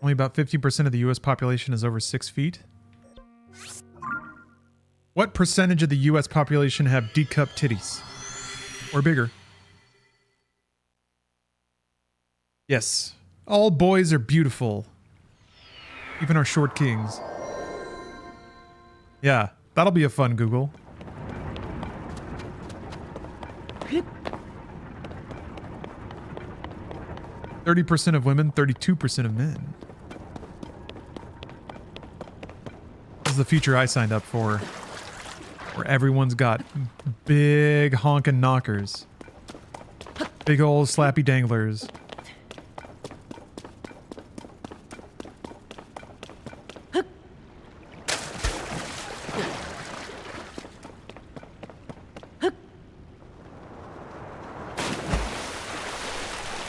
Only about 50% of the US population is over 6 feet. What percentage of the US population have D-cup titties? Or bigger? Yes. All boys are beautiful. Even our short kings. Yeah, that'll be a fun Google. Hip. 30% of women, 32% of men. This is the future I signed up for. Where everyone's got big honkin' knockers. Big old slappy danglers.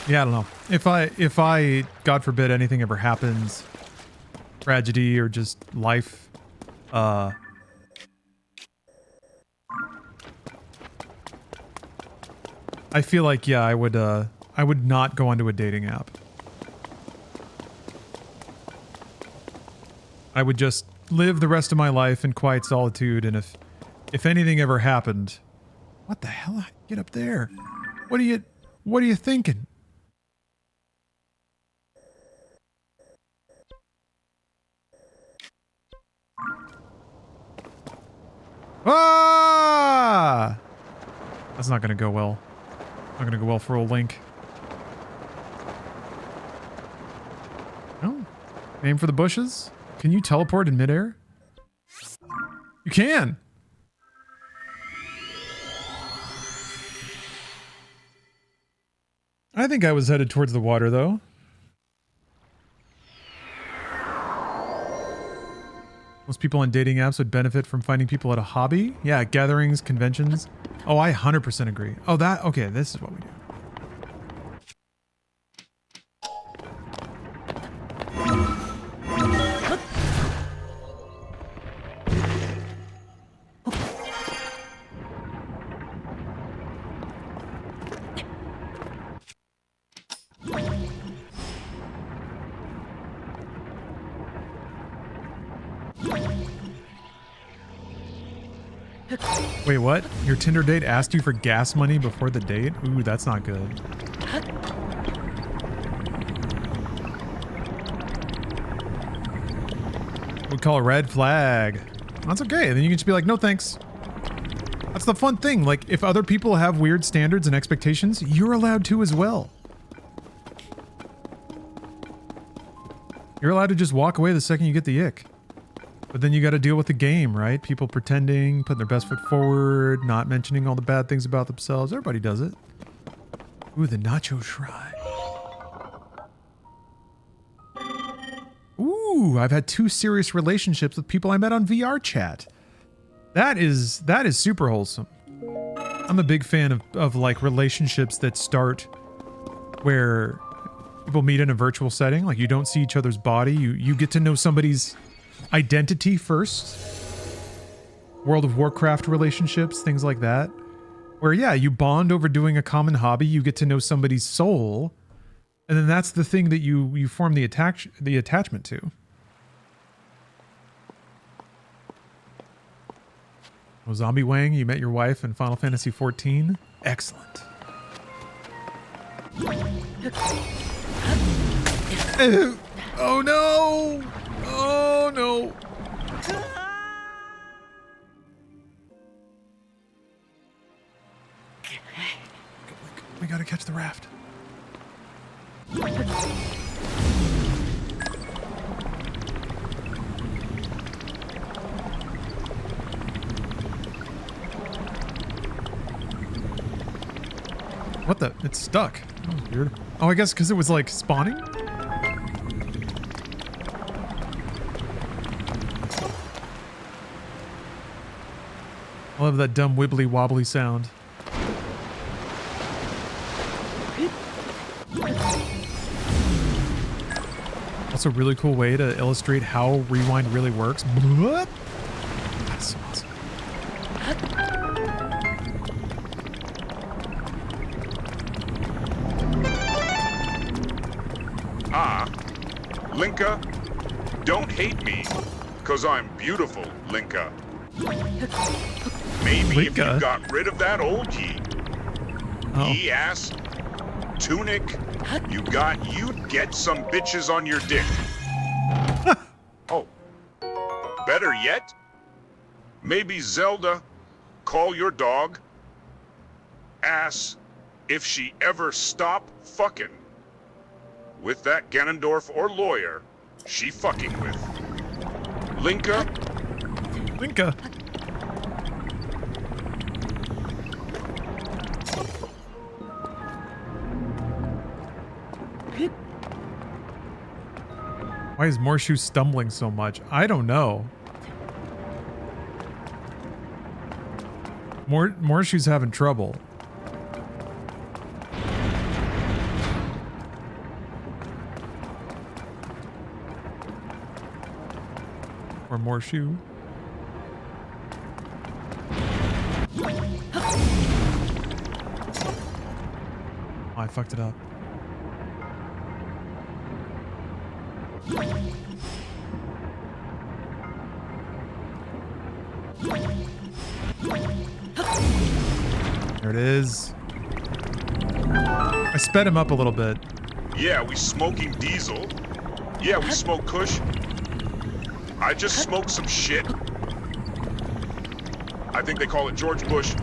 Yeah, I don't know. If I, God forbid, anything ever happens, tragedy or just life, I feel like, yeah, I would not go onto a dating app. I would just live the rest of my life in quiet solitude, and if anything ever happened, what the hell? Get up there. What are you thinking? Ah! That's not gonna go well. Not gonna go well for old Link. Oh. Aim for the bushes? Can you teleport in midair? You can! I think I was headed towards the water, though. Most people on dating apps would benefit from finding people at a hobby. Yeah, gatherings, conventions. Oh, I 100% agree. Oh, okay, this is what we do. Wait, what? Your Tinder date asked you for gas money before the date? Ooh, that's not good. We'd call a red flag. That's okay. Then you can just be like, no thanks. That's the fun thing. Like, if other people have weird standards and expectations, you're allowed to as well. You're allowed to just walk away the second you get the ick. But then you got to deal with the game, right? People pretending, putting their best foot forward, not mentioning all the bad things about themselves. Everybody does it. Ooh, the Nacho Shrine. Ooh, I've had 2 serious relationships with people I met on VR chat. That is super wholesome. I'm a big fan of like relationships that start where people meet in a virtual setting. Like, you don't see each other's body. You get to know somebody's identity first. World of Warcraft relationships, things like that. Where, yeah, you bond over doing a common hobby, you get to know somebody's soul, and then that's the thing that you form the attachment to. Oh, Zombie Wang, you met your wife in Final Fantasy XIV? Excellent. Oh no! Oh no! We gotta catch the raft. What the? It's stuck. That was weird. Oh, I guess because it was like spawning? I love that dumb wibbly wobbly sound. That's a really cool way to illustrate how rewind really works. That's so awesome. Linka, don't hate me, 'cause I'm beautiful, Linka. Maybe if you got rid of that old ass tunic you'd get some bitches on your dick. Better yet, maybe Zelda, call your dog, ask if she ever stop fucking with that Ganondorf or lawyer she fucking with. Linka? Linka. Why is Morshu stumbling so much? I don't know. Morshu's having trouble. Or Morshu. Oh, I fucked it up. There it is. I sped him up a little bit. Yeah, we smoking diesel. Yeah, we smoke kush. I just smoked some shit. I think they call it George Bush.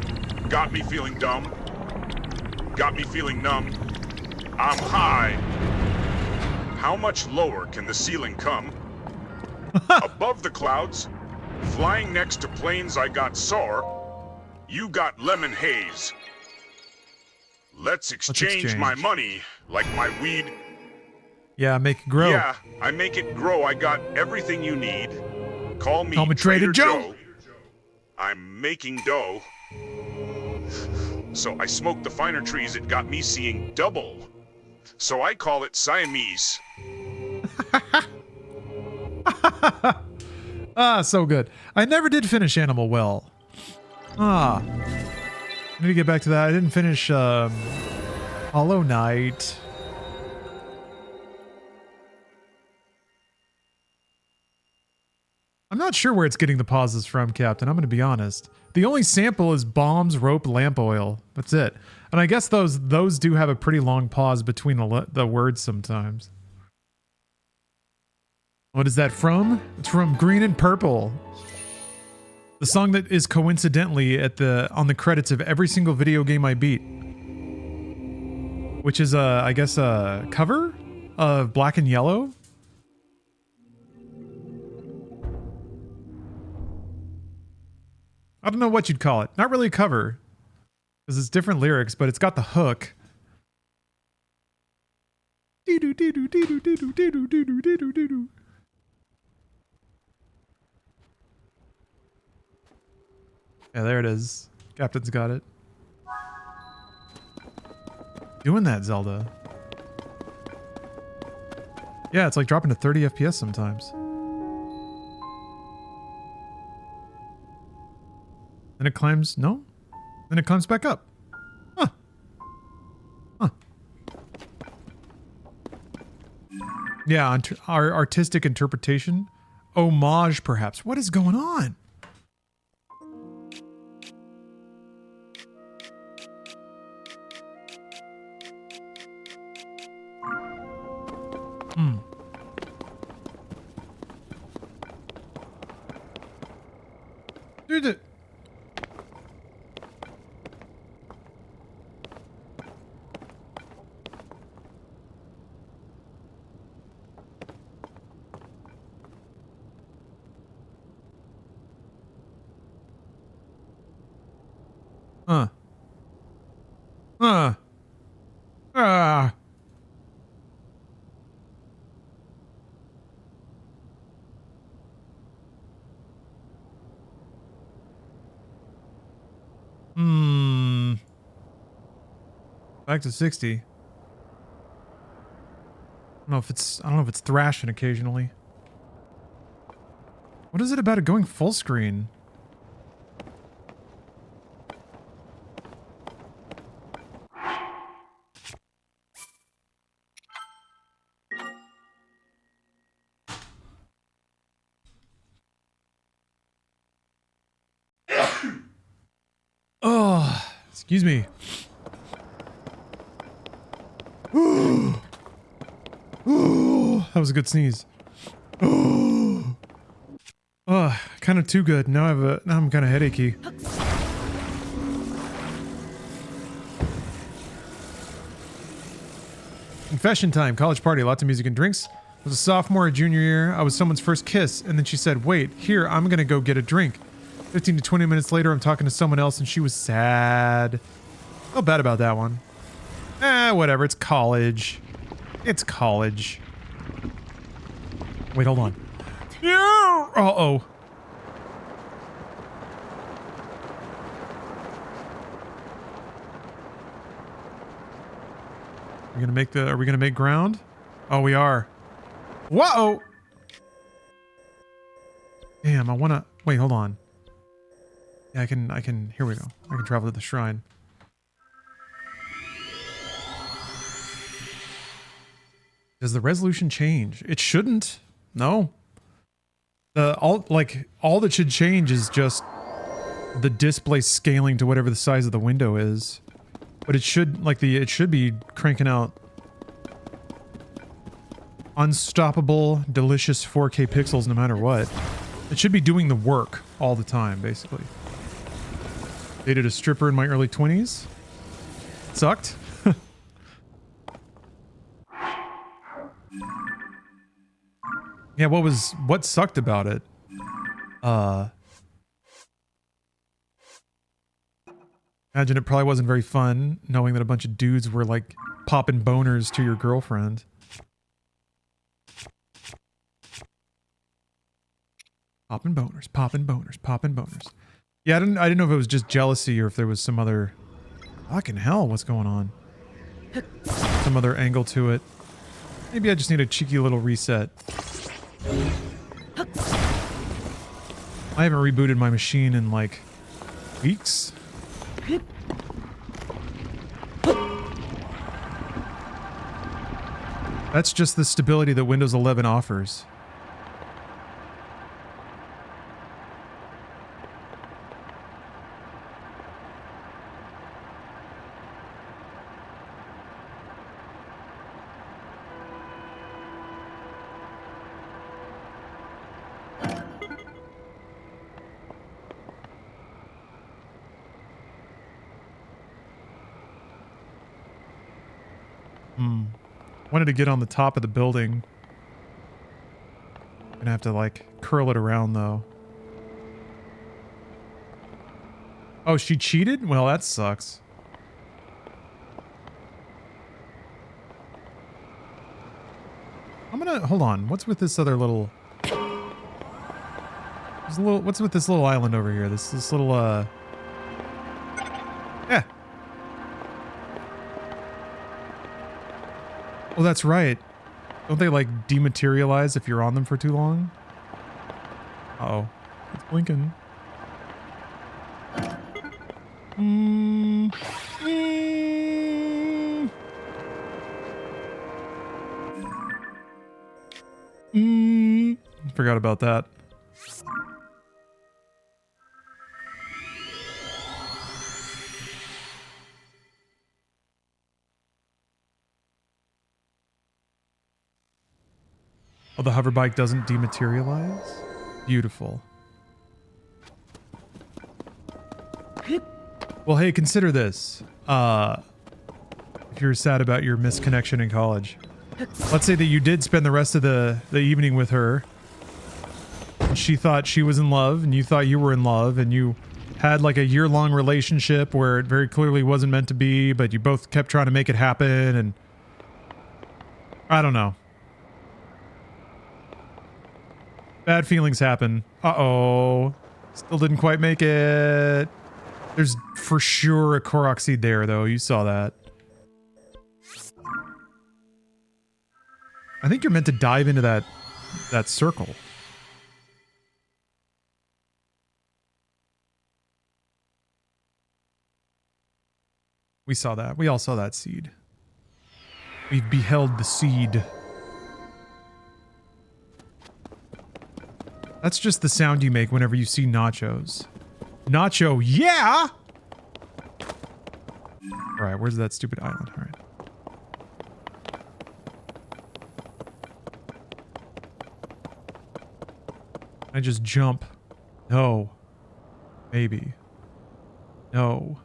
Got me feeling dumb. Got me feeling numb. I'm high. How much lower can the ceiling come? Above the clouds, flying next to planes I got sore. You got lemon haze. Let's exchange my money like my weed. Yeah, make it grow. Yeah, I make it grow. I got everything you need. Call me Trader Joe. I'm making dough. So I smoked the finer trees. It got me seeing double. So I call it Siamese. Ah, so good. I never did finish Animal Well. Ah. I need to get back to that. I didn't finish Hollow Knight. I'm not sure where it's getting the pauses from, Captain. I'm going to be honest. The only sample is bombs, rope, lamp oil. That's it. And I guess those do have a pretty long pause between the words sometimes. What is that from? It's from Green and Purple. The song that is coincidentally on the credits of every single video game I beat. Which is I guess a cover of Black and Yellow. I don't know what you'd call it. Not really a cover. Because it's different lyrics, but it's got the hook. Yeah, there it is. Captain's got it. Doing that, Zelda. Yeah, it's like dropping to 30 FPS sometimes. Then it climbs... No? Then it climbs back up. Huh. Huh. Yeah, our artistic interpretation. Homage, perhaps. What is going on? Hmm. Dude, it... Huh. Huh. Ah. Hmm. Back to 60. I don't know if it's thrashing occasionally. What is it about it going full screen? Oh, excuse me. That was a good sneeze. Oh, kind of too good. Now I'm kind of headachy. Confession time. College party. Lots of music and drinks. It was a sophomore or junior year. I was someone's first kiss, and then she said, "Wait, here, I'm gonna go get a drink." 15 to 20 minutes later, I'm talking to someone else, and she was sad. Felt bad about that one. Whatever. It's college. It's college. Wait, hold on. Yeah. Uh-oh. Are we gonna make ground? Oh, we are. Whoa! Damn, I wanna, wait, hold on. Yeah, I can, here we go. I can travel to the shrine. Does the resolution change? It shouldn't. No. All that should change is just the display scaling to whatever the size of the window is. But it should, it should be cranking out unstoppable, delicious 4K pixels no matter what. It should be doing the work all the time, basically. Dated a stripper in my early 20s. Sucked. Yeah, what sucked about it? Imagine it probably wasn't very fun knowing that a bunch of dudes were like popping boners to your girlfriend. Popping boners, popping boners, popping boners. Yeah, I didn't know if it was just jealousy or if there was some other... Fucking hell, what's going on? Some other angle to it. Maybe I just need a cheeky little reset. I haven't rebooted my machine in like weeks. That's just the stability that Windows 11 offers. Wanted to get on the top of the building. Gonna have to like curl it around though. Oh, she cheated? Well, that sucks. I'm gonna hold on. What's with this other little? What's with this little island over here? This little yeah. Oh, that's right. Don't they like dematerialize if you're on them for too long? Uh-oh. It's blinking. Forgot about that. Oh, the hover bike doesn't dematerialize? Beautiful. Well, hey, consider this. If you're sad about your misconnection in college. Let's say that you did spend the rest of the evening with her. And she thought she was in love, and you thought you were in love, and you had like a year-long relationship where it very clearly wasn't meant to be, but you both kept trying to make it happen, and... I don't know. Bad feelings happen. Uh-oh. Still didn't quite make it. There's for sure a Korok seed there, though. You saw that. I think you're meant to dive into that circle. We saw that. We all saw that seed. We beheld the seed. That's just the sound you make whenever you see nachos. Nacho, yeah! Alright, where's that stupid island? Alright. I just jump. No. Maybe. No.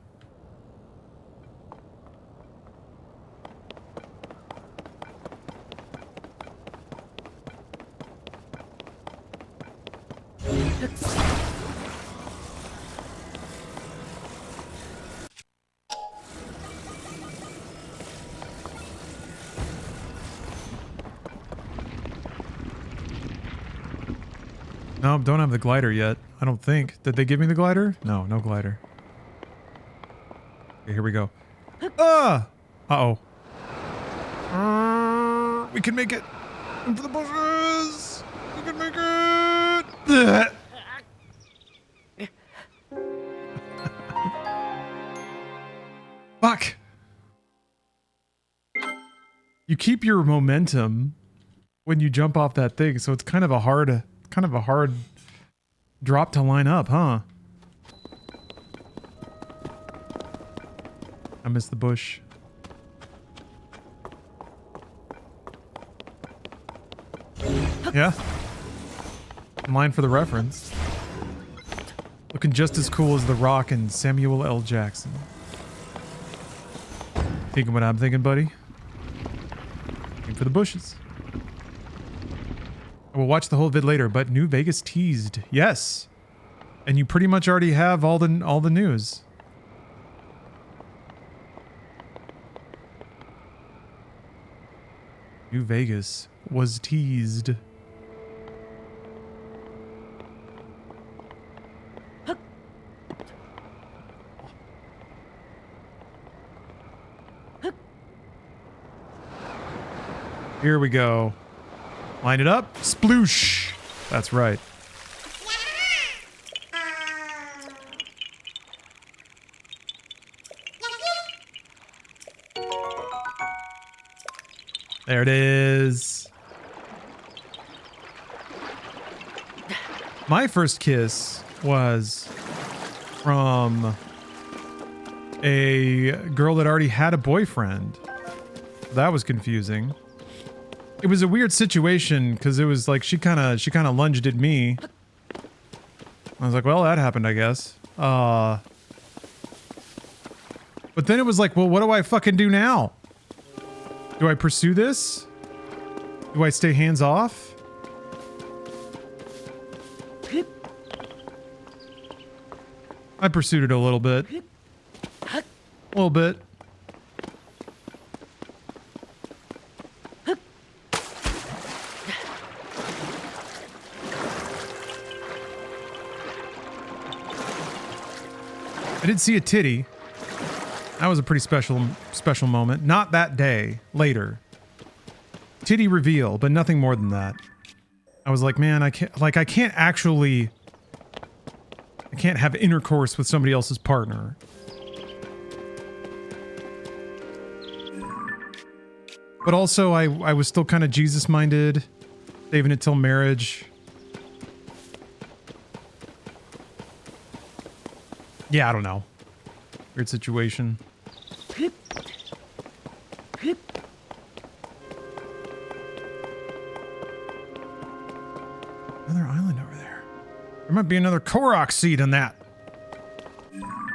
No, don't have the glider yet. I don't think. Did they give me the glider? No, no glider. Okay, here we go. Ah! Uh-oh. We can make it! Into the bushes! We can make it! Fuck! You keep your momentum when you jump off that thing, so it's kind of a hard drop to line up, huh? I missed the bush. Yeah. In line for the reference. Looking just as cool as The Rock and Samuel L. Jackson. Thinking what I'm thinking, buddy? Looking for the bushes. I will watch the whole vid later, but New Vegas teased. Yes. And you pretty much already have all the news. New Vegas was teased. Here we go. Line it up. Sploosh. That's right. There it is. My first kiss was from a girl that already had a boyfriend. That was confusing. It was a weird situation because it was like she kind of lunged at me. I was like, well, that happened, I guess. But then it was like, well, what do I fucking do now? Do I pursue this? Do I stay hands off? I pursued it a little bit. A little bit. I did see a titty. That was a pretty special moment. Not that day. Later. Titty reveal, but nothing more than that. I was like, man, I can't have intercourse with somebody else's partner. But also, I was still kind of Jesus-minded, saving it till marriage. Yeah, I don't know. Weird situation. Another island over there. There might be another Korok seed in that.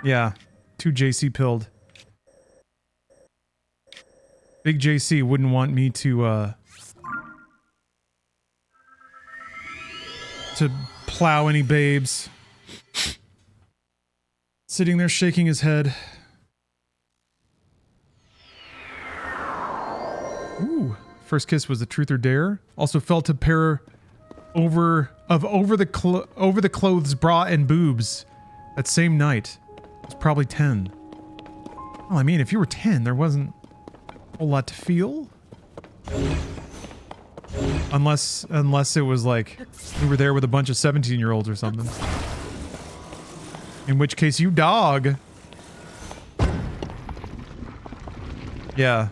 Yeah, 2 JC pilled. Big JC wouldn't want me to plow any babes. Sitting there shaking his head. Ooh, first kiss was the truth or dare. Also felt a pair over the clothes, bra and boobs that same night. It was probably 10. Well, I mean, if you were 10, there wasn't a whole lot to feel. Unless it was like we were there with a bunch of 17-year-olds or something. In which case, you dog. Yeah.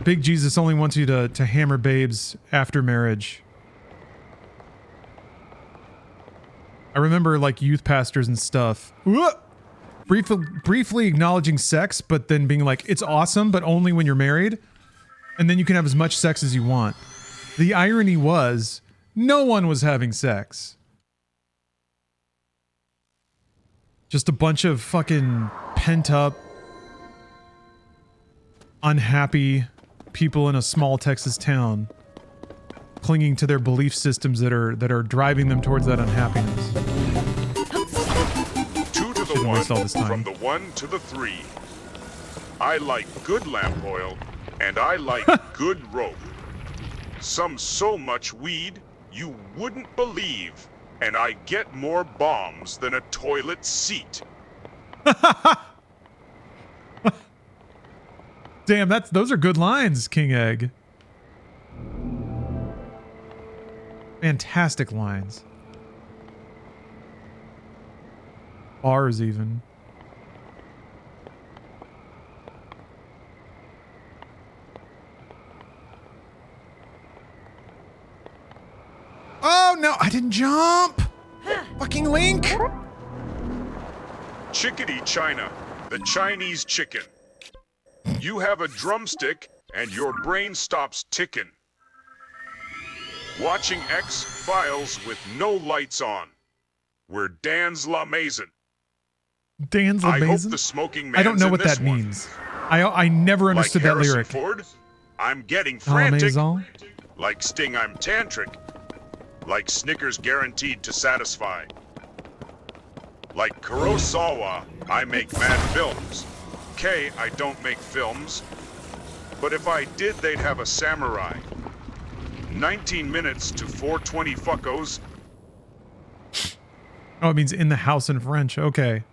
Big Jesus only wants you to hammer babes after marriage. I remember, like, youth pastors and stuff. Briefly acknowledging sex, but then being like, it's awesome, but only when you're married. And then you can have as much sex as you want. The irony was, No one was having sex. Just a bunch of fucking pent up, unhappy people in a small Texas town clinging to their belief systems that are driving them towards that unhappiness. 2 to the 1, from the 1 to the 3. I like good lamp oil, and I like good rope. Some so much weed you wouldn't believe, and I get more bombs than a toilet seat. Damn, those are good lines, King Egg. Fantastic lines. Bars even. Oh no, I didn't jump! Fucking Link! Chickadee China, the Chinese chicken. You have a drumstick and your brain stops ticking. Watching X-Files with no lights on. We're Dan's La Maison. Dan's La I hope Maison? the smoking man's I don't know in what this that one. means. I never understood like that lyric. Ford, I'm getting La frantic. Maison? Like Sting, I'm tantric. Like Snickers, guaranteed to satisfy. Like Kurosawa, I make mad films. K, I don't make films. But if I did, they'd have a samurai. 19 minutes to 420 fuckos. Oh, it means in the house in French. Okay.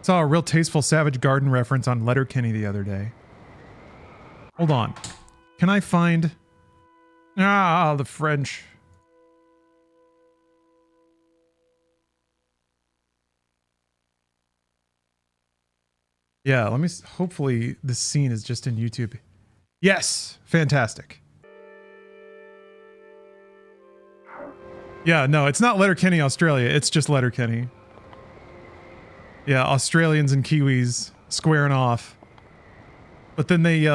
Saw a real tasteful Savage Garden reference on Letterkenny the other day. Hold on. Can I find... Ah, the French. Yeah, let me... Hopefully this scene is just in YouTube. Yes! Fantastic. Yeah, no, it's not Letterkenny, Australia. It's just Letterkenny. Yeah, Australians and Kiwis squaring off. But then they,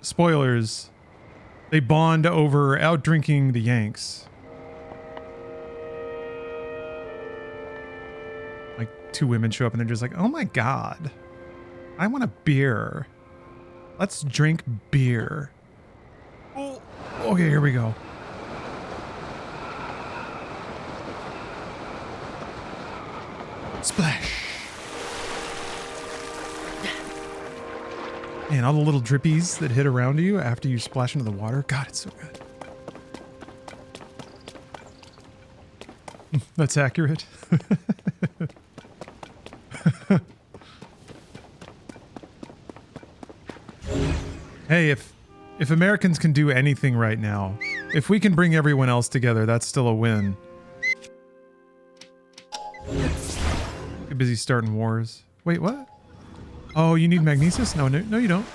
spoilers, they bond over out drinking the Yanks. Like, 2 women show up and they're just like, oh my god, I want a beer. Let's drink beer. Oh, okay, here we go. Splash. Man, all the little drippies that hit around you after you splash into the water. God, it's so good. That's accurate. Hey, if Americans can do anything right now, if we can bring everyone else together, that's still a win. Too busy starting wars. Wait, what? Oh, you need magnesis? No, no, you don't.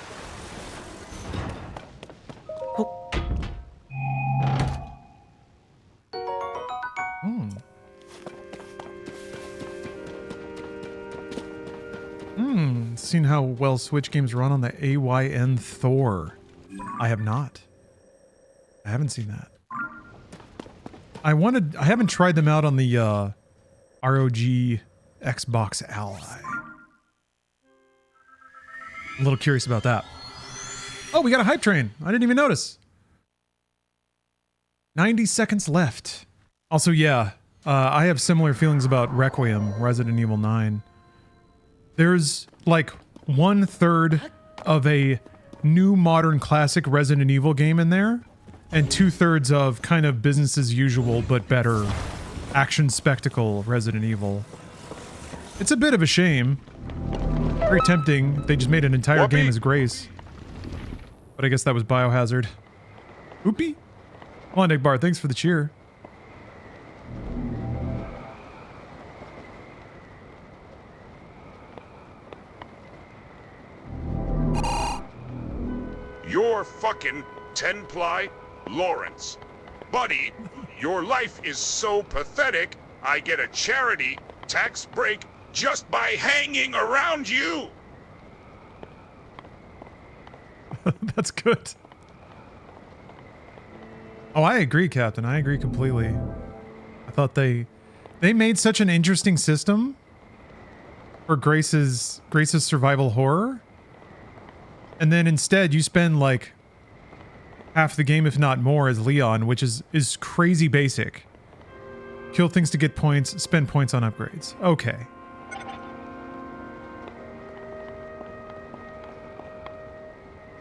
Seen how well Switch games run on the AYN Thor. I have not. I haven't seen that. I haven't tried them out on the ROG Xbox Ally. A little curious about that. Oh, we got a hype train. I didn't even notice. 90 seconds left. Also, yeah, I have similar feelings about Requiem, Resident Evil 9. There's like 1/3 of a new modern classic Resident Evil game in there, and 2/3 of kind of business as usual but better action spectacle Resident Evil. It's a bit of a shame. Very tempting. They just made an entire game as Grace. But I guess that was Biohazard. Oopie. Come on, Nick Bar. Thanks for the cheer. You're fucking 10-ply Lawrence. Buddy, your life is so pathetic, I get a charity tax break just by hanging around you. That's good. Oh, I agree, Captain. I agree completely. I thought they made such an interesting system for Grace's survival horror. And then instead you spend like half the game, if not more, as Leon, which is crazy basic. Kill things to get points, spend points on upgrades. Okay.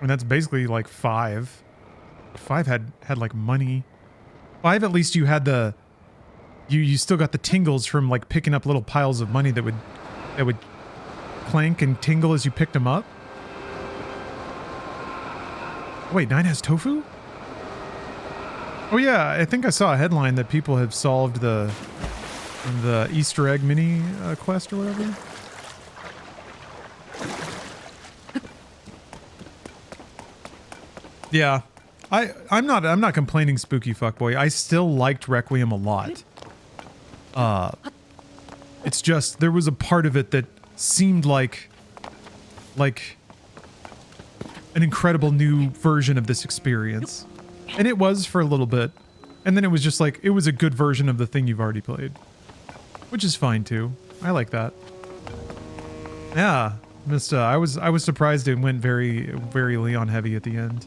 And that's basically like 5. 5 had like money. 5 at least you had the you still got the tingles from like picking up little piles of money that would clank and tingle as you picked them up. Wait, 9 has tofu? Oh yeah, I think I saw a headline that people have solved the Easter egg mini quest or whatever. Yeah. I'm not complaining, spooky fuckboy. I still liked Requiem a lot. It's just there was a part of it that seemed like an incredible new version of this experience. And it was for a little bit. And then it was just like it was a good version of the thing you've already played. Which is fine too. I like that. Yeah. I was surprised it went very, very Leon heavy at the end.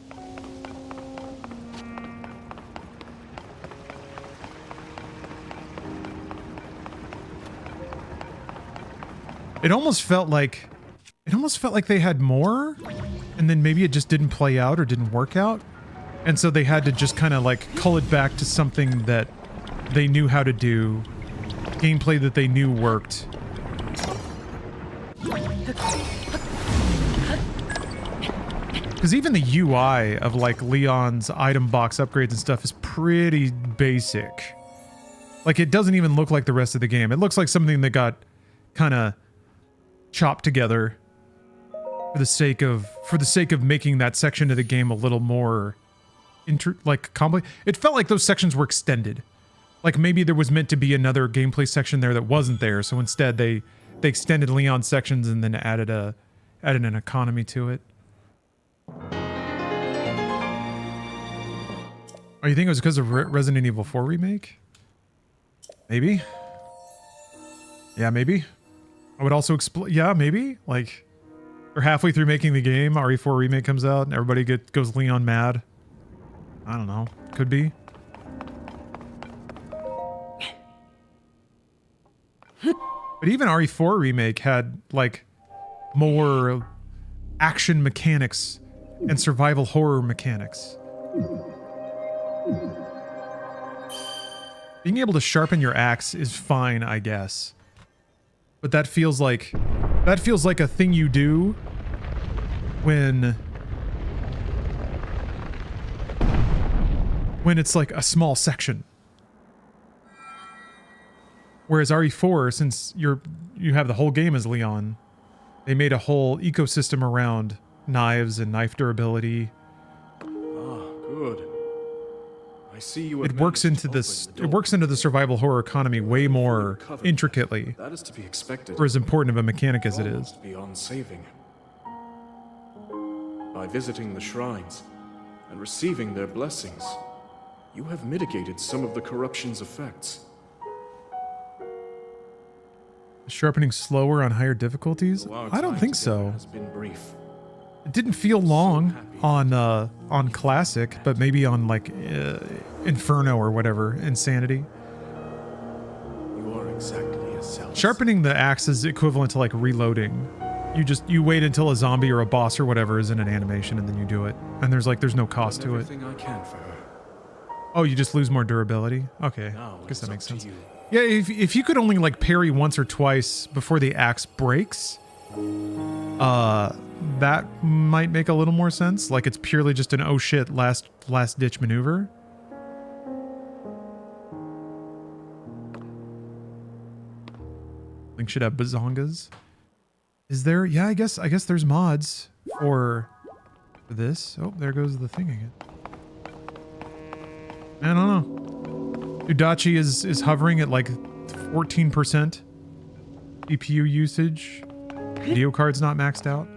It almost felt like they had more, and then maybe it just didn't play out or didn't work out. And so they had to just kind of like cull it back to something that they knew how to do, gameplay that they knew worked. Because even the UI of like Leon's item box upgrades and stuff is pretty basic. Like it doesn't even look like the rest of the game. It looks like something that got kind of chopped together for the sake of making that section of the game a little more complex. It felt like those sections were extended. Like maybe there was meant to be another gameplay section there that wasn't there, so instead they extended Leon's sections and then added an economy to it. Oh, you think it was because of Resident Evil 4 remake? Maybe. Yeah, maybe. I would also explain. Yeah, maybe. Like, they're halfway through making the game. RE4 remake comes out, and everybody goes Leon mad. I don't know. Could be. But even RE4 remake had like more action mechanics and survival horror mechanics. Being able to sharpen your axe is fine, I guess. But that feels like a thing you do when it's like a small section. Whereas RE4, since you have the whole game as Leon, they made a whole ecosystem around knives and knife durability. Ah, good. I see you. It works into the survival horror economy way more intricately. That is to be expected. For as important of a mechanic as it is. Almost beyond saving. By visiting the shrines and receiving their blessings, you have mitigated some of the corruption's effects. Sharpening slower on higher difficulties? I don't think so. Has been brief. It didn't feel long on classic, but maybe on like Inferno or whatever, Insanity. You are exactly as zealous. Sharpening the axe is equivalent to like reloading. You wait until a zombie or a boss or whatever is in an animation and then you do it. And there's no cost to it. Everything I can for her. Oh, you just lose more durability? Okay, Now I guess that makes sense. you. Yeah, if you could only like parry once or twice before the axe breaks, that might make a little more sense. Like it's purely just an oh shit last ditch maneuver. Link should have bazongas. Is there? Yeah, I guess there's mods for this. Oh, there goes the thing again. I don't know. Udachi is hovering at like 14% CPU usage. Video card's not maxed out.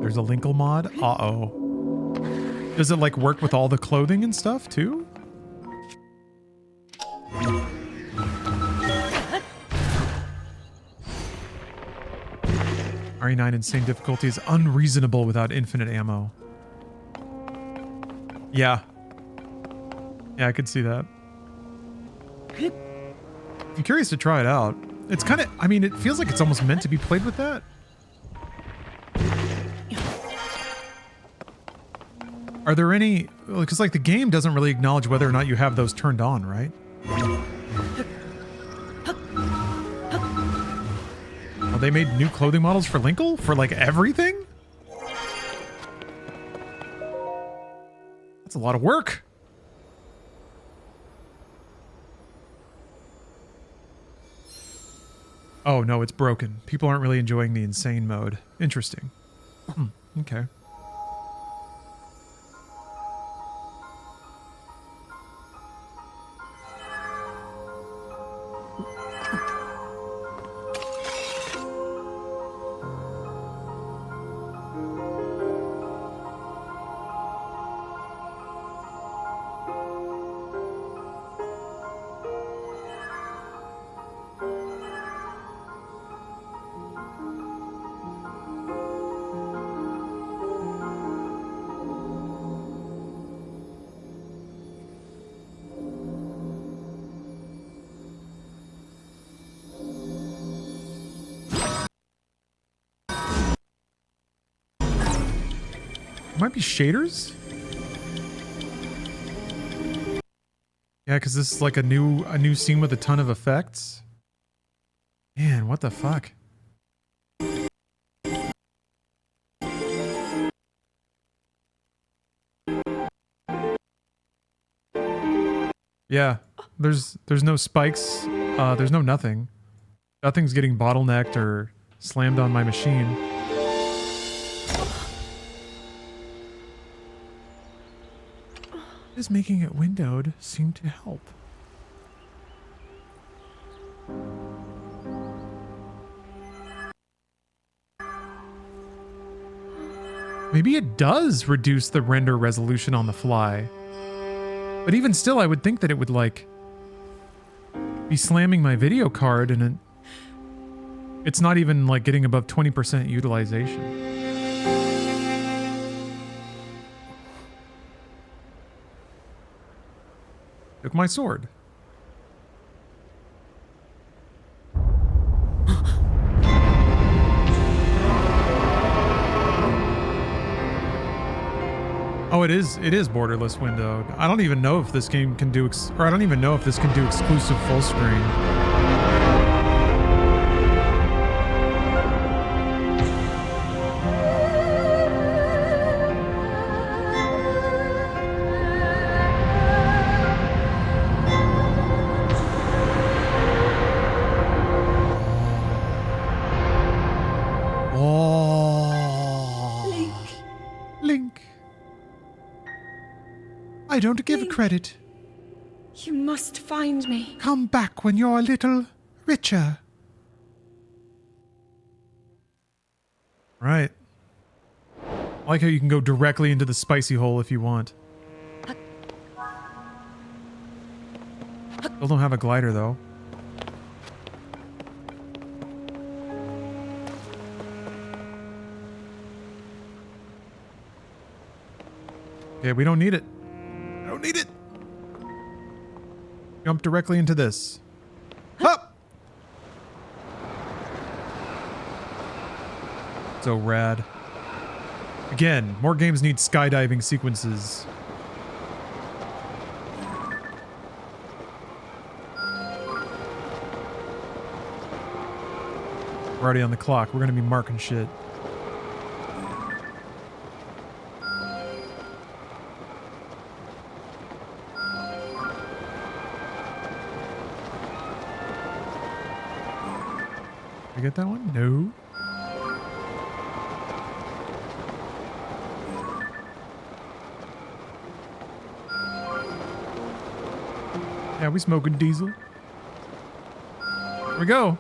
There's a Linkle mod? Uh-oh. Does it like work with all the clothing and stuff too? RE9 insane difficulty is unreasonable without infinite ammo. Yeah. Yeah, I could see that. I'm curious to try it out. It's kind of, I mean, it feels like it's almost meant to be played with that. Are there any, because like the game doesn't really acknowledge whether or not you have those turned on, right? Oh, they made new clothing models for Linkle? For like everything? That's a lot of work. Oh no, it's broken. People aren't really enjoying the insane mode. Interesting. Okay. Might be shaders? Yeah, because this is like a new scene with a ton of effects. Man, what the fuck? Yeah, there's no spikes. There's no nothing. Nothing's getting bottlenecked or slammed on my machine. Does making it windowed seem to help? Maybe it does reduce the render resolution on the fly. But even still, I would think that it would like be slamming my video card and it's not even like getting above 20% utilization. Took my sword. Oh, it is borderless windowed. I don't even know if this game can do, I don't even know if this can do exclusive full screen. I don't give credit. You must find me. Come back when you're a little richer. Right. I like how you can go directly into the spicy hole if you want. Still don't have a glider though. Okay, we don't need it. I don't need it. Jump directly into this. Up! So rad. Again, more games need skydiving sequences. We're already on the clock. We're gonna be marking shit. Did I get that one? No. Yeah, we smoking diesel. Here we go.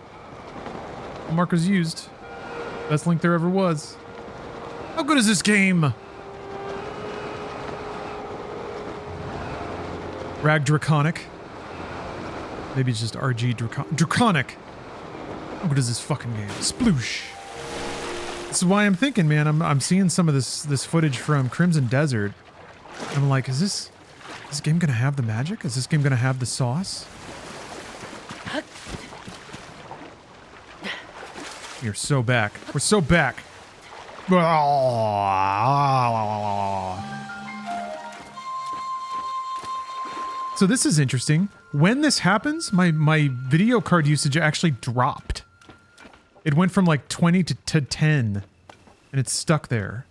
The marker's used. Best link there ever was. How good is this game? Rag Draconic. Maybe it's just RG Draconic. How good is this fucking game? Sploosh. This is why I'm thinking, man, I'm seeing some of this footage from Crimson Desert. I'm like, is this game gonna have the magic? Is this game gonna have the sauce? You're so back. We're so back. So this is interesting. When this happens, my video card usage actually dropped. It went from like 20 to 10, and it's stuck there.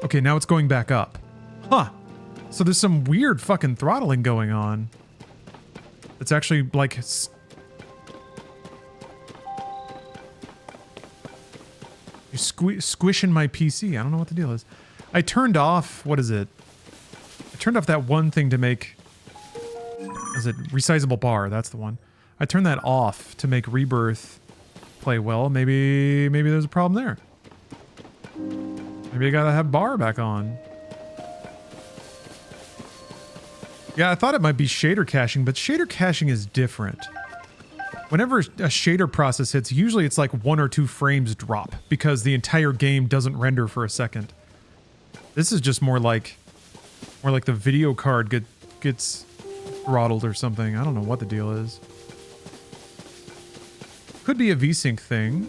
Okay, now it's going back up. Huh. So there's some weird fucking throttling going on. It's actually like... You're squishing my PC. I don't know what the deal is. I turned off... What is it? I turned off that one thing to make... Is it resizable bar? That's the one. I turned that off to make Rebirth play well. Maybe there's a problem there. Maybe I gotta have bar back on. Yeah, I thought it might be shader caching, but shader caching is different. Whenever a shader process hits, usually it's like 1 or 2 frames drop because the entire game doesn't render for a second. This is just more like the video card gets throttled or something. I don't know what the deal is. Could be a VSync thing.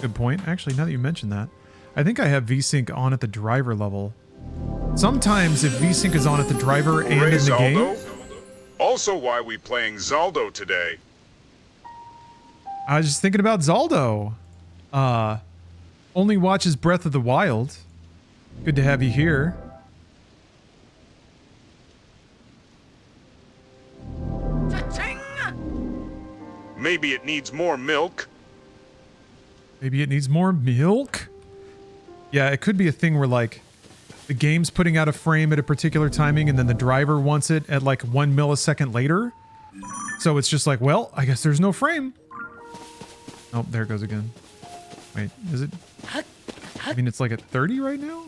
Good point. Actually, now that you mention that, I think I have VSync on at the driver level. Sometimes if VSync is on at the driver and in the game... Also why we playing Zaldo today. I was just thinking about Zaldo. Only watches Breath of the Wild. Good to have you here. Maybe it needs more milk. Maybe it needs more milk? Yeah, it could be a thing where, like, the game's putting out a frame at a particular timing and then the driver wants it at, like, 1 millisecond later. So it's just like, well, I guess there's no frame. Oh, there it goes again. Wait, is it? I mean, it's like at 30 right now?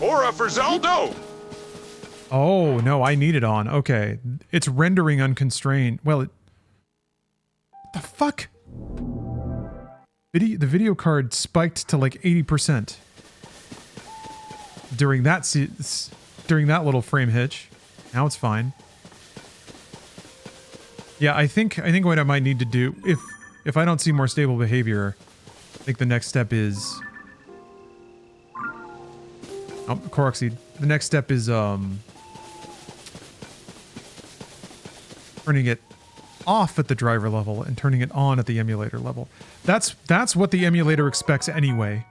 Aura for Zaldo! Oh, no, I need it on. Okay. It's rendering unconstrained. Well, what the fuck? The video card spiked to like 80% during that little frame hitch. Now it's fine. Yeah, I think what I might need to do, if I don't see more stable behavior, I think the next step is... Oh, Koroxide. The next step is, turning it off at the driver level and turning it on at the emulator level. That's what the emulator expects anyway.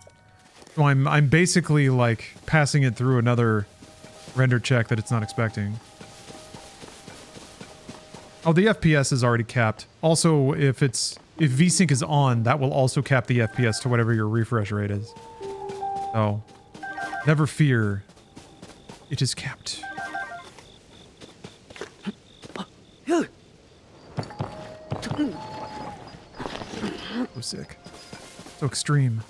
So I'm basically like passing it through another render check that it's not expecting. Oh, the FPS is already capped. Also, if VSync is on, that will also cap the FPS to whatever your refresh rate is. So, never fear. It is capped. So sick. So extreme.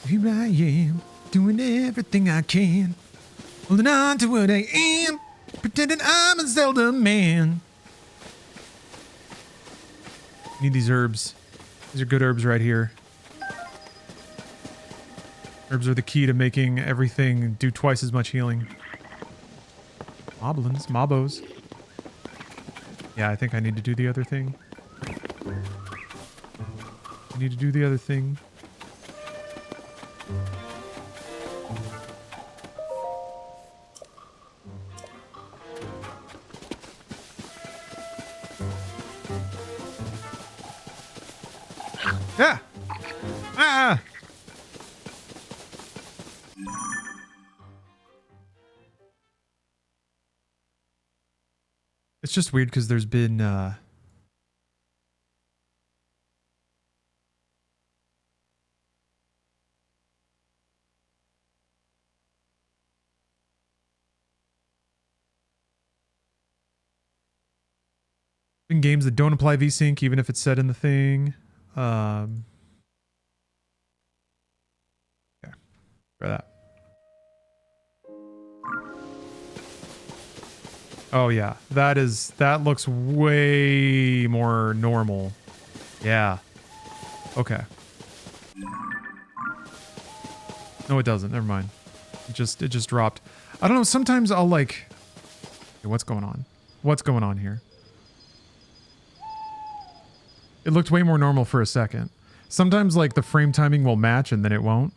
Here I am, doing everything I can. Holding on to what I am. Pretending I'm a Zelda man. Need these herbs. These are good herbs right here. Herbs are the key to making everything do twice as much healing. Moblins, mobos. Yeah, I think I need to do the other thing. I need to do the other thing. Yeah! Ah! It's just weird because there's been, In games that don't apply VSync, even if it's set in the thing. Okay. Try that. Oh yeah, that looks way more normal. Yeah. Okay. No, it doesn't. Never mind. It just dropped. I don't know. Sometimes I'll like. Okay, what's going on? What's going on here? It looked way more normal for a second. Sometimes like the frame timing will match and then it won't.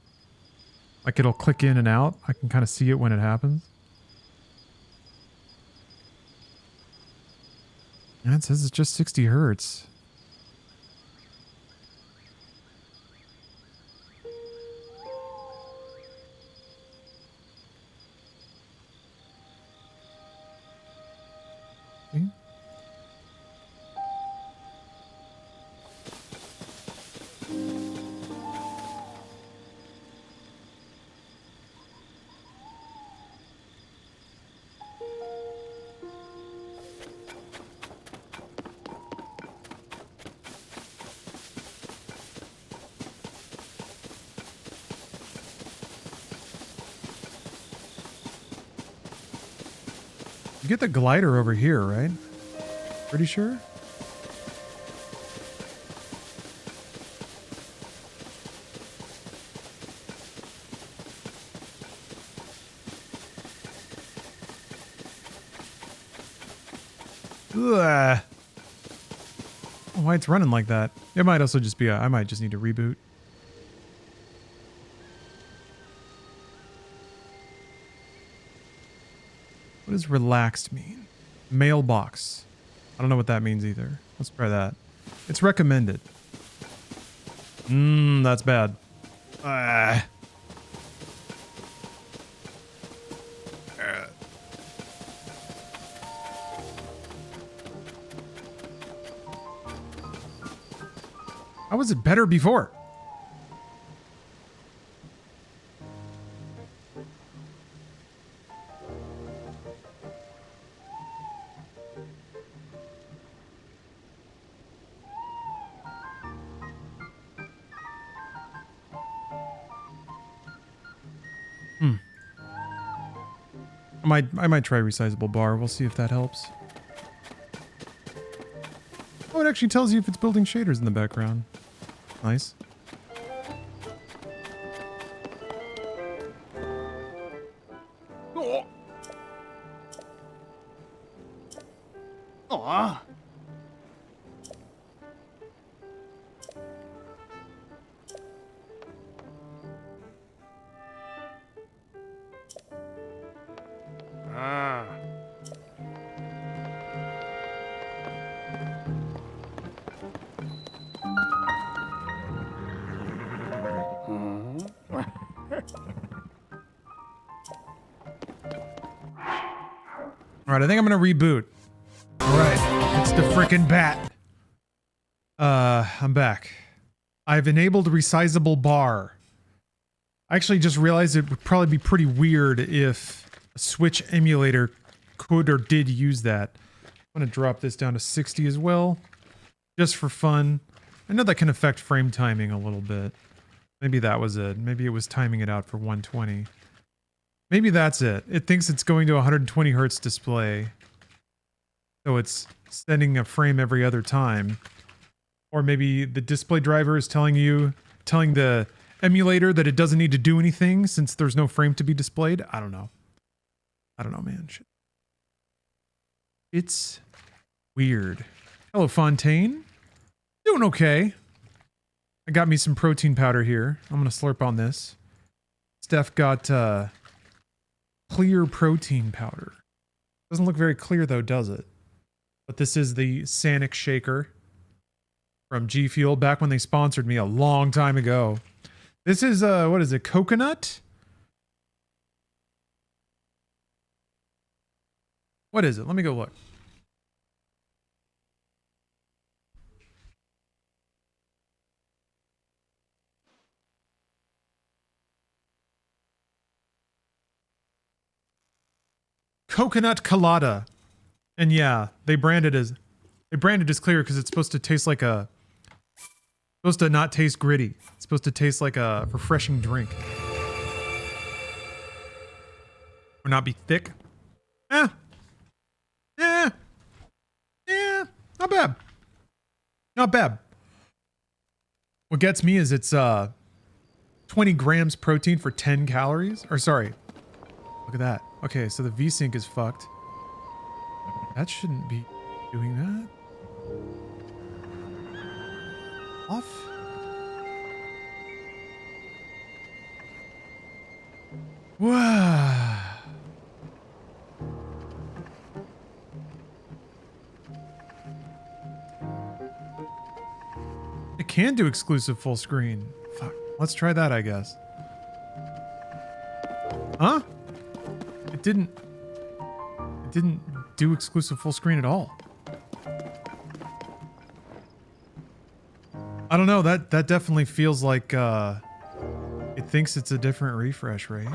Like it'll click in and out. I can kind of see it when it happens. Yeah, it says it's just 60 hertz. See? You get the glider over here, right? Pretty sure? Ugh. Why it's running like that? It might also just be I might just need to reboot. What does relaxed mean? Mailbox. I don't know what that means either. Let's try that. It's recommended. That's bad. Ah. How was it better before? I might try resizable bar. We'll see if that helps. Oh, it actually tells you if it's building shaders in the background. Nice. Oh. Aw. Alright, I think I'm gonna reboot. Alright, it's the frickin' bat. I'm back. I've enabled resizable bar. I actually just realized it would probably be pretty weird if a Switch emulator could or did use that. I'm gonna drop this down to 60 as well, just for fun. I know that can affect frame timing a little bit. Maybe that was it. Maybe it was timing it out for 120. Maybe that's it. It thinks it's going to 120 hertz display. So it's sending a frame every other time. Or maybe the display driver is telling the emulator that it doesn't need to do anything since there's no frame to be displayed. I don't know. I don't know, man. It's weird. Hello, Fontaine. Doing okay. I got me some protein powder here. I'm gonna slurp on this. Steph got clear protein powder. Doesn't look very clear though, does it? But this is the Sanic shaker from G Fuel, back when they sponsored me a long time ago. This is what is it? Coconut? What is it? Let me go look. Coconut colada. And yeah, they brand it as They branded as clear because it's supposed to taste like a... Supposed to not taste gritty. It's supposed to taste like a refreshing drink. Or not be thick. Eh. Yeah. Yeah. Not bad. Not bad. What gets me is it's 20 grams protein for 10 calories. Or sorry. Look at that. Okay, so the V-Sync is fucked. That shouldn't be doing that. Off. Wow. It can do exclusive full screen. Fuck. Let's try that, I guess. Huh? It didn't do exclusive full screen at all. I don't know, that definitely feels like it thinks it's a different refresh rate.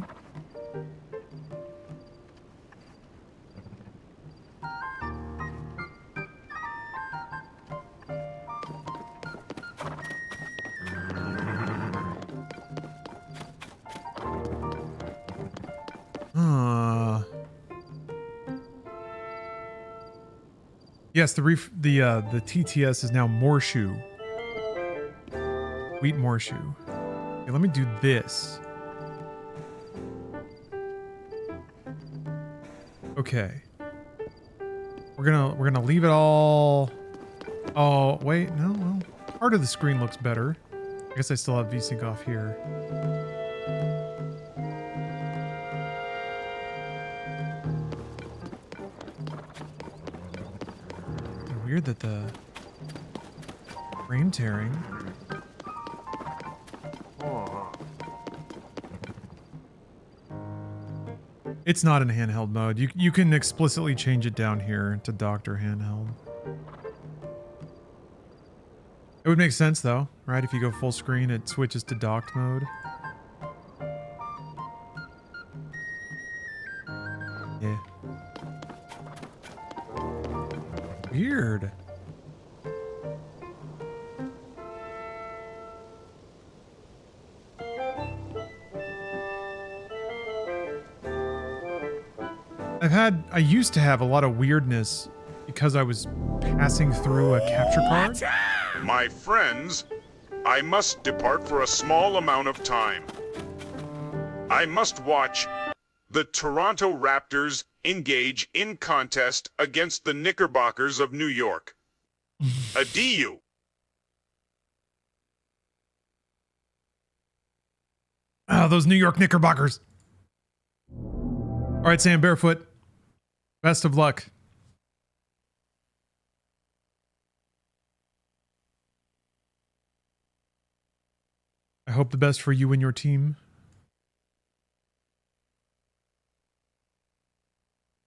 Yes, the TTS is now Morshu. Wheat Morshu. Okay, let me do this. Okay. We're gonna leave it all. Oh wait, no. Well, part of the screen looks better. I guess I still have VSync off here. Weird that the frame tearing. It's not in handheld mode. You can explicitly change it down here to docked or handheld. It would make sense though, right? If you go full screen, it switches to docked mode. Yeah. Weird. I used to have a lot of weirdness because I was passing through a capture card. My friends, I must depart for a small amount of time. I must watch the Toronto Raptors engage in contest against the Knickerbockers of New York. Adieu. Oh, those New York Knickerbockers. All right, Sam Barefoot. Best of luck. I hope the best for you and your team.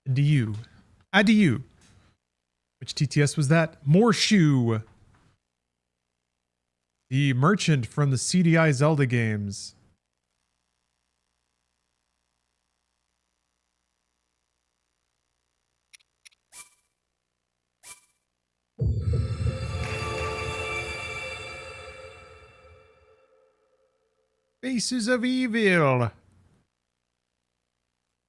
Adieu. Adieu. Which TTS was that? Morshu. The merchant from the CDI Zelda games. Faces of Evil.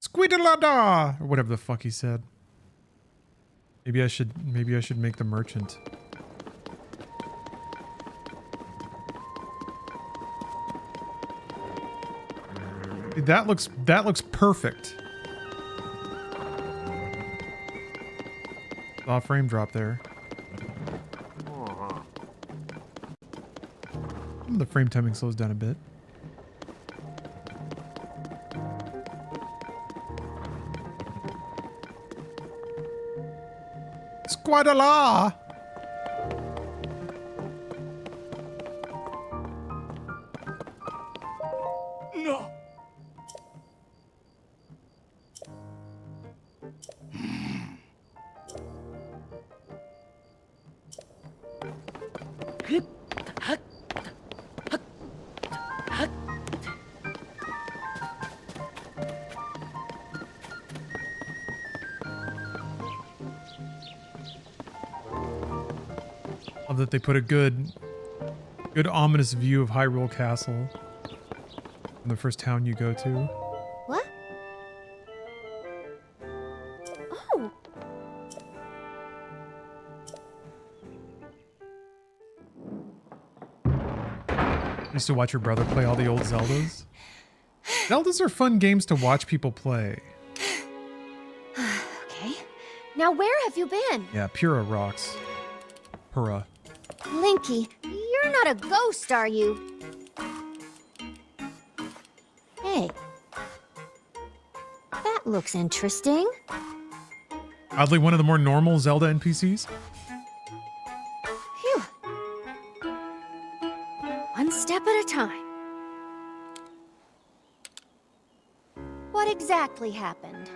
Squidalada! Or whatever the fuck he said. Maybe I should make the merchant. Dude, that looks perfect. Saw a frame drop there. The frame timing slows down a bit. Squadala! No. love that they put a good ominous view of Hyrule Castle in the first town you go to. What? Oh. I used to watch your brother play all the old Zeldas. Zeldas are fun games to watch people play. Okay. Now where have you been? Yeah, Pura rocks. Pura. Linky, you're not a ghost, are you? Hey. That looks interesting. Oddly, one of the more normal Zelda NPCs. Phew. One step at a time. What exactly happened?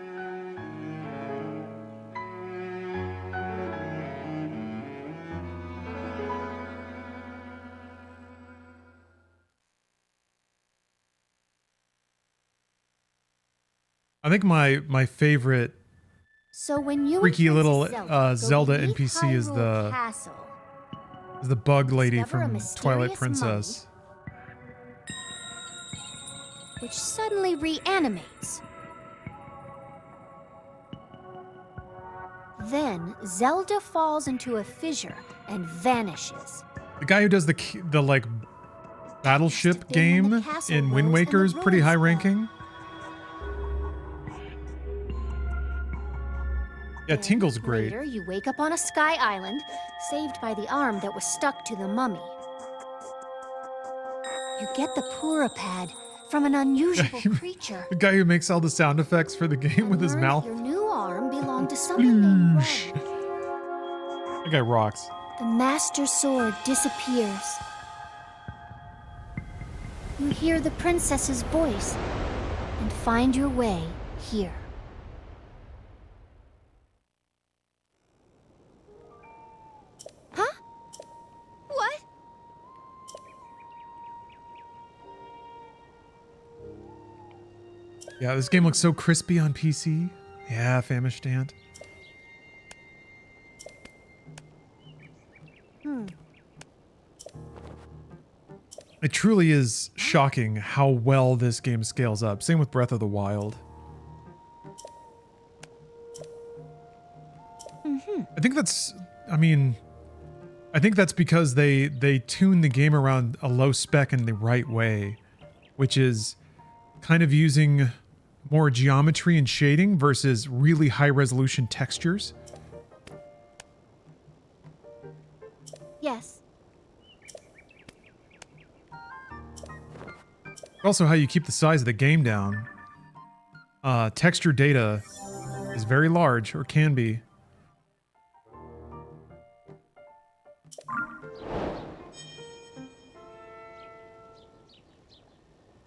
I think my favorite So when you freaky and little Princess Zelda go to NPC is Hyrule Castle, the bug lady discover a from Twilight mysterious Princess. which suddenly reanimates. Then Zelda falls into a fissure and vanishes. The guy who does the like battleship been when the game castle in rose Wind and Waker the is pretty ruins high fell. ranking. Yeah, Then, Tingle's great. Later, you wake up on a sky island, saved by the arm that was stuck to the mummy. You get the Pura pad from an unusual creature. The guy who makes all the sound effects for the game with his Learned mouth. Your new arm belonged to someone named Sploosh. Red. That guy rocks. The Master Sword disappears. You hear the princess's voice and find your way here. Huh? What? Yeah, this game looks so crispy on PC. Yeah, famished ant. It truly is shocking how well this game scales up. Same with Breath of the Wild. I think that's, I mean, I think that's because they tune the game around a low spec in the right way, which is kind of using more geometry and shading versus really high resolution textures. Yes. Also how you keep the size of the game down. Texture data is very large, or can be.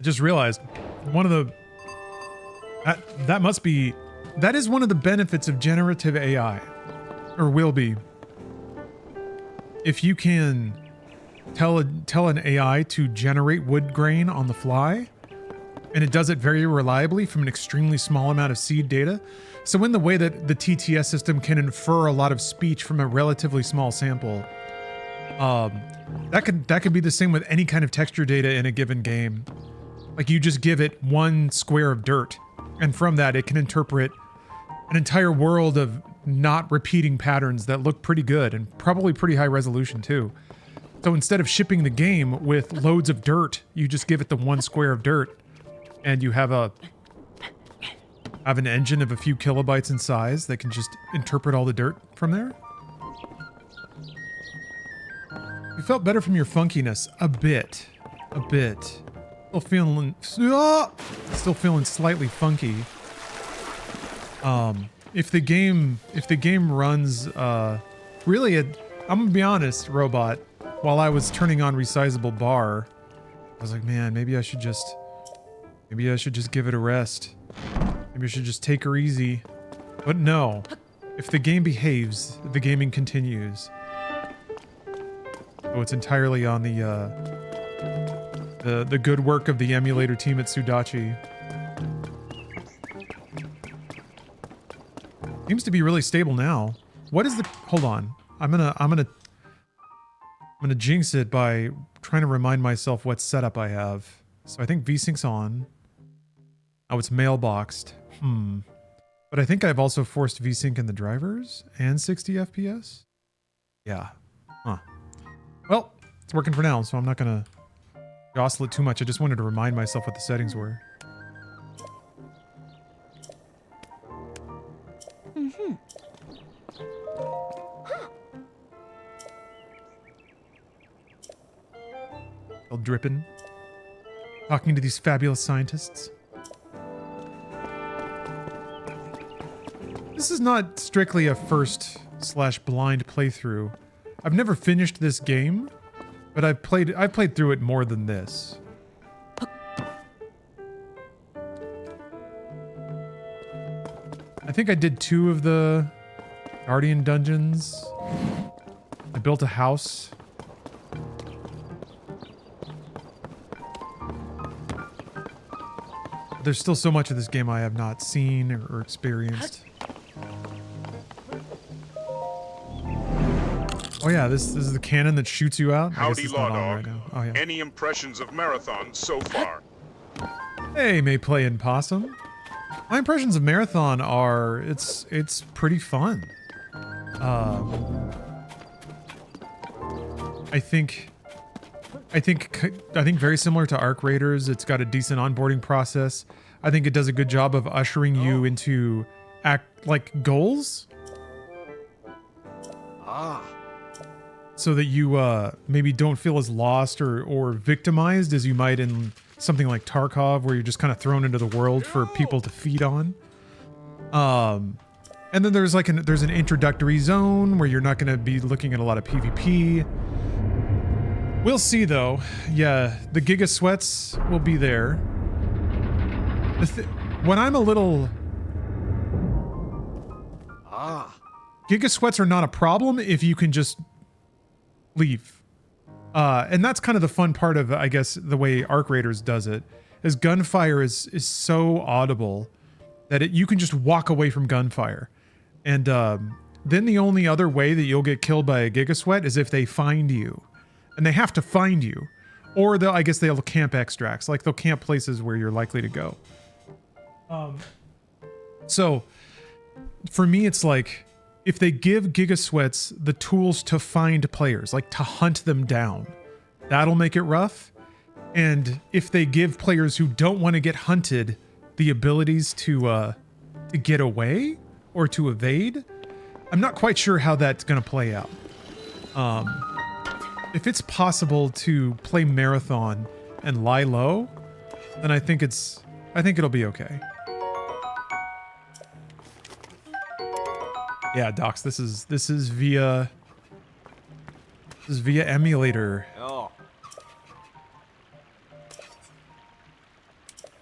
I just realized one of the that is one of the benefits of generative AI, or will be. If you can tell an AI to generate wood grain on the fly, and it does it very reliably from an extremely small amount of seed data. So in the way that the TTS system can infer a lot of speech from a relatively small sample, that could be the same with any kind of texture data in a given game. Like you just give it one square of dirt, and from that it can interpret an entire world of not repeating patterns that look pretty good and probably pretty high resolution too. So instead of shipping the game with loads of dirt, you just give it the one square of dirt, and you have an engine of a few kilobytes in size that can just interpret all the dirt from there. You felt better from your funkiness a bit. Still feeling slightly funky. If the game runs really, I'm gonna be honest, Robot. While I was turning on resizable bar, I was like, man, maybe I should just give it a rest. Maybe I should just take her easy. But no, if the game behaves, the gaming continues. So it's entirely on the good work of the emulator team at Sudachi. Seems to be really stable now. What is the? Hold on. I'm gonna I'm gonna jinx it by trying to remind myself what setup I have. So I think VSync's on. Oh, it's mailboxed. But I think I've also forced VSync in the drivers and 60 FPS. Yeah. Huh. Well, it's working for now, so I'm not gonna jostle it too much. I just wanted to remind myself what the settings were. Still dripping. Talking to these fabulous scientists. This is not strictly a first/blind playthrough. I've never finished this game, but I've played through it more than this. I think I did 2 of the Guardian dungeons. I built a house. There's still so much of this game I have not seen or experienced. Oh yeah, this is the cannon that shoots you out? Howdy, Law Dog. Right now. Oh, yeah. Any impressions of Marathon so far? Hey, May Play and Possum. My impressions of Marathon are it's pretty fun. I think very similar to Arc Raiders. It's got a decent onboarding process. I think it does a good job of ushering you into goals. So that you maybe don't feel as lost or victimized as you might in something like Tarkov, where you're just kind of thrown into the world for people to feed on. And then there's there's an introductory zone where you're not going to be looking at a lot of PvP. We'll see though. Yeah, the Giga Sweats will be there. When I'm a little... Giga Sweats are not a problem if you can just leave. And that's kind of the fun part of, I guess, the way Arc Raiders does it, is gunfire is so audible that you can just walk away from gunfire. And then the only other way that you'll get killed by a Giga Sweat is if they find you. And they have to find you. Or I guess they'll camp extracts. Like, they'll camp places where you're likely to go. So, for me, it's like, if they give Giga Sweats the tools to find players, like to hunt them down, that'll make it rough. And if they give players who don't want to get hunted the abilities to get away or to evade, I'm not quite sure how that's going to play out. If it's possible to play Marathon and lie low, then I think it'll be okay. Yeah, Docs, this is via emulator. Oh.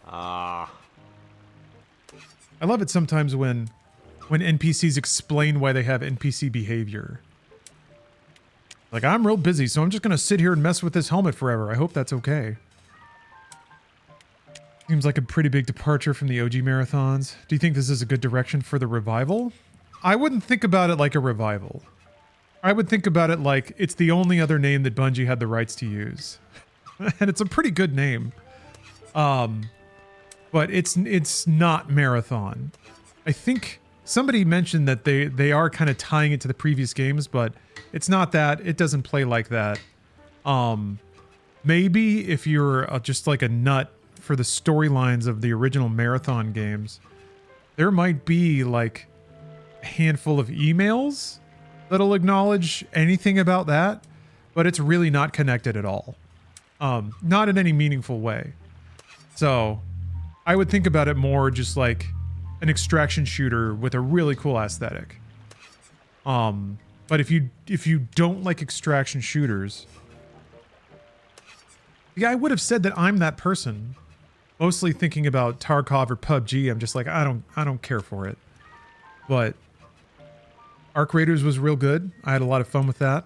I love it sometimes when NPCs explain why they have NPC behavior. Like, I'm real busy, so I'm just gonna sit here and mess with this helmet forever. I hope that's okay. Seems like a pretty big departure from the OG marathons. Do you think this is a good direction for the revival? I wouldn't think about it like a revival. I would think about it like it's the only other name that Bungie had the rights to use. And it's a pretty good name. But it's not Marathon. I think somebody mentioned that they are kind of tying it to the previous games, but it's not that. It doesn't play like that. Maybe if you're just like a nut for the storylines of the original Marathon games, there might be like a handful of emails that'll acknowledge anything about that, but it's really not connected at all. Not in any meaningful way. So I would think about it more just like an extraction shooter with a really cool aesthetic. But if you don't like extraction shooters, yeah, I would have said that I'm that person. Mostly thinking about Tarkov or PUBG, I'm just like, I don't care for it. But Arc Raiders was real good. I had a lot of fun with that.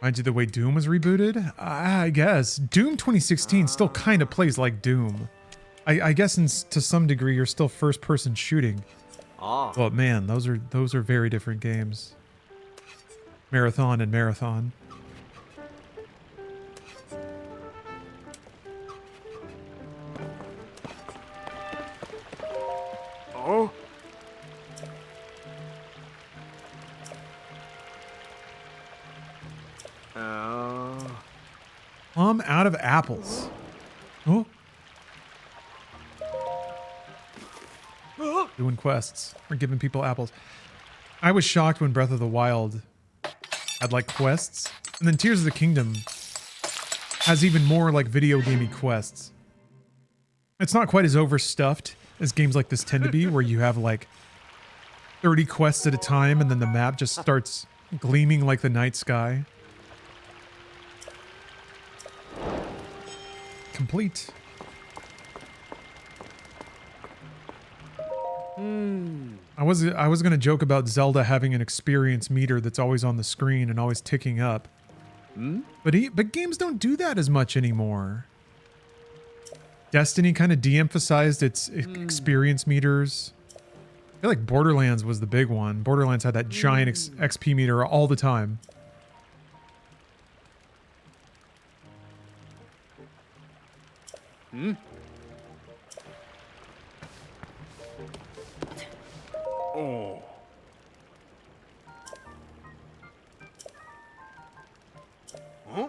Reminds you the way Doom was rebooted? I guess. Doom 2016 still kind of plays like Doom. I guess to some degree you're still first-person shooting. Well, man, those are very different games. Marathon and Marathon. Oh? Plum out of apples. Oh. Doing quests or giving people apples. I was shocked when Breath of the Wild had like quests, and then Tears of the Kingdom has even more like video gamey quests. It's not quite as overstuffed as games like this tend to be, where you have like 30 quests at a time and then the map just starts gleaming like the night sky. Complete. I was gonna joke about Zelda having an experience meter that's always on the screen and always ticking up. But games don't do that as much anymore. Destiny kind of de-emphasized its experience meters. I feel like Borderlands was the big one. Borderlands had that giant XP meter all the time. Oh. Huh?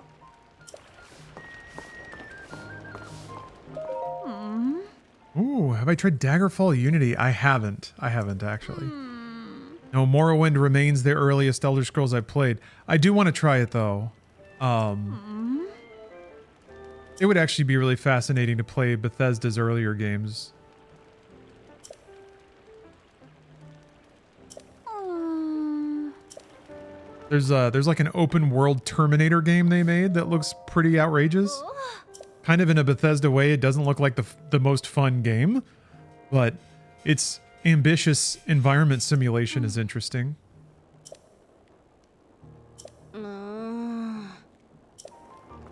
Ooh, have I tried Daggerfall Unity? I haven't actually. No, Morrowind remains the earliest Elder Scrolls I've played. I do want to try it though. It would actually be really fascinating to play Bethesda's earlier games. There's like an open world Terminator game they made that looks pretty outrageous. Kind of in a Bethesda way. It doesn't look like the most fun game, but its ambitious environment simulation is interesting.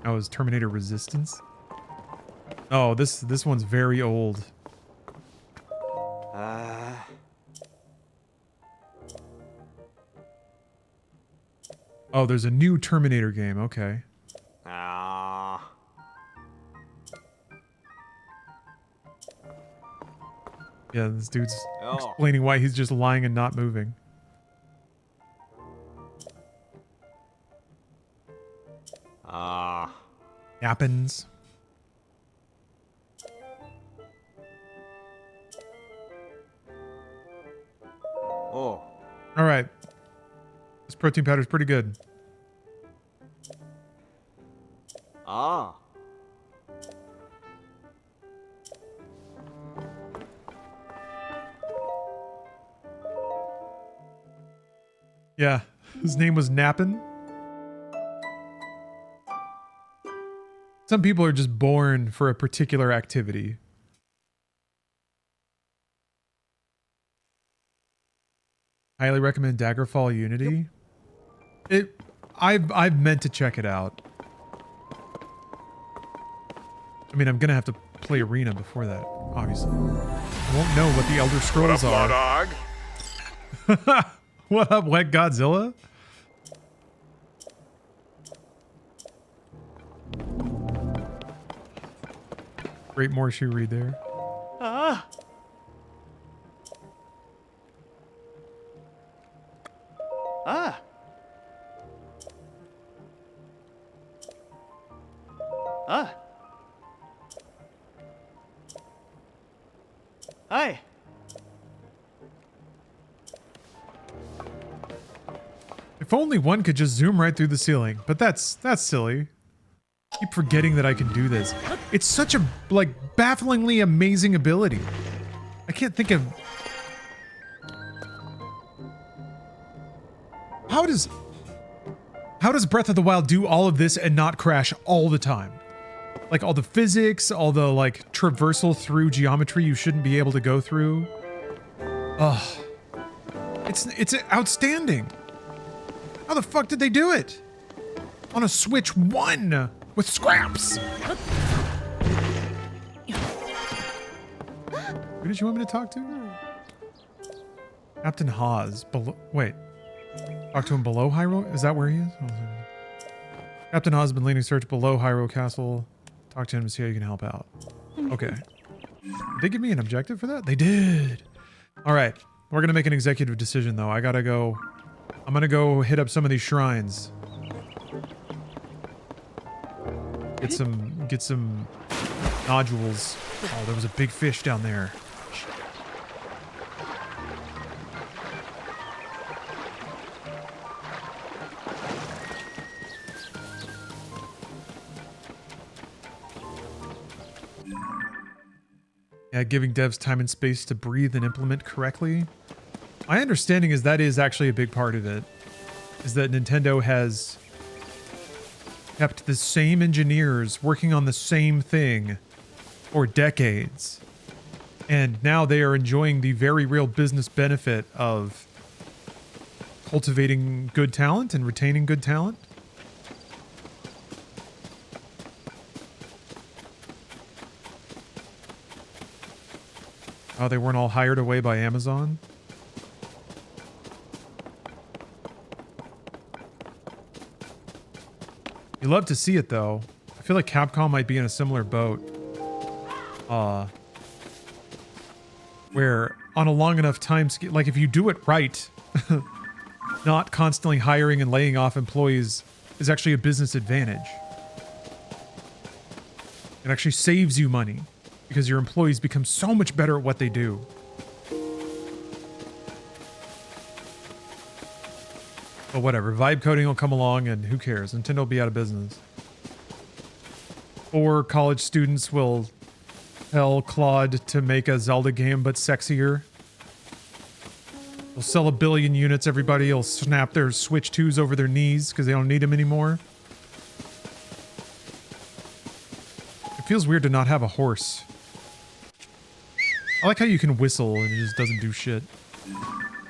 Oh, is Terminator Resistance? Oh, this one's very old. Oh, there's a new Terminator game. Okay. Yeah, this dude's explaining why he's just lying and not moving. Happens. Oh. All right. This protein powder is pretty good. Yeah, his name was Nappin. Some people are just born for a particular activity. Highly recommend Daggerfall Unity. I've meant to check it out. I mean, I'm gonna have to play Arena before that, obviously. I won't know what the Elder Scrolls are. What up, Wet Godzilla? Great Morshu read there. Hi. If only one could just zoom right through the ceiling, but that's silly. I keep forgetting that I can do this. It's such a like bafflingly amazing ability. I can't think of how does Breath of the Wild do all of this and not crash all the time? Like all the physics, all the like traversal through geometry you shouldn't be able to go through. Ugh. It's outstanding. How the fuck did they do it? On a Switch 1 with scraps. Who did you want me to talk to? Captain Hawes. Wait. Talk to him below Hyrule? Is that where he is? Captain Hawes has been leading search below Hyrule Castle. Talk to him to see how you can help out. Okay. Did they give me an objective for that? They did. All right. We're going to make an executive decision, though. I got to go. I'm going to go hit up some of these shrines. Get some nodules. Oh, there was a big fish down there. Yeah, giving devs time and space to breathe and implement correctly. My understanding is that is actually a big part of it. Is that Nintendo has kept the same engineers working on the same thing for decades. And now they are enjoying the very real business benefit of cultivating good talent and retaining good talent. Oh, they weren't all hired away by Amazon? You love to see it, though. I feel like Capcom might be in a similar boat. Where on a long enough time scale, like if you do it right, not constantly hiring and laying off employees is actually a business advantage. It actually saves you money because your employees become so much better at what they do. But whatever, vibe coding will come along and who cares? Nintendo will be out of business. Or college students will tell Claude to make a Zelda game but sexier. They'll sell 1 billion units, everybody will snap their Switch 2s over their knees because they don't need them anymore. It feels weird to not have a horse. I like how you can whistle and it just doesn't do shit.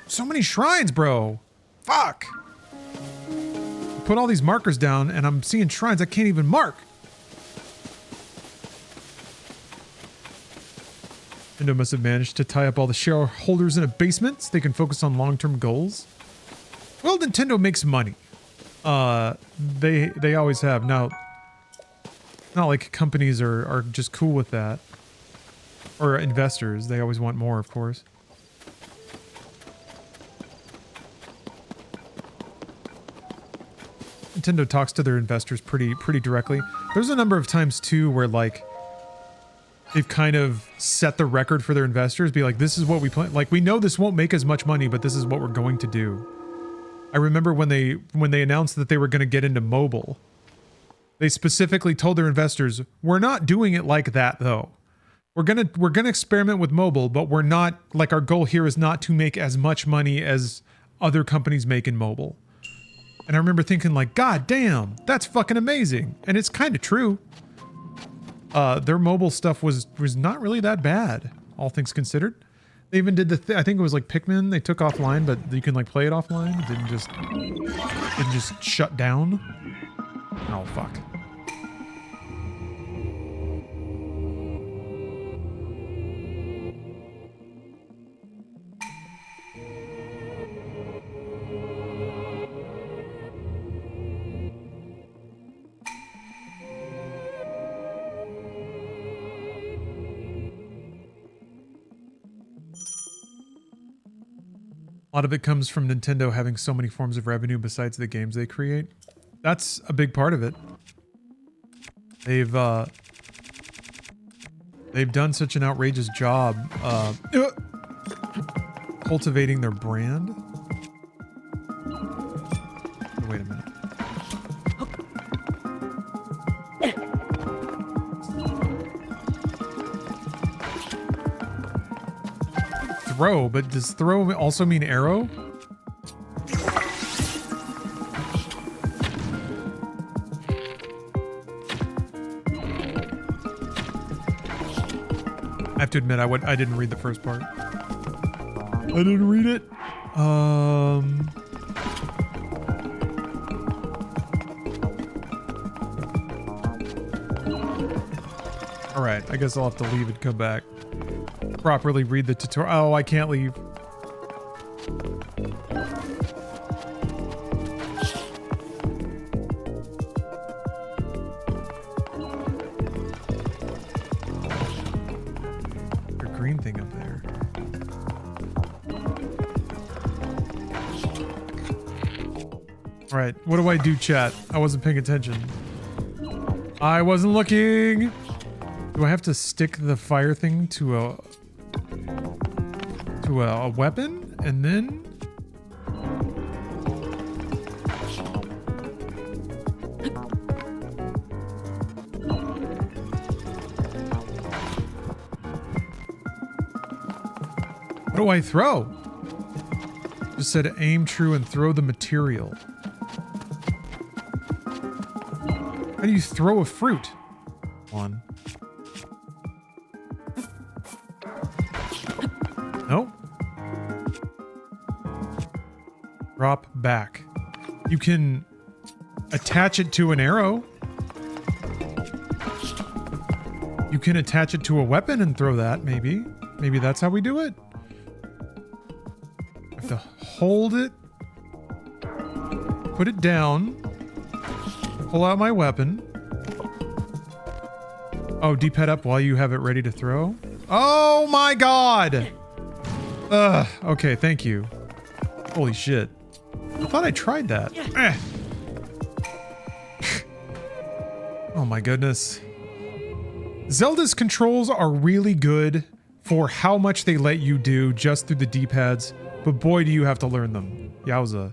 So many shrines, bro! Fuck! Put all these markers down and I'm seeing shrines I can't even mark. Nintendo must have managed to tie up all the shareholders in a basement so they can focus on long-term goals. Well, Nintendo makes money. They always have. Now, not like companies are just cool with that. Or investors. They always want more, of course. Nintendo talks to their investors pretty directly. There's a number of times too where like they've kind of set the record for their investors, be like, this is what we plan. Like, we know this won't make as much money, but this is what we're going to do. I remember when they announced that they were going to get into mobile, they specifically told their investors, we're not doing it like that though. We're gonna experiment with mobile, but we're not, like, our goal here is not to make as much money as other companies make in mobile. And I remember thinking like, God damn, that's fucking amazing. And it's kind of true. Their mobile stuff was not really that bad, all things considered. They even did I think it was like Pikmin they took offline, but you can like play it offline. It didn't just shut down. Oh, fuck. A lot of it comes from Nintendo having so many forms of revenue besides the games they create. That's a big part of it. They've done such an outrageous job cultivating their brand. Oh, wait a minute. Throw, but does throw also mean arrow? I have to admit, I didn't read the first part. I didn't read it. All right, I guess I'll have to leave and come back. Properly read the tutorial. Oh, I can't leave. green thing up there. All right, what do I do, chat? I wasn't paying attention. I wasn't looking. Do I have to stick the fire thing to a weapon and then? What do I throw? Just said aim true and throw the material. How do you throw a fruit? One. No. Drop back. You can attach it to an arrow. You can attach it to a weapon and throw that, maybe. Maybe that's how we do it. I have to hold it. Put it down. Pull out my weapon. Oh, D-pad up while you have it ready to throw. Oh my god! Ugh, okay, thank you. Holy shit. I thought I tried that. Oh my goodness. Zelda's controls are really good for how much they let you do just through the D-pads, but boy do you have to learn them. Yowza.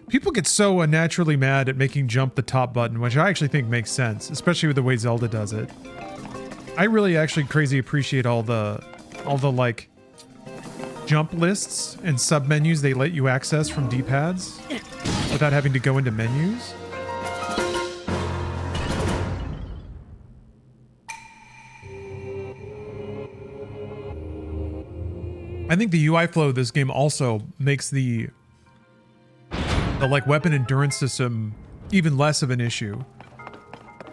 People get so unnaturally mad at making jump the top button, which I actually think makes sense, especially with the way Zelda does it. I really actually crazy appreciate all the like jump lists and sub-menus they let you access from D-pads without having to go into menus. I think the UI flow of this game also makes the like weapon endurance system even less of an issue,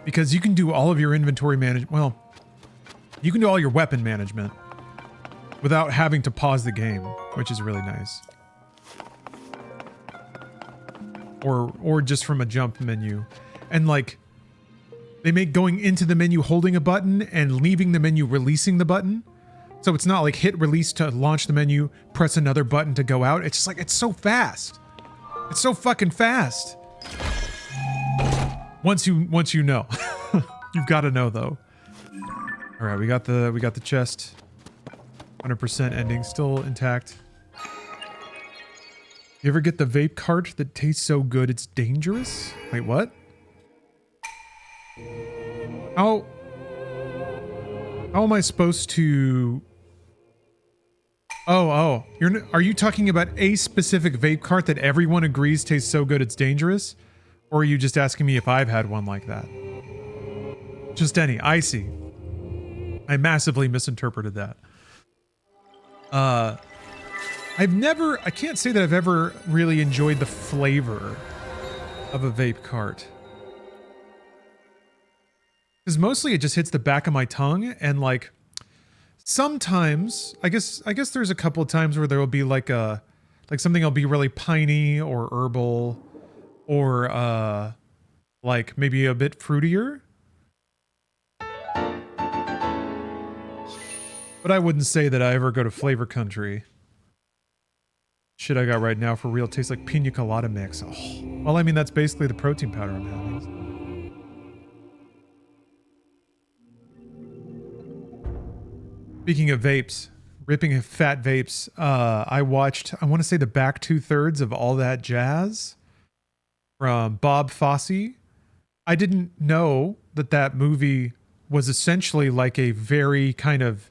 because you can do all of your inventory management. Well, you can do all your weapon management without having to pause the game, which is really nice. Or just from a jump menu. And like, they make going into the menu holding a button and leaving the menu releasing the button. So it's not like hit release to launch the menu, press another button to go out. It's just like, it's so fast. It's so fucking fast. Once you know. You've got to know though. All right, we got the chest. 100% ending still intact. You ever get the vape cart that tastes so good it's dangerous? Wait, what? How am I supposed to... Oh, are you talking about a specific vape cart that everyone agrees tastes so good it's dangerous? Or are you just asking me if I've had one like that? Just any, I see. I massively misinterpreted that. I can't say that I've ever really enjoyed the flavor of a vape cart. Because mostly it just hits the back of my tongue, and like sometimes I guess there's a couple of times where there will be like something will be really piney or herbal or like maybe a bit fruitier. But I wouldn't say that I ever go to flavor country. Shit I got right now for real tastes like pina colada mix. Oh. Well, I mean, that's basically the protein powder I'm having. Speaking of vapes, ripping fat vapes, I watched, I want to say the back 2/3 of All That Jazz from Bob Fosse. I didn't know that movie was essentially like a very kind of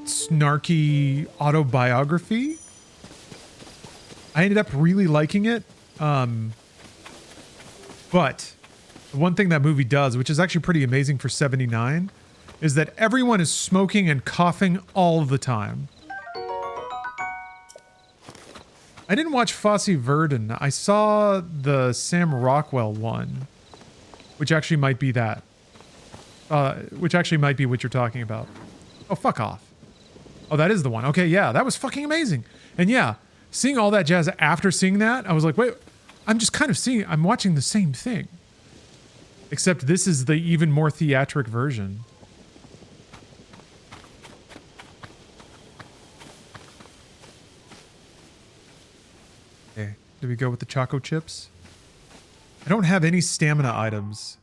snarky autobiography. I ended up really liking it. But the one thing that movie does, which is actually pretty amazing for 79, is that everyone is smoking and coughing all the time. I didn't watch Fosse Verdon. I saw the Sam Rockwell one, which actually might be that. Which actually might be what you're talking about. Oh, fuck off. Oh, that is the one. Okay, yeah, that was fucking amazing. And yeah, seeing All That Jazz after seeing that, I was like, wait, I'm just kind of I'm watching the same thing. Except this is the even more theatric version. Do we go with the Choco Chips? I don't have any stamina items.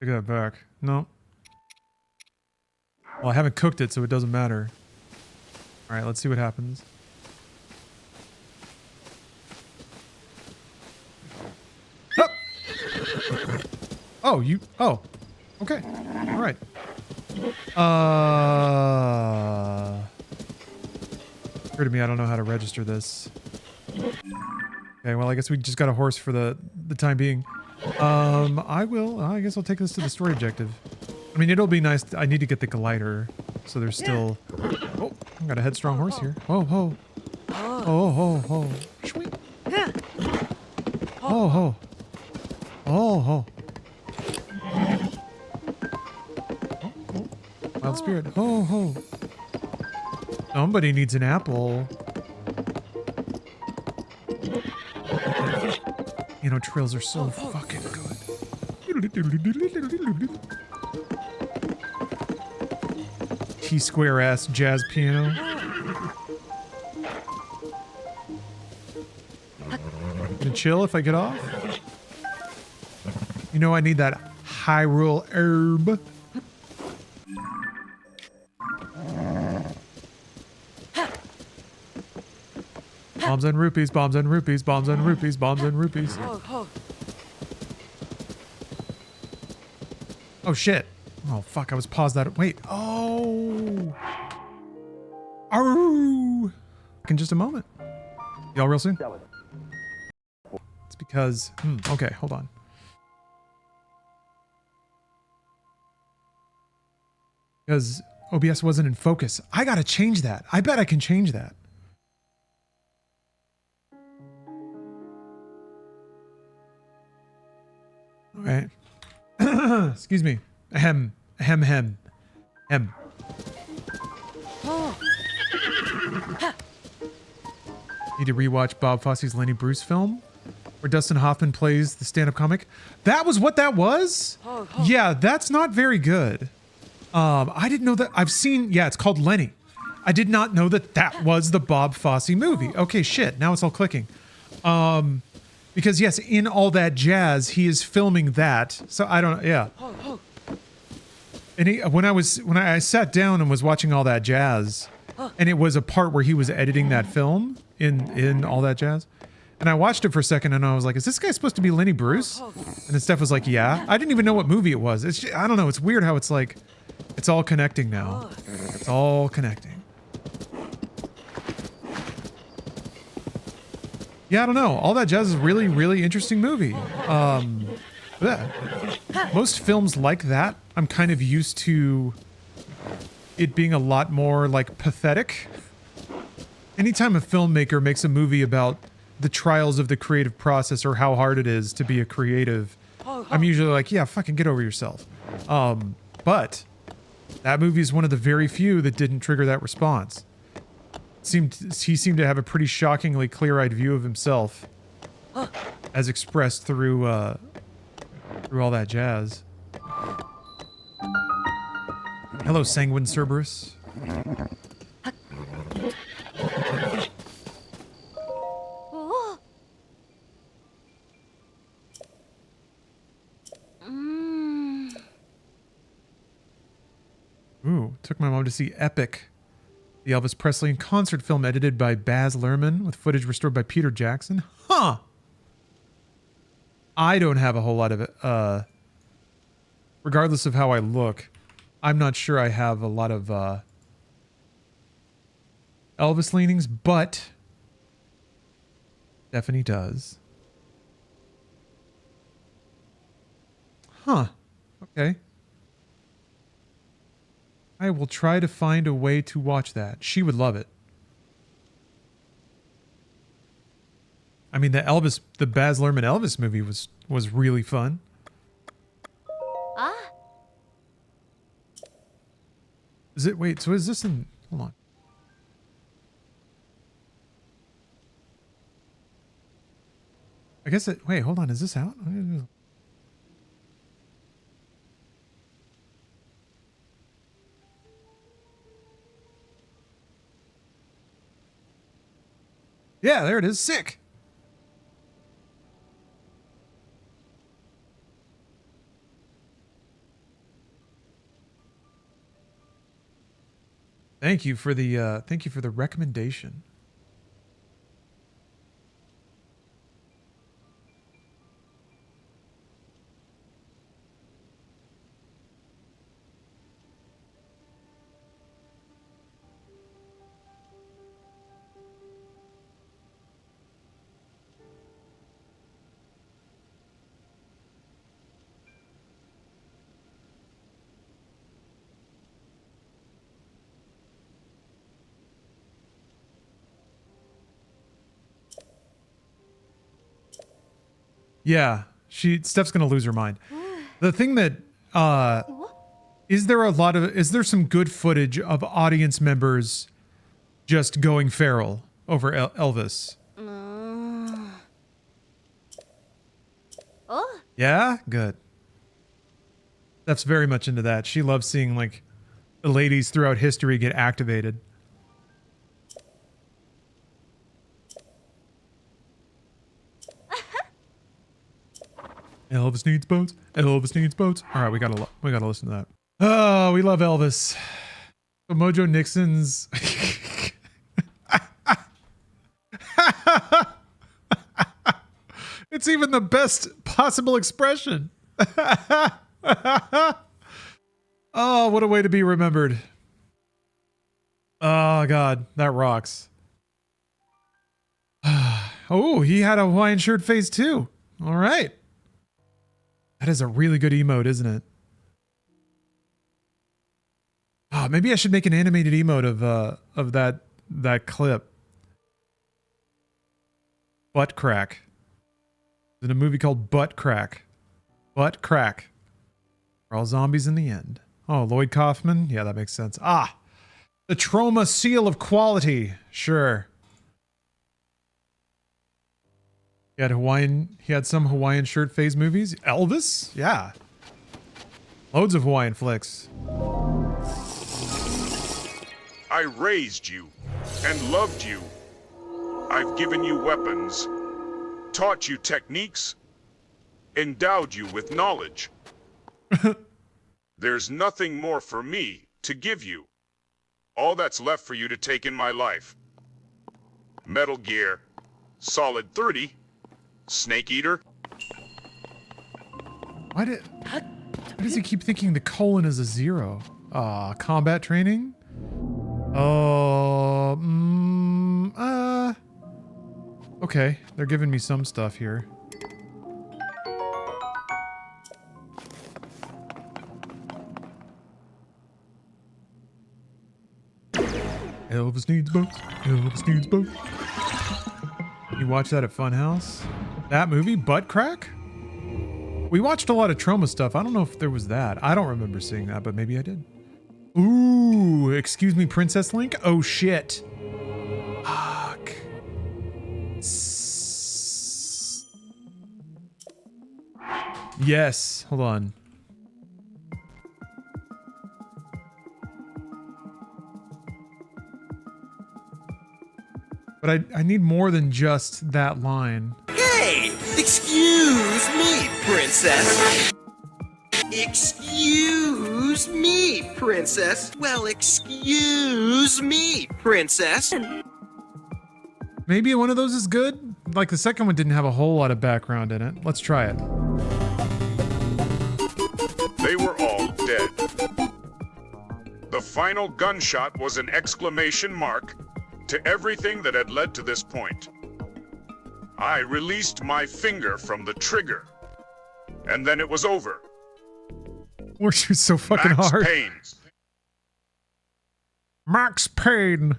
Take that back. No. Well, I haven't cooked it, so it doesn't matter. Alright, let's see what happens. Oh! Oh, you... Oh. Okay. Alright. Occurred to me, I don't know how to register this. Okay, well, I guess we just got a horse for the time being. I guess I'll take this to the story objective. I mean, it'll be nice. I need to get the glider, so there's still... Oh, I got a headstrong horse here. Oh, ho. Oh, ho, ho. Shwee. Oh, ho. Oh, ho. Oh, oh. Wild spirit. Ho, ho. Somebody needs an apple. You know, trails are so fucking good. T-square ass jazz piano. Gonna chill if I get off. You know I need that Hyrule herb. Bombs and rupees, bombs and rupees, bombs and rupees, bombs and rupees. Oh shit. Oh fuck, I was paused that. Wait. Oh. Arroo. In just a moment. Y'all real soon? It's because... okay, hold on. Because OBS wasn't in focus. I gotta change that. I bet I can change that. Alright. Excuse me. Ahem. Ahem hem. Hem. Need to rewatch Bob Fosse's Lenny Bruce film where Dustin Hoffman plays the stand-up comic. That was what that was? Yeah, that's not very good. I didn't know that. I've seen... Yeah, it's called Lenny. I did not know that that was the Bob Fosse movie. Okay, shit. Now it's all clicking. Because yes, in All That Jazz, he is filming that. So I don't... Yeah. And when I sat down and was watching All That Jazz, and it was a part where he was editing that film in All That Jazz, and I watched it for a second, and I was like, "Is this guy supposed to be Lenny Bruce?" And then Steph was like, "Yeah." I didn't even know what movie it was. It's just, I don't know. It's weird how it's like, it's all connecting now. It's all connecting. Yeah, I don't know. All That Jazz is a really, really interesting movie. Yeah. Most films like that, I'm kind of used to it being a lot more, like, pathetic. Anytime a filmmaker makes a movie about the trials of the creative process or how hard it is to be a creative, I'm usually like, yeah, fucking get over yourself. But that movie is one of the very few that didn't trigger that response. He seemed to have a pretty shockingly clear-eyed view of himself, as expressed through All That Jazz. Hello, Sanguine Cerberus. Ooh, took my mom to see Epic, the Elvis Presley in concert film edited by Baz Luhrmann with footage restored by Peter Jackson. Huh! I don't have a whole lot of it. Regardless of how I look, I'm not sure I have a lot of Elvis leanings, but Stephanie does. Huh. Okay. I will try to find a way to watch that. She would love it. I mean, the Baz Luhrmann Elvis movie was really fun. Ah. Is it, wait, so is this in, hold on. I guess it, wait, hold on, is this out? Yeah, there it is. Sick. Thank you for the recommendation. Yeah, Steph's gonna lose her mind. The thing that is there some good footage of audience members just going feral over Elvis? Oh. Yeah, good. Steph's very much into that. She loves seeing like the ladies throughout history get activated. Elvis needs boats. Elvis needs boats. All right, we gotta listen to that. Oh, we love Elvis. So Mojo Nixon's. It's even the best possible expression. Oh, what a way to be remembered. Oh God, that rocks. Oh, he had a Hawaiian shirt phase too. All right. That is a really good emote, isn't it? Oh, maybe I should make an animated emote of that clip. Butt crack. In a movie called Butt Crack. Butt Crack. We're all zombies in the end. Oh, Lloyd Kaufman? Yeah, that makes sense. Ah! The Trauma Seal of Quality. Sure. He had some Hawaiian shirt phase movies. Elvis? Yeah. Loads of Hawaiian flicks. I raised you and loved you. I've given you weapons, taught you techniques, endowed you with knowledge. There's nothing more for me to give you. All that's left for you to take in my life. Metal Gear, Solid 30, Snake Eater. Why does he keep thinking the colon is a 0? Combat training? Okay, they're giving me some stuff here. Elvis needs boats. Elvis needs boats. You watch that at Funhouse? That movie, Butt Crack? We watched a lot of trauma stuff. I don't know if there was that. I don't remember seeing that, but maybe I did. Ooh, excuse me, Princess Link? Oh, shit. Fuck. Yes. Hold on. But I need more than just that line. Hey, excuse me, princess. Excuse me, princess. Well, excuse me, princess. Maybe one of those is good? Like the second one didn't have a whole lot of background in it. Let's try it. They were all dead. The final gunshot was an exclamation mark to everything that had led to this point. I released my finger from the trigger, and then it was over. Or she's so fucking Max hard. Payne. Max Payne.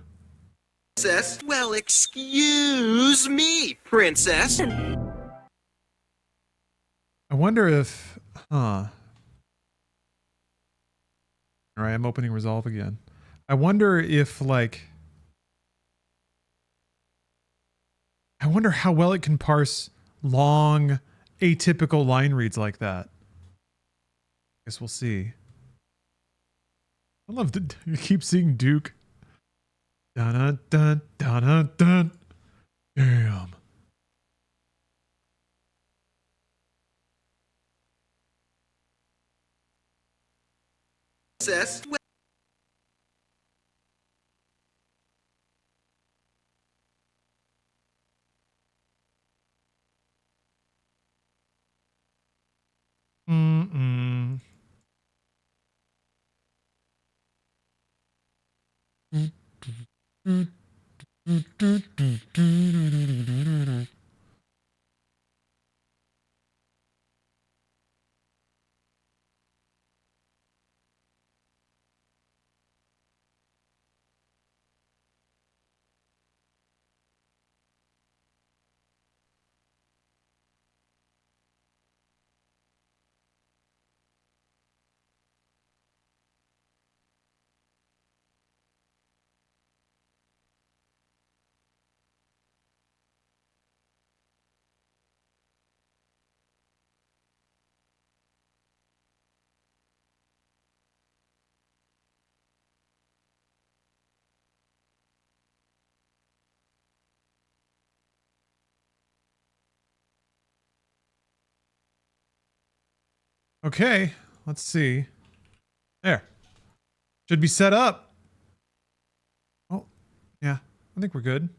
Princess, well, excuse me, princess. I wonder if, All right, I'm opening Resolve again. I wonder if, like, I wonder how well it can parse long, atypical line reads like that. Guess we'll see. I love that you keep seeing Duke. Dun dun dun dun dun. Damn. Princess. Mm-mm. Okay, let's see. There. Should be set up. Oh, yeah. I think we're good.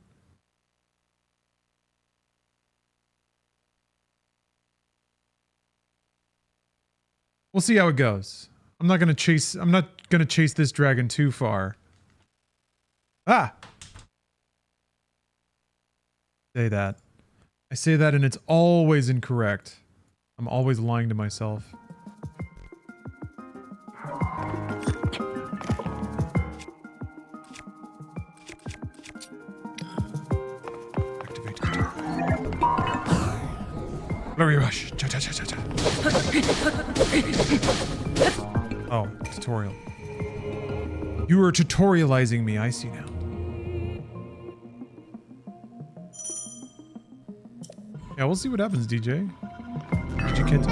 We'll see how it goes. I'm not gonna chase this dragon too far. Ah! Say that. I say that and it's always incorrect. I'm always lying to myself. Activate. Flurry rush. Cha cha cha cha cha. Oh, tutorial. You are tutorializing me, I see now. Yeah, we'll see what happens, DJ. Did you get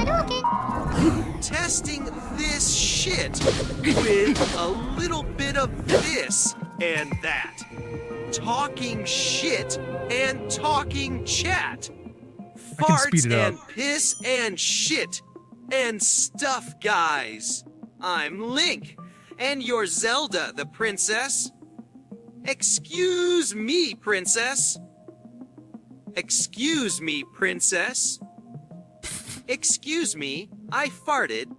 Testing this shit with a little bit of this and that. Talking shit and talking chat. Farts and piss and shit and stuff, guys. I'm Link, and you're Zelda, the princess. Excuse me, princess. Excuse me, princess. Excuse me, I farted.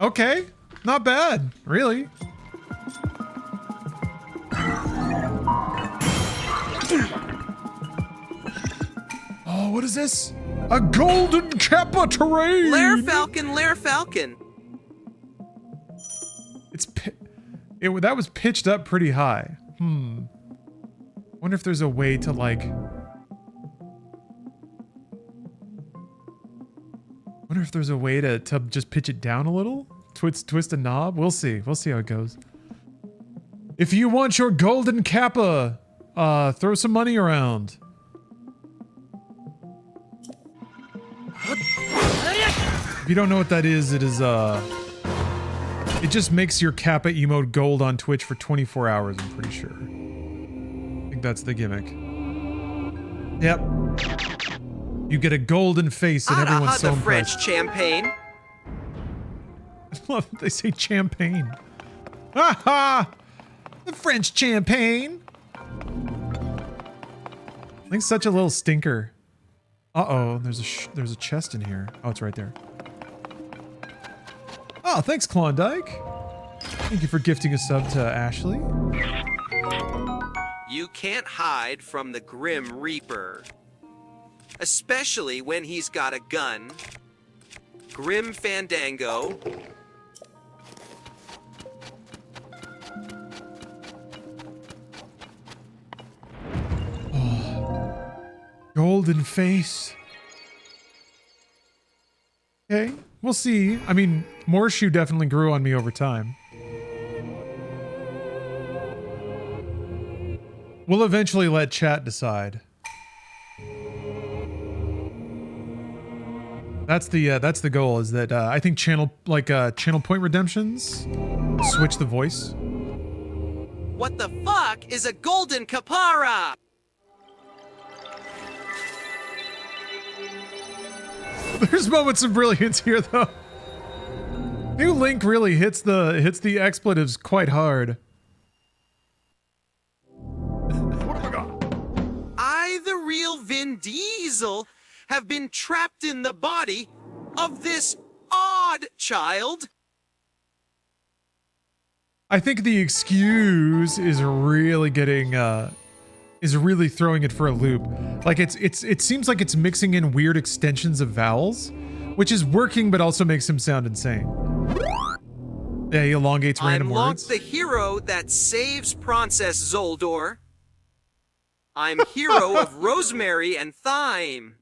Okay, not bad, really. Oh, what is this? A golden kappa terrain! Lair Falcon, Lair Falcon. That was pitched up pretty high. Wonder if there's a way to like... Wonder if there's a way to just pitch it down a little? Twist a knob? We'll see. We'll see how it goes. If you want your golden kappa, throw some money around. If you don't know what that is, it is, it just makes your kappa emote gold on Twitch for 24 hours, I'm pretty sure. I think that's the gimmick. Yep. You get a golden face and everyone's so impressed. French champagne. I love that they say champagne. Ha ha! The French champagne! I think such a little stinker. Uh-oh, there's a chest in here. Oh, it's right there. Oh, thanks, Klondike. Thank you for gifting a sub to Ashley. You can't hide from the Grim Reaper. Especially when he's got a gun. Grim Fandango. Oh, golden face. Okay, we'll see. I mean, Morshu definitely grew on me over time. We'll eventually let chat decide. That's the goal, is that I think channel point redemptions switch the voice. What the fuck is a golden capara? There's moments of brilliance here, though. New Link really hits the expletives quite hard. I, the real Vin Diesel, have been trapped in the body of this odd child. I think the excuse is really getting is really throwing it for a loop. Like it seems like it's mixing in weird extensions of vowels, which is working but also makes him sound insane. Yeah, he elongates random I'm words. the hero that saves Princess Zoldor. I'm hero of rosemary and thyme.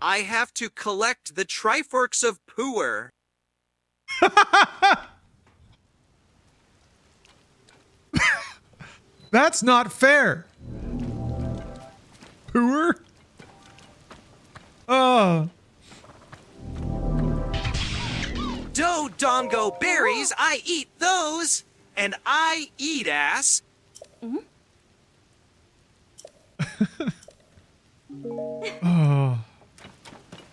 I have to collect the Triforks of Pooer. That's not fair. Pooer? Oh. Dongo berries, I eat those. And I eat ass. Oh.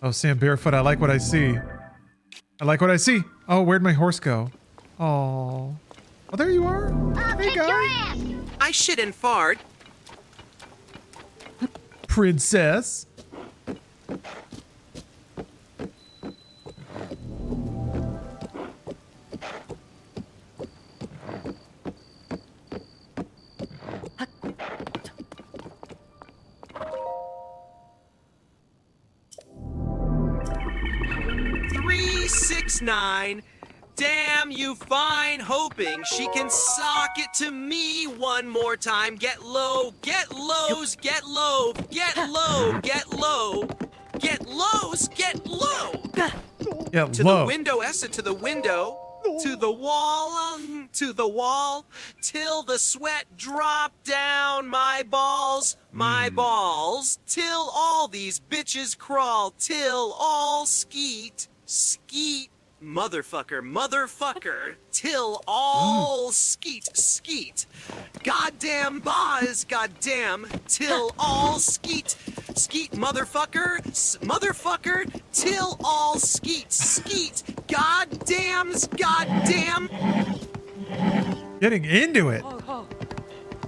Oh, Sam Barefoot, I like what I see. I like what I see. Oh, where'd my horse go? Oh. Oh, there you are. Hey, guy. I shit and fart. Princess. Nine. Damn you fine, hoping she can sock it to me one more time. Get low, get lows, get low, get low, get low, get lows, get low. Yeah, to low. The window, Essa, to the window, to the wall, till the sweat drop down my balls, till all these bitches crawl, till all skeet. Motherfucker, till all skeet. Goddamn buzz, goddamn, till all skeet, motherfucker, till all skeet, goddamn. Getting into it.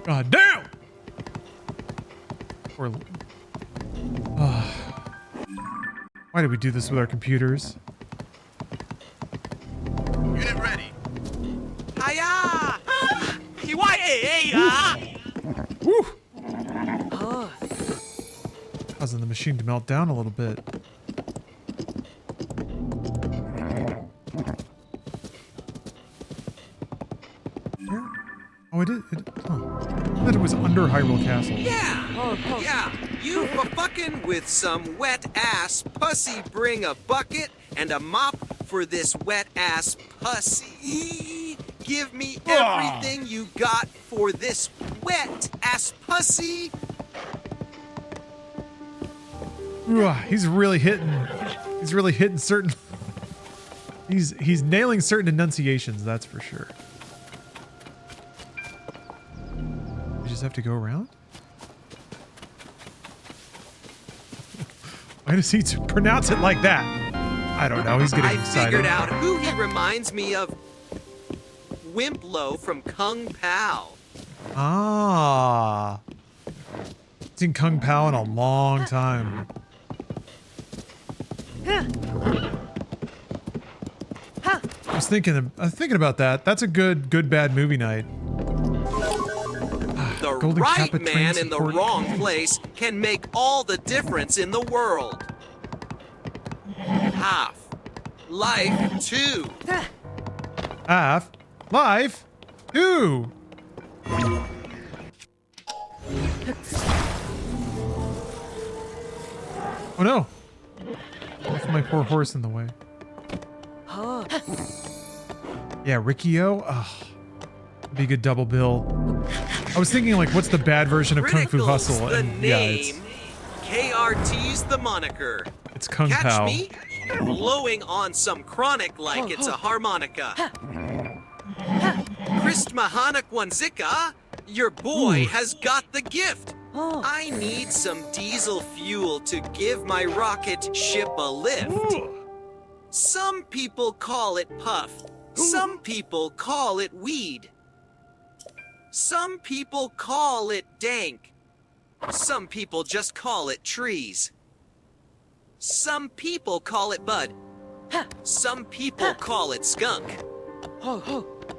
God damn. Why did we do this with our computers? Unit ready. Hiya! Woo! Causing the machine to melt down a little bit. Oh, it thought it was under Hyrule Castle. Yeah. You fucking with some wet ass pussy. Bring a bucket and a mop for this wet ass pussy. Give me everything you got for this wet ass pussy. He's really hitting certain. He's nailing certain enunciations. That's for sure. You just have to go around. Why does he pronounce it like that? I don't know. He's getting excited. I figured out who he reminds me of. Wimplo from Kung Pao. Ah. Seen Kung Pao in a long time. I was thinking about that. That's a good bad movie night. The Golden right Kappa man in the support. wrong place can make all the difference in the world. Half life 2. Half life 2. Oh no! Left my poor horse in the way. Yeah, Rikio. Ugh. Be a good double bill. I was thinking, like, what's the bad version of Kung Fu Critical's Hustle? the And yeah, it's name. KRT's the moniker. it's Kung Catch Pao. me blowing on some chronic like it's a harmonica. Twist Mahanak Wanzika, your boy has got the gift. I need some diesel fuel to give my rocket ship a lift. Some people call it puff. Some people call it weed. Some people call it dank. Some people just call it trees. Some people call it bud. Some people call it skunk.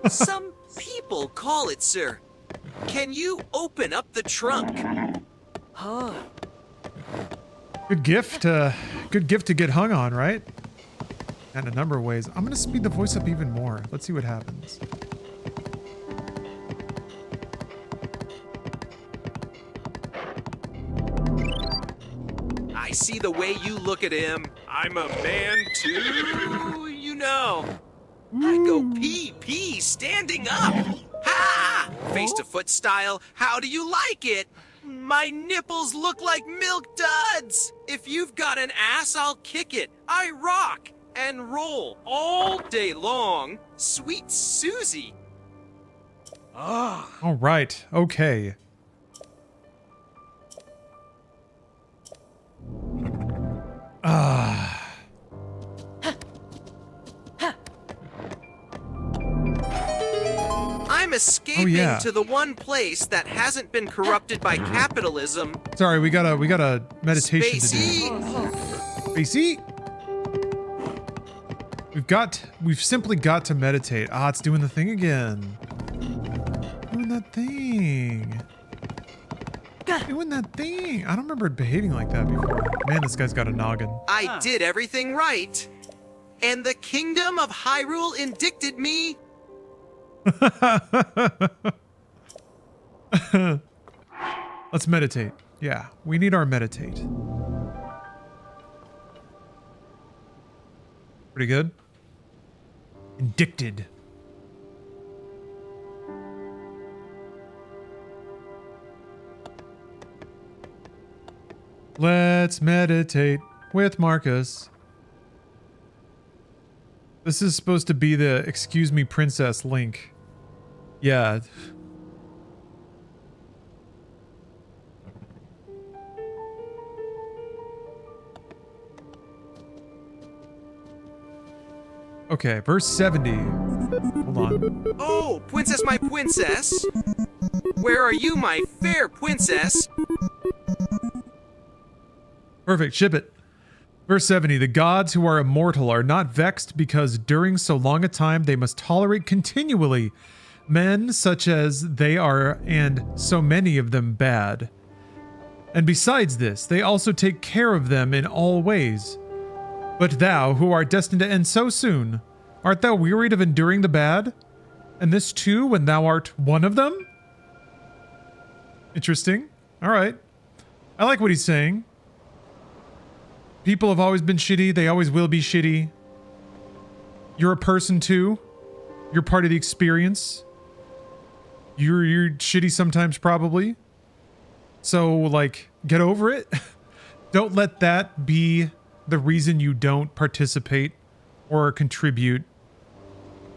Some people call it sir. Can you open up the trunk? Good gift. Good gift to get hung on, right? And a number of ways. I'm gonna speed the voice up even more. Let's see what happens. I see the way you look at him. I'm a man too, you know. I go pee standing up. Ha! Face to foot style. How do you like it? My nipples look like milk duds. If you've got an ass, I'll kick it. I rock and roll all day long. Sweet Susie. All right. Okay. I'm escaping to the one place that hasn't been corrupted by capitalism. Sorry, we got a meditation Spacey. to do. Spacey. We've simply got to meditate. Ah, it's doing the thing again. Doing that thing. Doing that thing. I don't remember it behaving like that before. Man, this guy's got a noggin. I did everything right. And the kingdom of Hyrule indicted me. Let's meditate. Yeah, we need our meditate. Pretty good. Indicted. Let's meditate with Marcus. This is supposed to be the excuse me princess link. Yeah. Okay, verse 70. Hold on. Oh, princess, my princess. Where are you, my fair princess? Perfect, ship it. Verse 70, the gods who are immortal are not vexed because during so long a time they must tolerate continually men such as they are, and so many of them bad. And besides this, they also take care of them in all ways. But thou, who art destined to end so soon, art thou wearied of enduring the bad? And this too, when thou art one of them? Interesting. All right. I like what he's saying. People have always been shitty. They always will be shitty. You're a person too. You're part of the experience. You're shitty sometimes, probably. So, like, get over it. Don't let that be the reason you don't participate or contribute.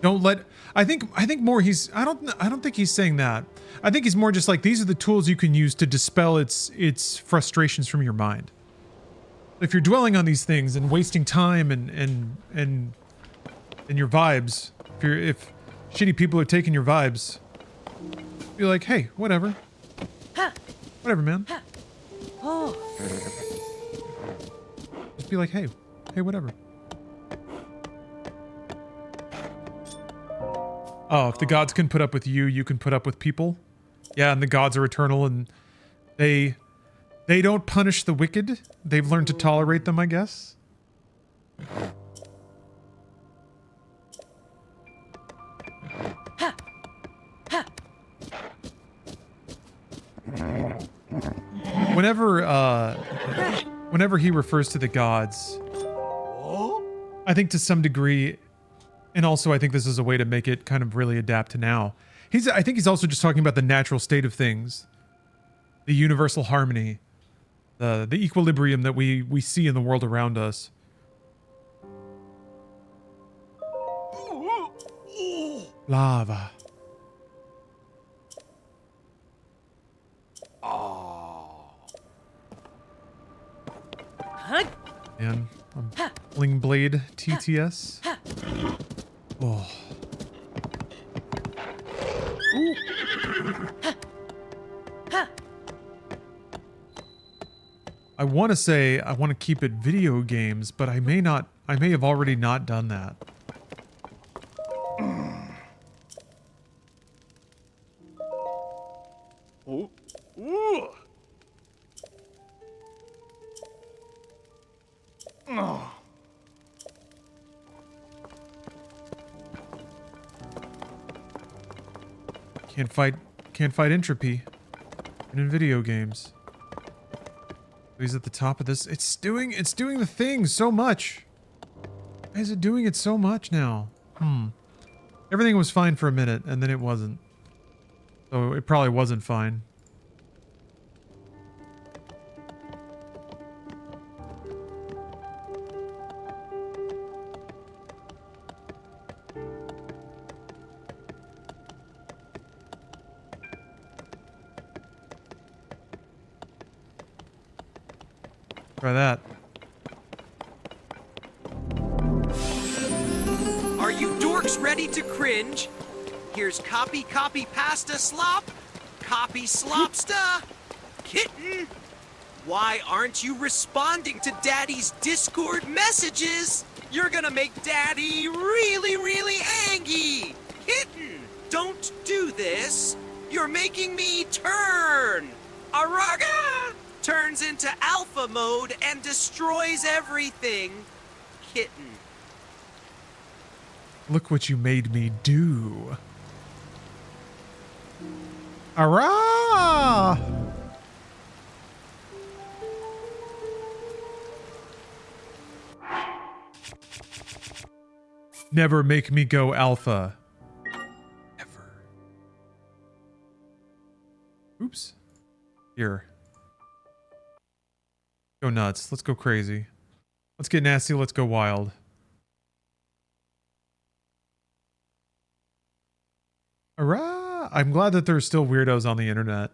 Don't let. I think more he's. I don't think he's saying that. I think he's more just like, these are the tools you can use to dispel its frustrations from your mind. If you're dwelling on these things and wasting time and your vibes, if shitty people are taking your vibes, be like, hey, whatever. Whatever, man. Just be like, hey, whatever. Oh, if the gods can put up with you, you can put up with people. Yeah, and the gods are eternal, and they don't punish the wicked. They've learned to tolerate them, I guess. Whenever he refers to the gods, I think to some degree, and also I think this is a way to make it kind of really adapt to now. I think he's also just talking about the natural state of things, the universal harmony, the equilibrium that we see in the world around us. Lava. Blade TTS. Oh. I want to say I want to keep it video games, but I may not. I may have already not done that. Oh. Ooh. Oh. Can't fight entropy in video games. He's at the top of this. It's doing the thing so much. Why is it doing it so much now? Everything was fine for a minute and then it wasn't. So it probably wasn't fine. Try that. Are you dorks ready to cringe? Here's copy pasta slop, copy slopsta, kitten. Why aren't you responding to Daddy's Discord messages? You're gonna make Daddy really, really angry. Kitten, don't do this. You're making me turn. Araga! Turns into alpha mode and destroys everything. Kitten. Look what you made me do. Arrah! Never make me go alpha. Ever. Oops. Here. Go nuts. Let's go crazy. Let's get nasty. Let's go wild. Hurrah! I'm glad that there's still weirdos on the internet.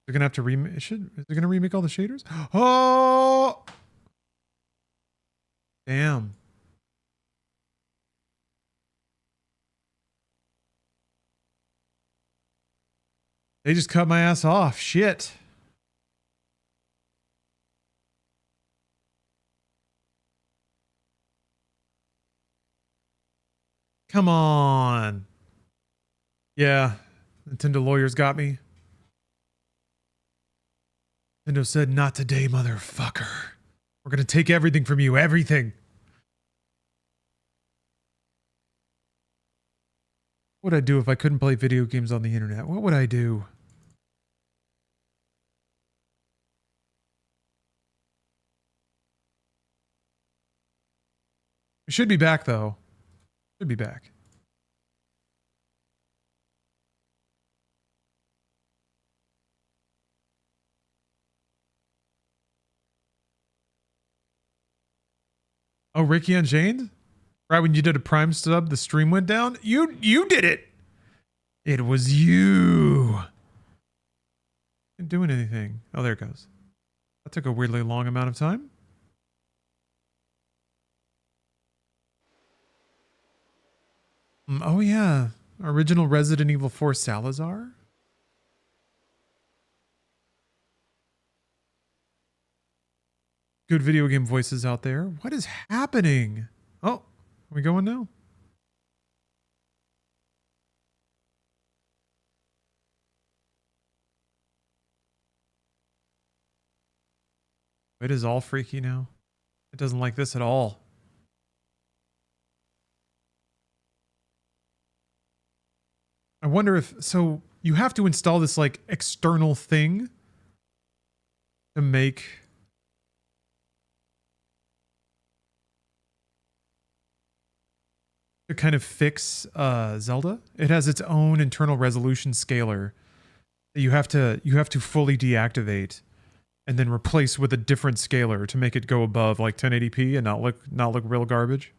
They're gonna have to remake. Is it gonna remake all the shaders? Oh! Damn. They just cut my ass off. Shit. Come on. Yeah. Nintendo lawyers got me. Nintendo said, not today, motherfucker. We're gonna take everything from you. Everything. What would I do if I couldn't play video games on the internet? What would I do? We should be back, though. Should be back. Oh, Ricky Unchained? Right when you did a Prime sub, the stream went down? You did it! It was you! Didn't doing anything. Oh, there it goes. That took a weirdly long amount of time. Oh yeah. Original Resident Evil 4 Salazar? Good video game voices out there. What is happening? Oh, are we going now? It is all freaky now. It doesn't like this at all. I wonder if, so you have to install this like external thing to make to kind of fix Zelda. It has its own internal resolution scaler that you have to fully deactivate and then replace with a different scaler to make it go above like 1080p and not look real garbage.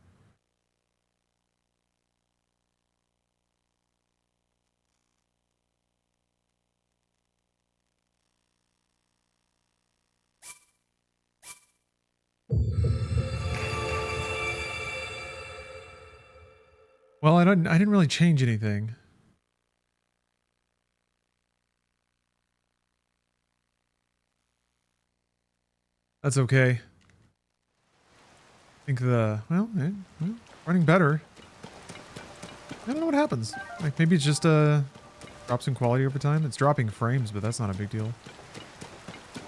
Well, I didn't really change anything. That's okay. I think running better. I don't know what happens. Like maybe it's just drops in quality over time. It's dropping frames, but that's not a big deal.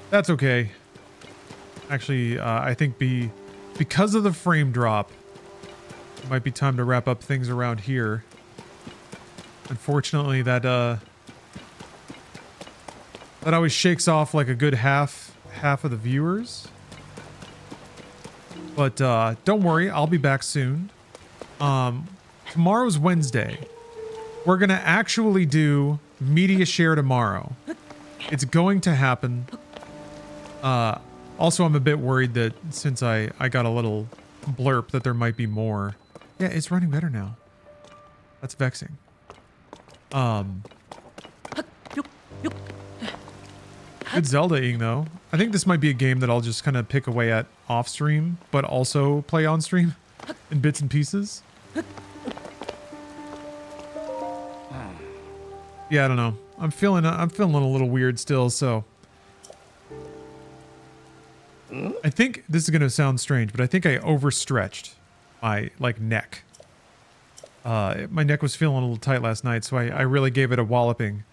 That's okay. Actually, I think because of the frame drop, it might be time to wrap up things around here. Unfortunately, that always shakes off like a good half of the viewers. But don't worry, I'll be back soon. Tomorrow's Wednesday. We're gonna actually do media share tomorrow. It's going to happen. Also, I'm a bit worried that since I got a little blurb that there might be more. Yeah, it's running better now. That's vexing. Good Zelda-ing though. I think this might be a game that I'll just kind of pick away at off stream, but also play on stream in bits and pieces. Yeah, I don't know. I'm feeling a little weird still, so I think this is gonna sound strange, but I think I overstretched my neck. My neck was feeling a little tight last night, so I really gave it a walloping.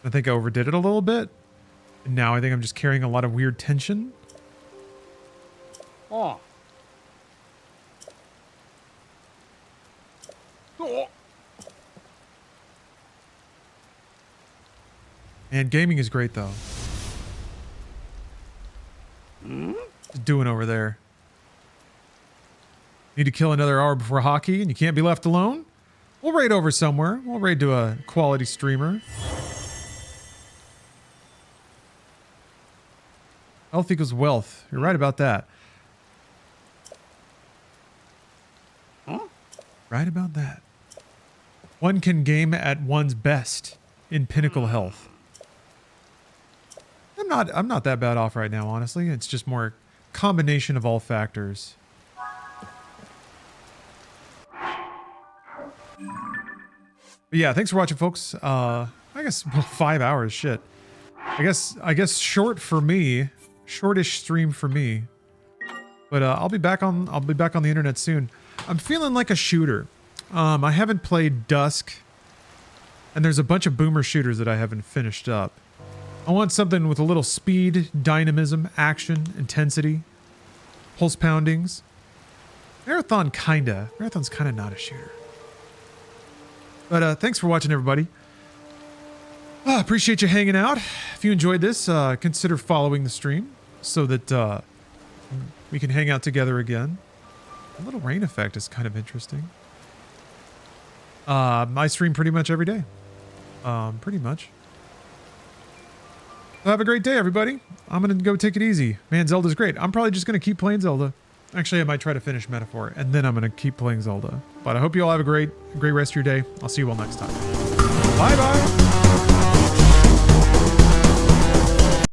I think I overdid it a little bit. And now I think I'm just carrying a lot of weird tension. Oh. And gaming is great though. What's doing over there? Need to kill another hour before hockey and you can't be left alone? We'll raid over somewhere. We'll raid to a quality streamer. Health equals wealth. You're right about that. Huh? Right about that. One can game at one's best in pinnacle health. I'm not that bad off right now, honestly. It's just more a combination of all factors. But yeah, thanks for watching, folks. I guess 5 hours, shit. I guess shortish stream for me. But I'll be back on the internet soon. I'm feeling like a shooter. I haven't played Dusk, and there's a bunch of boomer shooters that I haven't finished up. I want something with a little speed, dynamism, action, intensity, pulse poundings. Marathon's kinda not a shooter. But thanks for watching, everybody. Appreciate you hanging out. If you enjoyed this, consider following the stream so that we can hang out together again. A little rain effect is kind of interesting. I stream pretty much every day. Pretty much. So have a great day, everybody. I'm going to go take it easy. Man, Zelda's great. I'm probably just going to keep playing Zelda. Actually, I might try to finish Metaphor, and then I'm going to keep playing Zelda. But I hope you all have a great rest of your day. I'll see you all next time. Bye-bye.